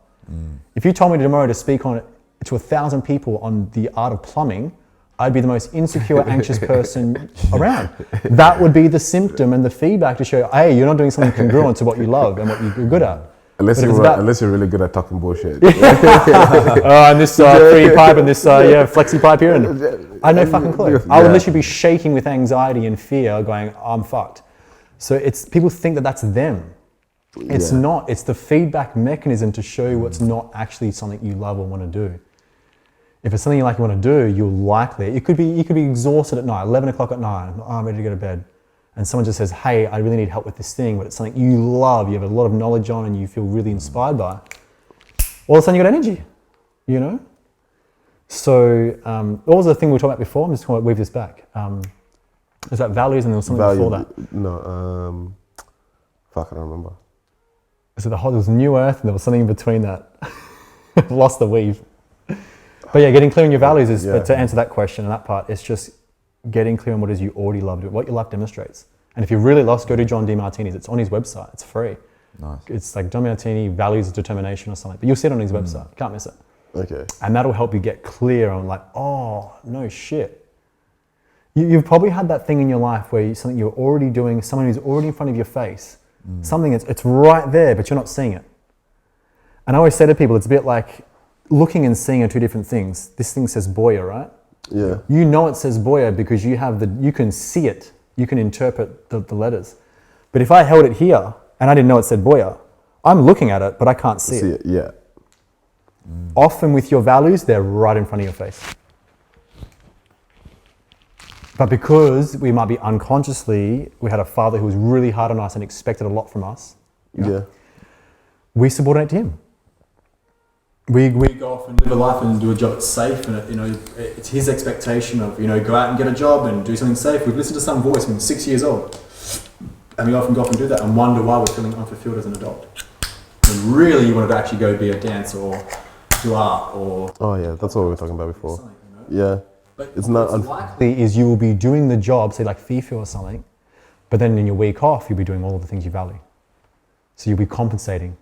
If you told me tomorrow to speak to 1,000 people on the art of plumbing, I'd be the most insecure, anxious person around. That would be the symptom and the feedback to show, hey, you're not doing something congruent to what you love and what you're good at. Unless you're really good at talking bullshit. And this free pipe and this flexi pipe here, and I had no fucking clue. I would literally be shaking with anxiety and fear, going, I'm fucked. So it's people think that that's them. It's not. It's the feedback mechanism to show you what's not actually something you love or want to do. If it's something you like and want to do, you'll likely. You could be exhausted at night, 11 o'clock at night. Oh, I'm ready to go to bed. And someone just says, hey, I really need help with this thing, but it's something you love, you have a lot of knowledge on, and you feel really inspired by. All of a sudden you got energy, you know? So what was the thing we were talking about before? I'm just going to weave this back. Was that values and there was something before that? No, fuck, I don't remember. So there was New Earth and there was something in between that. Lost the weave. But yeah, getting clear on your values is, but to answer that question and that part, it's just getting clear on what it is you already love doing, what your life demonstrates. And if you're really lost, go to John DeMartini's. It's on his website. It's free. Nice. It's like John DeMartini Values of Determination or something. But you'll see it on his website. You can't miss it. Okay. And that'll help you get clear on like, oh, no shit. You've probably had that thing in your life where something you're already doing, someone who's already in front of your face, something it's right there, but you're not seeing it. And I always say to people, it's a bit like looking and seeing are two different things. This thing says Boya, right? Yeah. You know it says Boya because you can see it. You can interpret the letters. But if I held it here and I didn't know it said Boya, I'm looking at it, but I can't see it. Yeah. Often with your values, they're right in front of your face. But because we might be unconsciously, we had a father who was really hard on us and expected a lot from us. You know, we subordinate to him. We go off and live a life and do a job that's safe, and it's his expectation of go out and get a job and do something safe. We've listened to some voice when we're 6 years old, and we often go off and do that and wonder why we're feeling unfulfilled as an adult. And really, you wanted to actually go be a dancer or do art or. Oh yeah, that's what we were talking about before. Yeah. But it's not unlikely is you will be doing the job, say like FIFA or something, but then in your week off, you'll be doing all of the things you value. So you'll be compensating.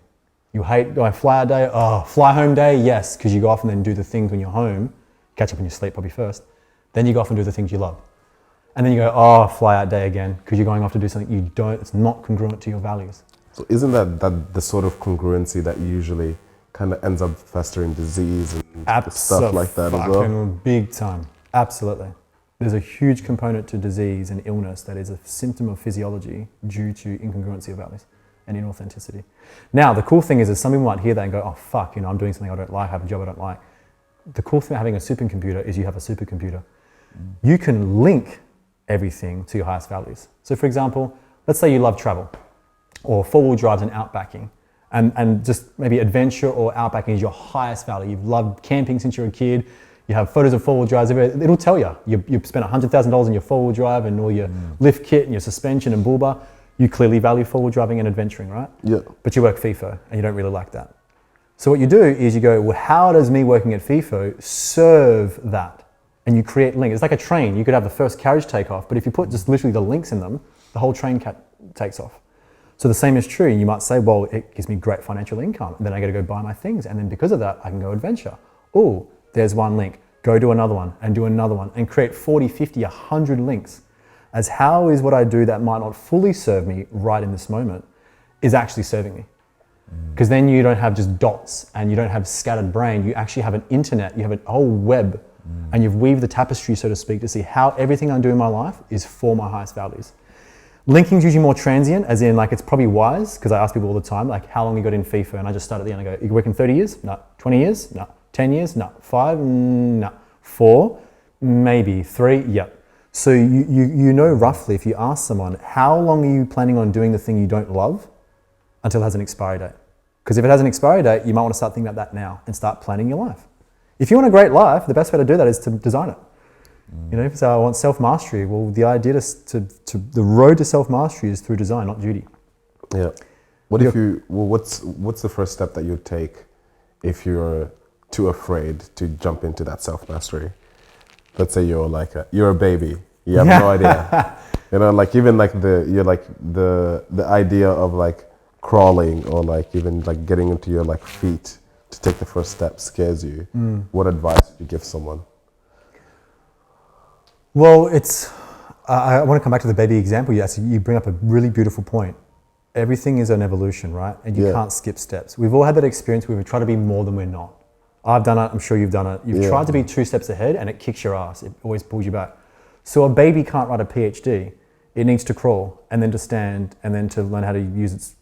You hate, do I fly out day? Oh, fly home day? Yes, because you go off and then do the things when you're home, catch up on your sleep probably first. Then you go off and do the things you love. And then you go, oh, fly out day again, because you're going off to do something it's not congruent to your values. So isn't that the sort of congruency that usually kind of ends up festering disease and stuff like that as well? Big time. Absolutely. There's a huge component to disease and illness that is a symptom of physiology due to incongruency of values and inauthenticity. Now, the cool thing is some people might hear that and go, oh, fuck, I'm doing something I don't like, I have a job I don't like. The cool thing about having a supercomputer is you have a supercomputer. You can link everything to your highest values. So for example, let's say you love travel or four-wheel drives and outbacking. And just maybe adventure or outbacking is your highest value. You've loved camping since you were a kid. You have photos of four-wheel drives everywhere. It'll tell you. You spent $100,000 on your four-wheel drive and all your lift kit and your suspension and bull bar. You clearly value four-wheel driving and adventuring, right? Yeah. But you work FIFO and you don't really like that. So what you do is you go, well, how does me working at FIFO serve that? And you create links. It's like a train. You could have the first carriage take off, but if you put just literally the links in them, the whole train takes off. So the same is true. You might say, well, it gives me great financial income. And then I got to go buy my things. And then because of that, I can go adventure. Oh, there's one link. Go do another one and do another one and create 40, 50, 100 links as how is what I do that might not fully serve me right in this moment is actually serving me. Because then you don't have just dots and you don't have scattered brain. You actually have an internet, you have a whole web and you've weaved the tapestry, so to speak, to see how everything I do in my life is for my highest values. Linking is usually more transient, as in like it's probably wise, because I ask people all the time, like how long you got in FIFA? And I just start at the end and go, you working 30 years? No. 20 years? No. 10 years? No. 5? No. 4? Maybe. 3? Yep. So you know roughly if you ask someone, how long are you planning on doing the thing you don't love until it has an expiry date? Because if it has an expiry date, you might want to start thinking about that now and start planning your life. If you want a great life, the best way to do that is to design it. You know, if you say, I want self-mastery, well, the idea the road to self-mastery is through design, not duty. Yeah. What's the first step that you take if you're too afraid to jump into that self-mastery? let's say you're a baby, you have no idea. You know, like even like the idea of like crawling or like even like getting into your like feet to take the first step scares you. What advice would you give someone? Well, I want to come back to the baby example. You bring up a really beautiful point. Everything is an evolution, right? And you can't skip steps. We've all had that experience where we try to be more than we're not. I've done it, I'm sure you've done it. You've tried to be 2 steps ahead and it kicks your ass. It always pulls you back. So a baby can't write a PhD. It needs to crawl and then to stand and then to learn how to use its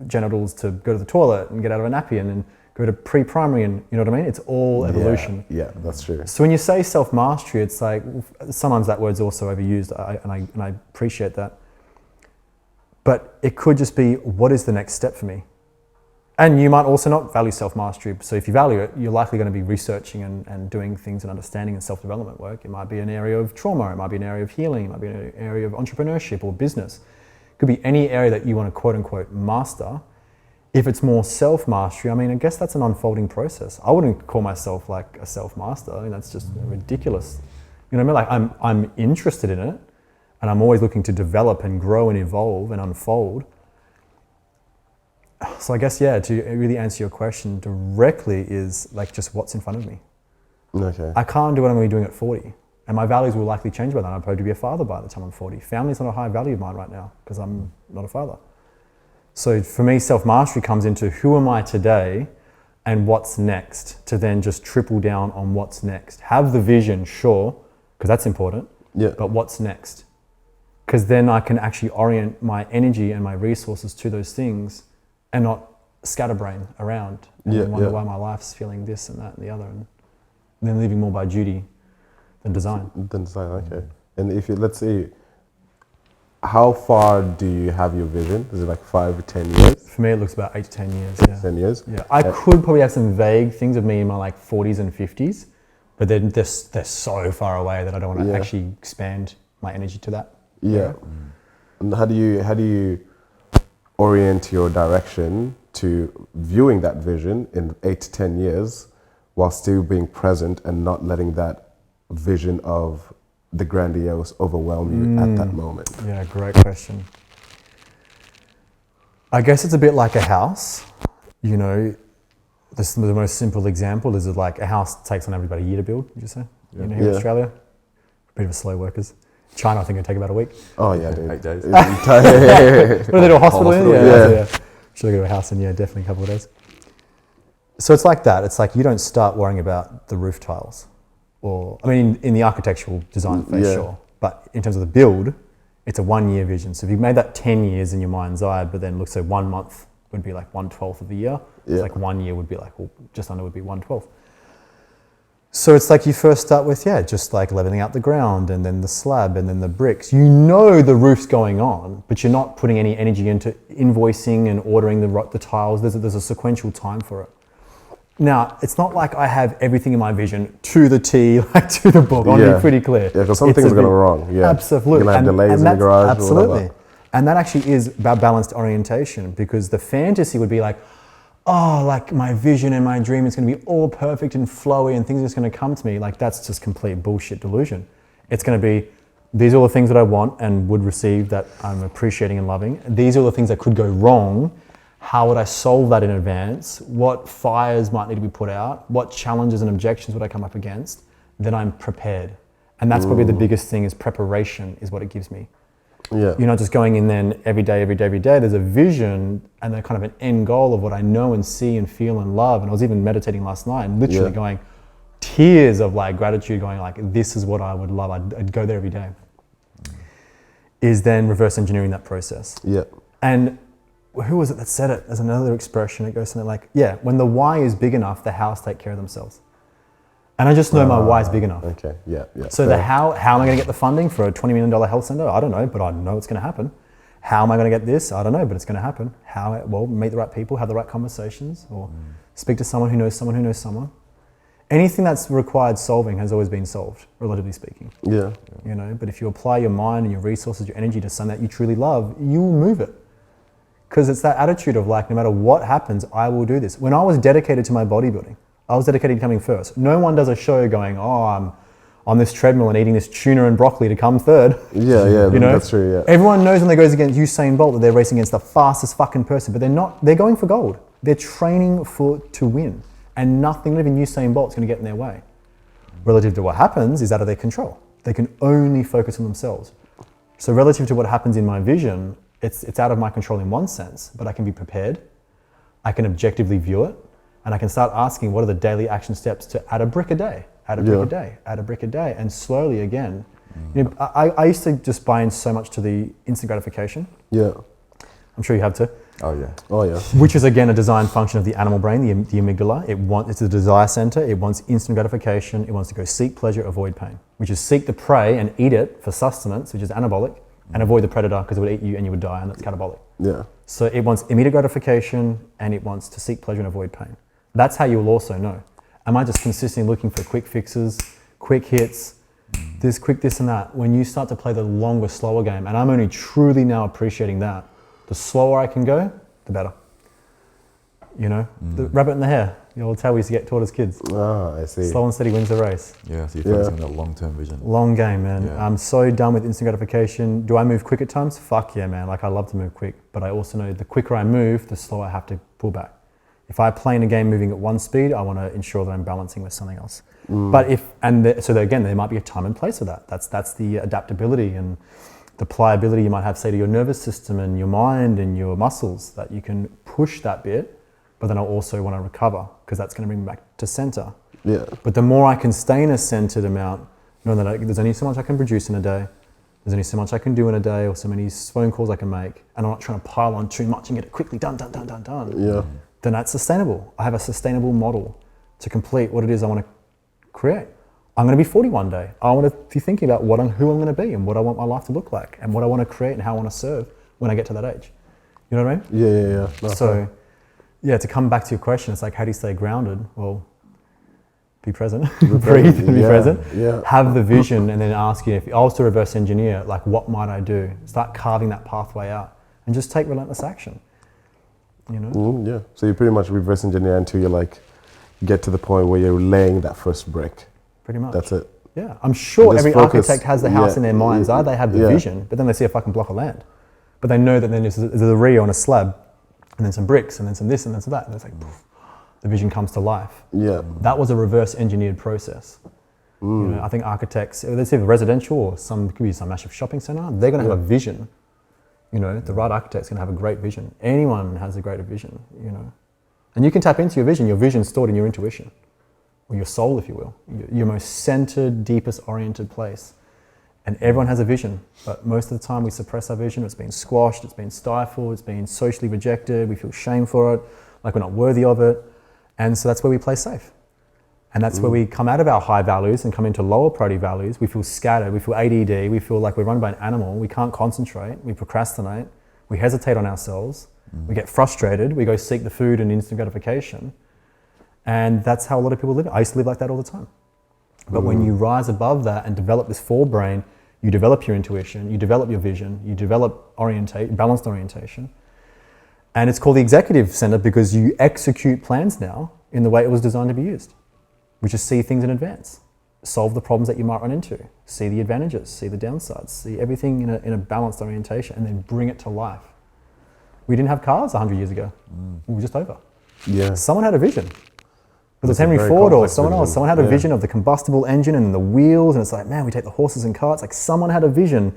genitals to go to the toilet and get out of a nappy and then go to pre-primary, and you know what I mean? It's all evolution. Yeah, that's true. So when you say self-mastery, it's like, sometimes that word's also overused, and I appreciate that. But it could just be, what is the next step for me? And you might also not value self-mastery. So if you value it, you're likely going to be researching and doing things and understanding and self-development work. It might be an area of trauma, it might be an area of healing, it might be an area of entrepreneurship or business. It could be any area that you want to quote unquote master. If it's more self-mastery, I mean, I guess that's an unfolding process. I wouldn't call myself like a self-master. I mean, that's just ridiculous. You know what I mean? Like I'm interested in it and I'm always looking to develop and grow and evolve and unfold. So I guess, to really answer your question directly is like just what's in front of me. Okay. I can't do what I'm going to be doing at 40. And my values will likely change by then. I'm probably to be a father by the time I'm 40. Family's not a high value of mine right now because I'm not a father. So for me, self-mastery comes into who am I today and what's next, to then just triple down on what's next. Have the vision, sure, because that's important, but what's next? Because then I can actually orient my energy and my resources to those things and not scatterbrain around and then wonder why my life's feeling this and that and the other, and then living more by duty than design. Okay. And if you, let's say, how far do you have your vision? Is it like 5 or 10 years? For me, it looks about 8 to 10 years. 10 years? Yeah. I could probably have some vague things of me in my like 40s and 50s, but they're so far away that I don't want to actually expand my energy to that. Yeah. And how do you orient your direction to viewing that vision in 8 to 10 years while still being present and not letting that vision of the grandiose overwhelm you at that moment? Yeah, great question. I guess it's a bit like a house. You know, the most simple example is like a house takes on average about a year to build, would you say? Here in Australia? A bit of a slow workers. China, I think it'd take about a week. Oh yeah, dude. 8 days. What do they do, a hospital in? Yeah. Should I go to a house in, definitely a couple of days. So it's like that. It's like you don't start worrying about the roof tiles. Or, I mean, in the architectural design phase, sure. But in terms of the build, it's a 1-year vision. So if you've made that 10 years in your mind's eye, but then look, so 1 month would be like 1/12 of the year. It's like 1 year would be like, well, just under would be 1/12. So it's like you first start with, just like leveling out the ground and then the slab and then the bricks. You know the roof's going on, but you're not putting any energy into invoicing and ordering the tiles. There's a sequential time for it. Now, it's not like I have everything in my vision to the T, like to the book. I want to be pretty clear. Yeah, because some things are going to go wrong. Yeah, absolutely. You're going to have delays in the garage. Absolutely. And that actually is about balanced orientation, because the fantasy would be like, oh, like my vision and my dream is going to be all perfect and flowy and things are just going to come to me. Like that's just complete bullshit delusion. It's going to be, these are all the things that I want and would receive that I'm appreciating and loving. These are the things that could go wrong. How would I solve that in advance? What fires might need to be put out? What challenges and objections would I come up against? Then I'm prepared. And that's probably the biggest thing, is preparation is what it gives me. Yeah. You're not just going in then every day. There's a vision and a kind of an end goal of what I know and see and feel and love. And I was even meditating last night and literally going tears of like gratitude, going like, this is what I would love. I'd go there every day. Is then reverse engineering that process. Yeah. And who was it that said it? There's another expression. It goes something like, when the why is big enough, the house take care of themselves. And I just know my why is big enough. Okay, yeah. So the how am I going to get the funding for a $20 million health center? I don't know, but I know it's going to happen. How am I going to get this? I don't know, but it's going to happen. How? Well, meet the right people, have the right conversations, or speak to someone who knows someone who knows someone. Anything that's required solving has always been solved, relatively speaking. Yeah. You know, but if you apply your mind and your resources, your energy to something that you truly love, you will move it. Because it's that attitude of like, no matter what happens, I will do this. When I was dedicated to my bodybuilding, I was dedicated to coming first. No one does a show going, on this treadmill and eating this tuna and broccoli to come third. Yeah, You know? that's true. Yeah, Everyone knows when they goes against Usain Bolt that they're racing against the fastest fucking person, but they're not. They're going for gold. They're training to win, and nothing, not even Usain Bolt's going to get in their way. Relative to what happens is out of their control. They can only focus on themselves. So relative to what happens in my vision, it's out of my control in one sense, but I can be prepared. I can objectively view it, and I can start asking what are the daily action steps to add a brick a day, add a brick a day, add a brick a day, and slowly again. You know, I used to just buy in so much to the instant gratification. yeah. I'm sure you have too. Oh yeah. Oh yeah. Which is again a design function of the animal brain, the amygdala. It's the desire center. It wants instant gratification. It wants to go seek pleasure, avoid pain. Which is seek the prey and eat it for sustenance, which is anabolic, and avoid the predator because it would eat you and you would die, and that's catabolic. Yeah. So it wants immediate gratification and it wants to seek pleasure and avoid pain. That's how you will also know. Am I just consistently looking for quick fixes, quick hits, this quick this and that? When you start to play the longer, slower game, and I'm only truly now appreciating that, the slower I can go, the better. You know, the rabbit and the hare, the old tale we used to get taught as kids. Ah, I see. Slow and steady wins the race. Yeah. So you're focusing on that long-term vision. Long game, man. Yeah. I'm so done with instant gratification. Do I move quick at times? Fuck yeah, man. Like I love to move quick, but I also know the quicker I move, the slower I have to pull back. If I play in a game moving at one speed, I want to ensure that I'm balancing with something else. But again, there might be a time and place for that. That's the adaptability and the pliability you might have, say, to your nervous system and your mind and your muscles, that you can push that bit, but then I also want to recover because that's going to bring me back to center. Yeah. But the more I can stay in a centered amount, knowing that there's only so much I can produce in a day, there's only so much I can do in a day, or so many phone calls I can make, and I'm not trying to pile on too much and get it quickly done, Yeah. then that's sustainable. I have a sustainable model to complete what it is I want to create. I'm going to be 40 one day. I want to be thinking about who I'm going to be and what I want my life to look like and what I want to create and how I want to serve when I get to that age. You know what I mean? Yeah. No, So, yeah, to come back to your question, it's like, how do you stay grounded? Well, be present, breathe and be present. Yeah. Have the vision and then ask you, if I was to reverse engineer, like what might I do? Start carving that pathway out and just take relentless action. You know? Yeah. So you pretty much reverse engineer until you like get to the point where you're laying that first brick. Pretty much. That's it. Yeah, I'm sure Just every focus. architect has the house in their mind's eye. They have the vision, but then they see a fucking block of land. But they know that then there's a Rio on a slab, and then some bricks, and then some this, and then some that. And it's like, poof, the vision comes to life. Yeah. That was a reverse engineered process. You know, I think architects, let's say residential or could be some massive shopping center, they're going to have a vision. You know, the right architect's going to have a great vision. Anyone has a greater vision, you know. And you can tap into your vision. Your vision's stored in your intuition, or your soul, if you will, your most centered, deepest oriented place. And everyone has a vision, but most of the time we suppress our vision. It's been squashed, it's been stifled, it's been socially rejected, we feel shame for it, like we're not worthy of it. And so that's where we play safe. And that's where we come out of our high values and come into lower priority values. We feel scattered, we feel ADD, we feel like we're run by an animal, we can't concentrate, we procrastinate, we hesitate on ourselves, we get frustrated, we go seek the food and instant gratification. And that's how a lot of people live. I used to live like that all the time. But when you rise above that and develop this forebrain, you develop your intuition, you develop your vision, you develop balanced orientation. And it's called the executive center because you execute plans now in the way it was designed to be used, which is see things in advance, solve the problems that you might run into, see the advantages, see the downsides, see everything in a balanced orientation, and then bring it to life. We didn't have cars 100 years ago. We were just over. Yeah. Someone had a vision. Whether it's That's a Henry very Ford or complex someone else, vision. someone had a Yeah. vision of the combustible engine and the wheels, and it's like, man, we take the horses and carts. Like someone had a vision,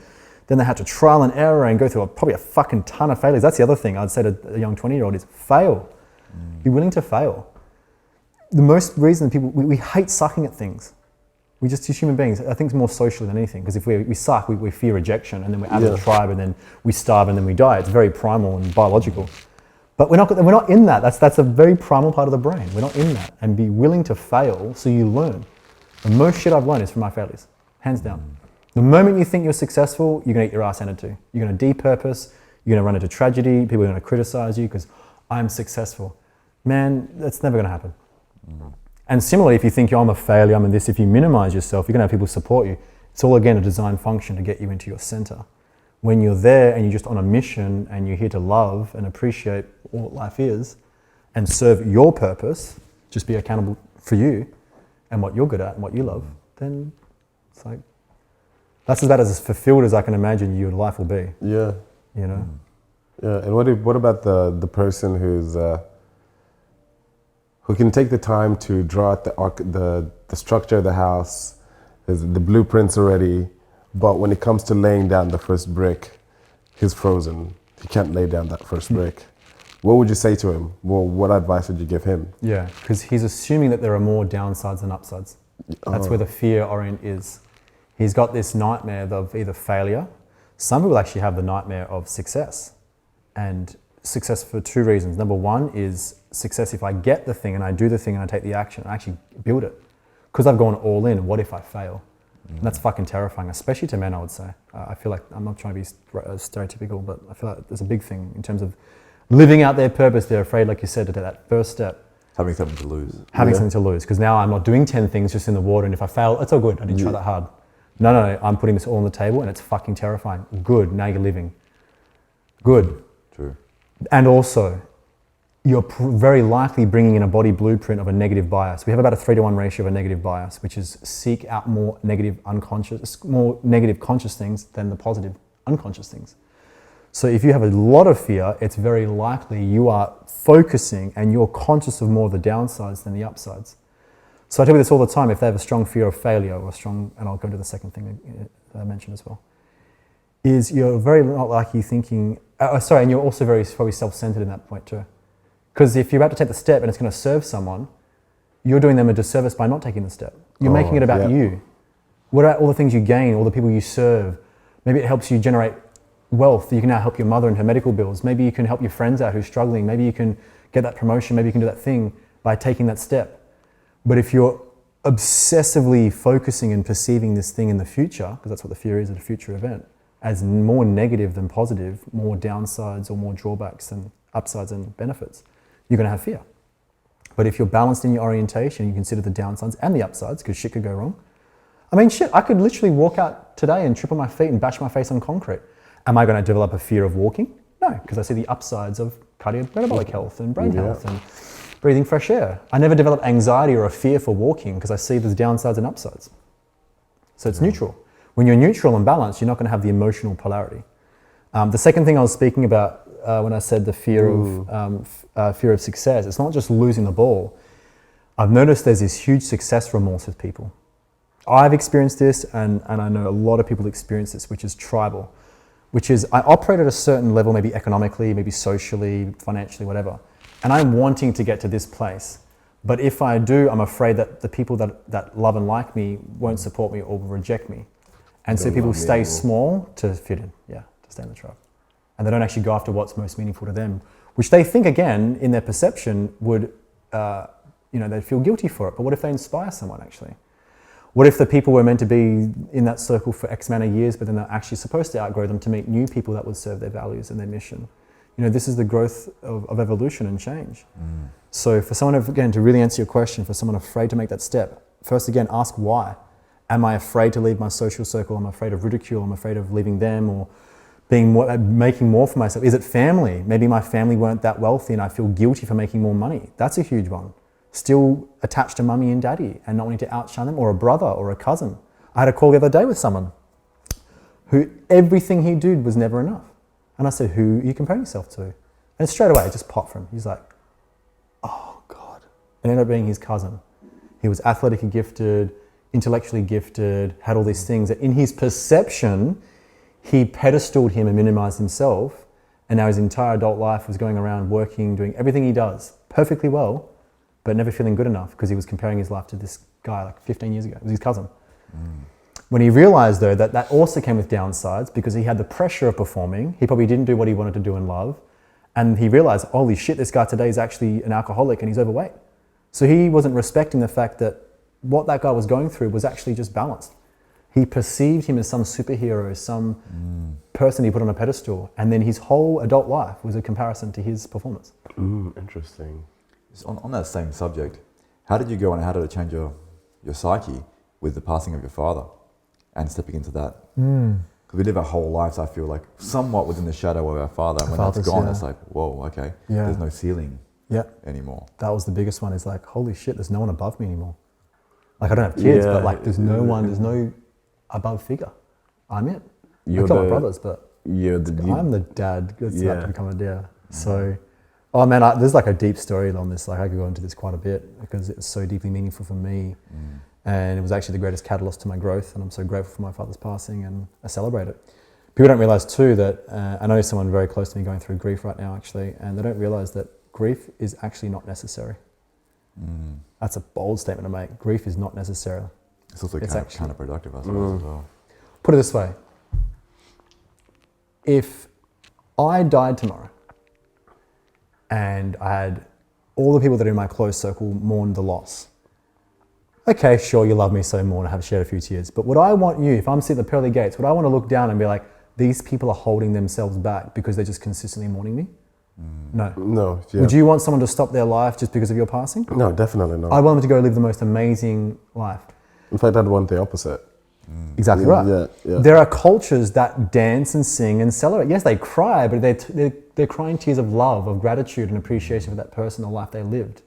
then they had to trial and error and go through probably a fucking ton of failures. That's the other thing I'd say to a young 20-year-old is fail. Be willing to fail. The most reason people, we hate sucking at things. We just, as human beings, I think it's more social than anything, because if we suck, we fear rejection, and then we're out of the tribe, and then we starve, and then we die. It's very primal and biological. But we're not in that. That's a very primal part of the brain. We're not in that. And be willing to fail so you learn. The most shit I've learned is from my failures, hands down. The moment you think you're successful, you're gonna get your ass handed to. You're gonna depurpose, you're gonna run into tragedy, people are gonna criticize you because I'm successful. Man, that's never gonna happen. And similarly, if you think I'm a failure, I'm in this, if you minimize yourself, you're gonna have people support you. It's all again a design function to get you into your center. When you're there and you're just on a mission and you're here to love and appreciate what life is and serve your purpose, just be accountable for you and what you're good at and what you love, then It's like, that's about as fulfilled as I can imagine your life will be. Yeah. You know? Yeah. And what about the person who can take the time to draw out the structure of the house, the blueprints already, but when it comes to laying down the first brick, he's frozen. He can't lay down that first brick. What would you say to him? Well, what advice would you give him? Yeah, because he's assuming that there are more downsides than upsides. That's where the fear orient is. He's got this nightmare of either failure. Some people actually have the nightmare of success. And success for two reasons. Number one is success if I get the thing and I do the thing and I take the action, I actually build it. Because I've gone all in, what if I fail? And that's fucking terrifying, especially to men, I would say. I feel like, I'm not trying to be stereotypical, but I feel like there's a big thing in terms of living out their purpose. They're afraid, like you said, to take that first step. Having something to lose. Having something to lose. Because now I'm not doing 10 things just in the water, and if I fail, it's all good. I didn't try that hard. No, I'm putting this all on the table, and it's fucking terrifying. Good, now you're living. Good. True. And also, you're very likely bringing in a body blueprint of a negative bias. We have about a 3-to-1 ratio of a negative bias, which is seek out more negative conscious things than the positive unconscious things. So if you have a lot of fear, it's very likely you are focusing and you're conscious of more of the downsides than the upsides. So I tell you this all the time, if they have a strong fear of failure or and I'll go into the second thing that I mentioned as well, is you're very not likely thinking, and you're also very probably self-centered in that point too. Because if you're about to take the step and it's going to serve someone, you're doing them a disservice by not taking the step. You're making it about you. What about all the things you gain, all the people you serve? Maybe it helps you generate wealth. You can now help your mother and her medical bills. Maybe you can help your friends out who's struggling. Maybe you can get that promotion. Maybe you can do that thing by taking that step. But if you're obsessively focusing and perceiving this thing in the future, because that's what the fear is, a future event, as more negative than positive, more downsides or more drawbacks than upsides and benefits, you're going to have fear. But if you're balanced in your orientation, you consider the downsides and the upsides, because shit could go wrong. I mean, shit, I could literally walk out today and trip on my feet and bash my face on concrete. Am I going to develop a fear of walking? No, because I see the upsides of cardiometabolic health and brain health and breathing fresh air. I never develop anxiety or a fear for walking because I see the downsides and upsides. So it's neutral. When you're neutral and balanced, you're not going to have the emotional polarity. The second thing I was speaking about when I said the fear of success, it's not just losing the ball. I've noticed there's this huge success remorse with people. I've experienced this, and I know a lot of people experience this, which is tribal, which is I operate at a certain level, maybe economically, maybe socially, financially, whatever, and I'm wanting to get to this place. But if I do, I'm afraid that the people that love and like me won't support me or will reject me. And so people stay small to fit in, to stay in the tribe. And they don't actually go after what's most meaningful to them, which they think, again, in their perception, would, they'd feel guilty for it. But what if they inspire someone, actually? What if the people were meant to be in that circle for X amount of years, but then they're actually supposed to outgrow them to meet new people that would serve their values and their mission? This is the growth of evolution and change. So for someone, again, to really answer your question, for someone afraid to make that step, first, again, ask why. Am I afraid to leave my social circle? I'm afraid of ridicule. I'm afraid of leaving them or making more for myself. Is it family? Maybe my family weren't that wealthy and I feel guilty for making more money. That's a huge one. Still attached to mummy and daddy and not wanting to outshine them, or a brother or a cousin. I had a call the other day with someone who everything he did was never enough. And I said, who are you comparing yourself to? And straight away, it just popped from him. He's like, oh God. It ended up being his cousin. He was athletically gifted, intellectually gifted, had all these things that in his perception, he pedestaled him and minimized himself. And now his entire adult life was going around working, doing everything he does perfectly well, but never feeling good enough because he was comparing his life to this guy like 15 years ago. It was his cousin. When he realized, though, that also came with downsides because he had the pressure of performing. He probably didn't do what he wanted to do in love. And he realized, holy shit, this guy today is actually an alcoholic and he's overweight. So he wasn't respecting the fact that what that guy was going through was actually just balanced. He perceived him as some superhero, some person he put on a pedestal. And then his whole adult life was a comparison to his performance. Interesting. On that same subject, how did you go and how did it change your psyche with the passing of your father and stepping into that? Because we live our whole lives, I feel like, somewhat within the shadow of our father. And when that's gone, it's like, whoa, okay, there's no ceiling anymore. That was the biggest one. It's like, holy shit, there's no one above me anymore. Like, I don't have kids, but like, there's no one, there's no above figure. I'm it. You're I got my the- brothers, but I'm the dad that's about Yeah. to become a dad. So, oh man, there's like a deep story on this. Like I could go into this quite a bit because it was so deeply meaningful for me. And it was actually the greatest catalyst to my growth. And I'm so grateful for my father's passing, and I celebrate it. People don't realize too that, I know someone very close to me going through grief right now actually, and they don't realize that grief is actually not necessary. That's a bold statement to make. Grief is not necessary. It's also It's actually- counterproductive, I suppose, as well. Put it this way. If I died tomorrow and I had all the people that are in my close circle mourn the loss, okay, sure, you love me so more and I have shared a few tears. But would I want you, if I'm sitting at the pearly gates, would I want to look down and be like, these people are holding themselves back because they're just consistently mourning me? No. No. Yeah. Would you want someone to stop their life just because of your passing? No, definitely not. I want them to go live the most amazing life. In fact, I'd want the opposite. Exactly Yeah, right. yeah, yeah. There are cultures that dance and sing and celebrate. Yes, they cry, but they're crying tears of love, of gratitude and appreciation for that person, the life they lived.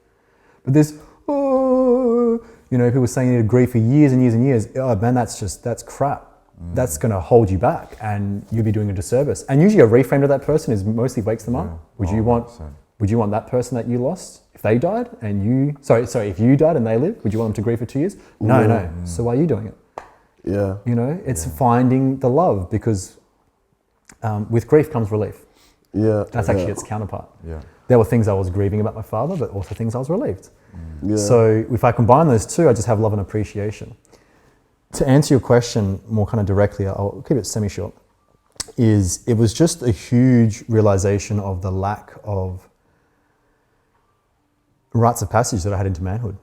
But this, people saying you need to grieve for years and years and years. Oh man, that's crap. That's going to hold you back, and you'll be doing a disservice. And usually, a reframe to that person is mostly wakes them up. Would you want that person that you lost, if they died and you, if you died and they lived, would you want them to grieve for 2 years? No. So why are you doing it? Yeah. It's finding the love, because with grief comes relief. Yeah. That's actually its counterpart. Yeah. There were things I was grieving about my father, but also things I was relieved. Yeah. So if I combine those two, I just have love and appreciation. To answer your question more kind of directly, I'll keep it semi-short, it was just a huge realization of the lack of rites of passage that I had into manhood.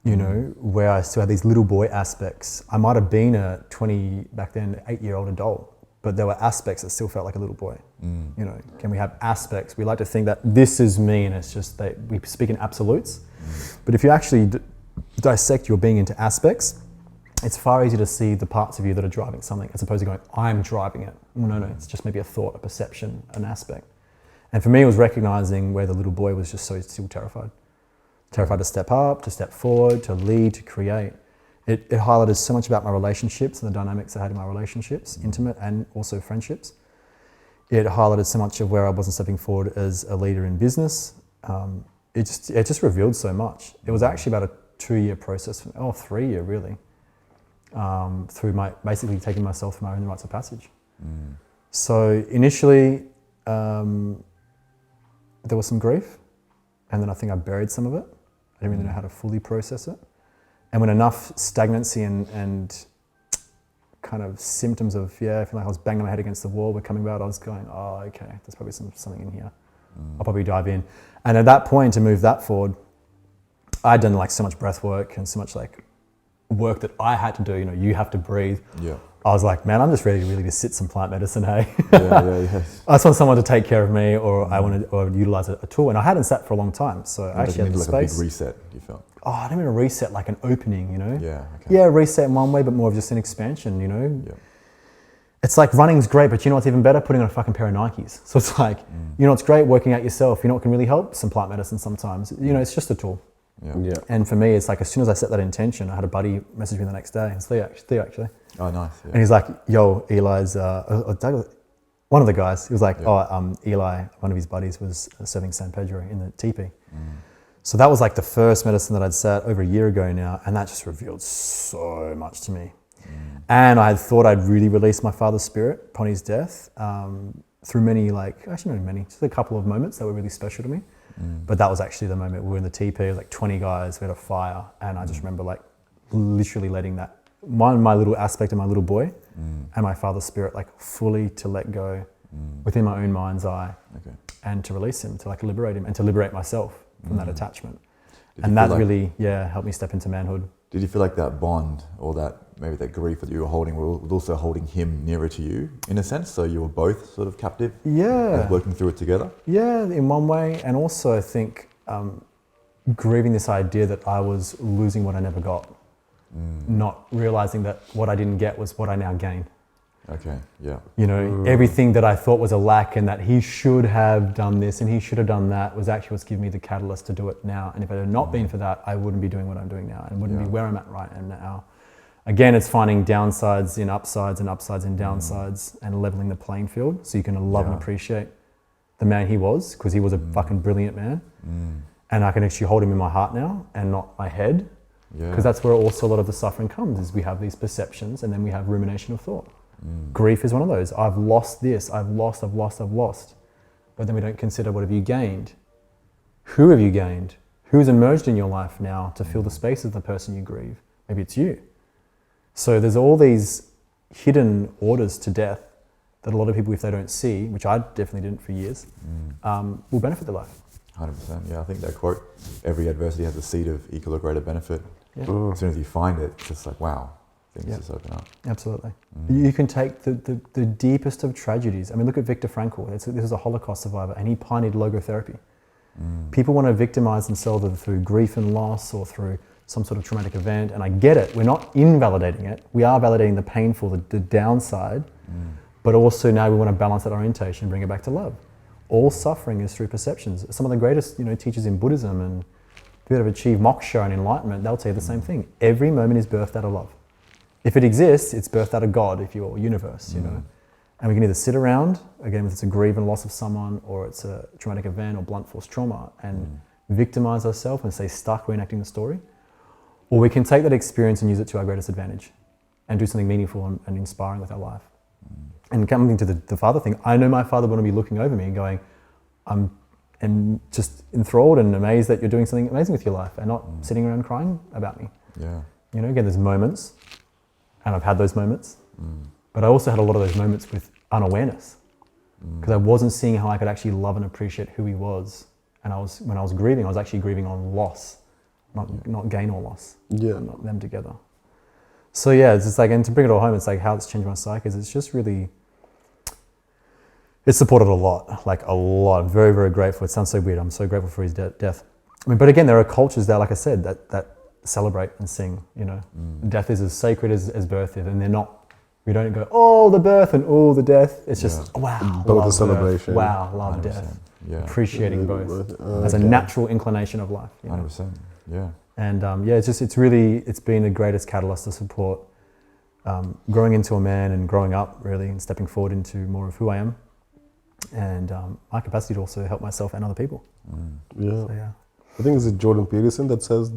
Where I still had these little boy aspects. I might have been a 8-year-old adult, but there were aspects that still felt like a little boy. Can we have aspects? We like to think that this is me, and it's just that we speak in absolutes. But if you actually dissect your being into aspects, it's far easier to see the parts of you that are driving something, as opposed to going, I'm driving it. No, it's just maybe a thought, a perception, an aspect. And for me, it was recognizing where the little boy was just so still terrified. Terrified to step up, to step forward, to lead, to create. It highlighted so much about my relationships and the dynamics I had in my relationships, intimate and also friendships. It highlighted so much of where I wasn't stepping forward as a leader in business. It just revealed so much. It was actually about a 2-year process, 3-year really, through basically taking myself through my own rites of passage. So initially, there was some grief, and then I think I buried some of it. I didn't really know how to fully process it. And when enough stagnancy and kind of symptoms of, feeling like I was banging my head against the wall were coming about, I was going, okay, there's probably something in here. I'll probably dive in. And at that point, to move that forward, I'd done like so much breath work and so much like work that I had to do. You have to breathe. Yeah. I was like, man, I'm just ready to really just sit some plant medicine, hey? Yeah. I just want someone to take care of me, or I want to utilize a tool. And I hadn't sat for a long time, so I actually had the like space. a big reset, you felt. I didn't mean a reset, like an opening, Yeah. Okay. Yeah, reset in one way, but more of just an expansion, Yeah. It's like running's great, but you know what's even better? Putting on a fucking pair of Nikes. So it's like, it's great working out yourself. You know what can really help? Some plant medicine sometimes. It's just a tool. Yeah. And for me, it's like, as soon as I set that intention, I had a buddy message me the next day. It's Theo actually. Oh, nice. Yeah. And he's like, yo, Eli's, Douglas, one of the guys, he was like, Eli, one of his buddies was serving San Pedro in the teepee. So that was like the first medicine that I'd sat over a year ago now, and that just revealed so much to me. And I had thought I'd really released my father's spirit upon his death through just a couple of moments that were really special to me. But that was actually the moment we were in the teepee, it was like 20 guys, we had a fire, and I just remember like literally letting that, my little aspect of my little boy and my father's spirit like fully to let go within my own mind's eye, and to release him, to like liberate him, and to liberate myself from that attachment. And that really, helped me step into manhood. Did you feel like that bond, or maybe that grief that you were holding was also holding him nearer to you in a sense? So you were both sort of captive? Yeah. Working through it together? Yeah, in one way. And also I think grieving this idea that I was losing what I never got. Not realizing that what I didn't get was what I now gain. Okay, yeah. Everything that I thought was a lack, and that he should have done this and he should have done that, was actually what's given me the catalyst to do it now. And if it had not been for that, I wouldn't be doing what I'm doing now, and wouldn't be where I'm at right now. Again, it's finding downsides in upsides and upsides in downsides and leveling the playing field so you can love and appreciate the man he was, because he was a fucking brilliant man. And I can actually hold him in my heart now and not my head, because that's where also a lot of the suffering comes, is we have these perceptions and then we have rumination of thought. Grief is one of those. I've lost this, I've lost. But then we don't consider, what have you gained? Who have you gained? Who's emerged in your life now to fill the space of the person you grieve? Maybe it's you. So there's all these hidden orders to death that a lot of people, if they don't see, which I definitely didn't for years, will benefit their life. 100%. Yeah, I think that quote, every adversity has a seed of equal or greater benefit. Yeah. As soon as you find it, it's just like, wow, things just open up. Absolutely. You can take the deepest of tragedies. I mean, look at Viktor Frankl. This is a Holocaust survivor, and he pioneered logotherapy. People want to victimize themselves either through grief and loss or through some sort of traumatic event, and I get it. We're not invalidating it. We are validating the painful, the downside, but also now we want to balance that orientation and bring it back to love. All suffering is through perceptions. Some of the greatest, teachers in Buddhism and people that have achieved moksha and enlightenment, they'll tell you the same thing. Every moment is birthed out of love. If it exists, it's birthed out of God, if you're universe, And we can either sit around, again, if it's a grief and loss of someone, or it's a traumatic event or blunt force trauma, and victimize ourselves and stay stuck reenacting the story. Or we can take that experience and use it to our greatest advantage and do something meaningful and inspiring with our life. And coming to the father thing, I know my father would be looking over me and going, I'm just enthralled and amazed that you're doing something amazing with your life and not sitting around crying about me. Yeah. Again, there's moments, and I've had those moments, but I also had a lot of those moments with unawareness, because I wasn't seeing how I could actually love and appreciate who he was. And when I was grieving, I was actually grieving on loss, not gain or loss. Yeah. Not them together. So yeah, it's just like, and to bring it all home, it's like how it's changed my psyche is it's just really, it's supported a lot. I'm very, very grateful. It sounds so weird. I'm so grateful for his death. I mean, but again, there are cultures that, like I said, that celebrate and sing, Death is as sacred as birth is, and we don't go, oh, the birth and oh, the death. It's just, wow, both love a celebration. Birth. Wow, love 100%. death. Yeah. Appreciating both as a natural inclination of life. 100%. Yeah. And it's been the greatest catalyst to support growing into a man and growing up, really, and stepping forward into more of who I am, and my capacity to also help myself and other people. Yeah. So, yeah. I think it's Jordan Peterson that says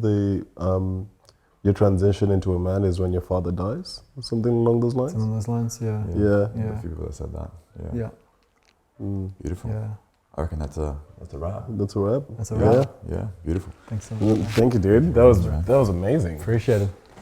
your transition into a man is when your father dies, or something along those lines. Something along those lines, yeah. A few people have said that. Yeah. Beautiful. Yeah. I reckon that's a wrap. That's a wrap. That's a wrap. Yeah. Beautiful. Thanks so much. Thank you, dude. That was amazing. Appreciate it.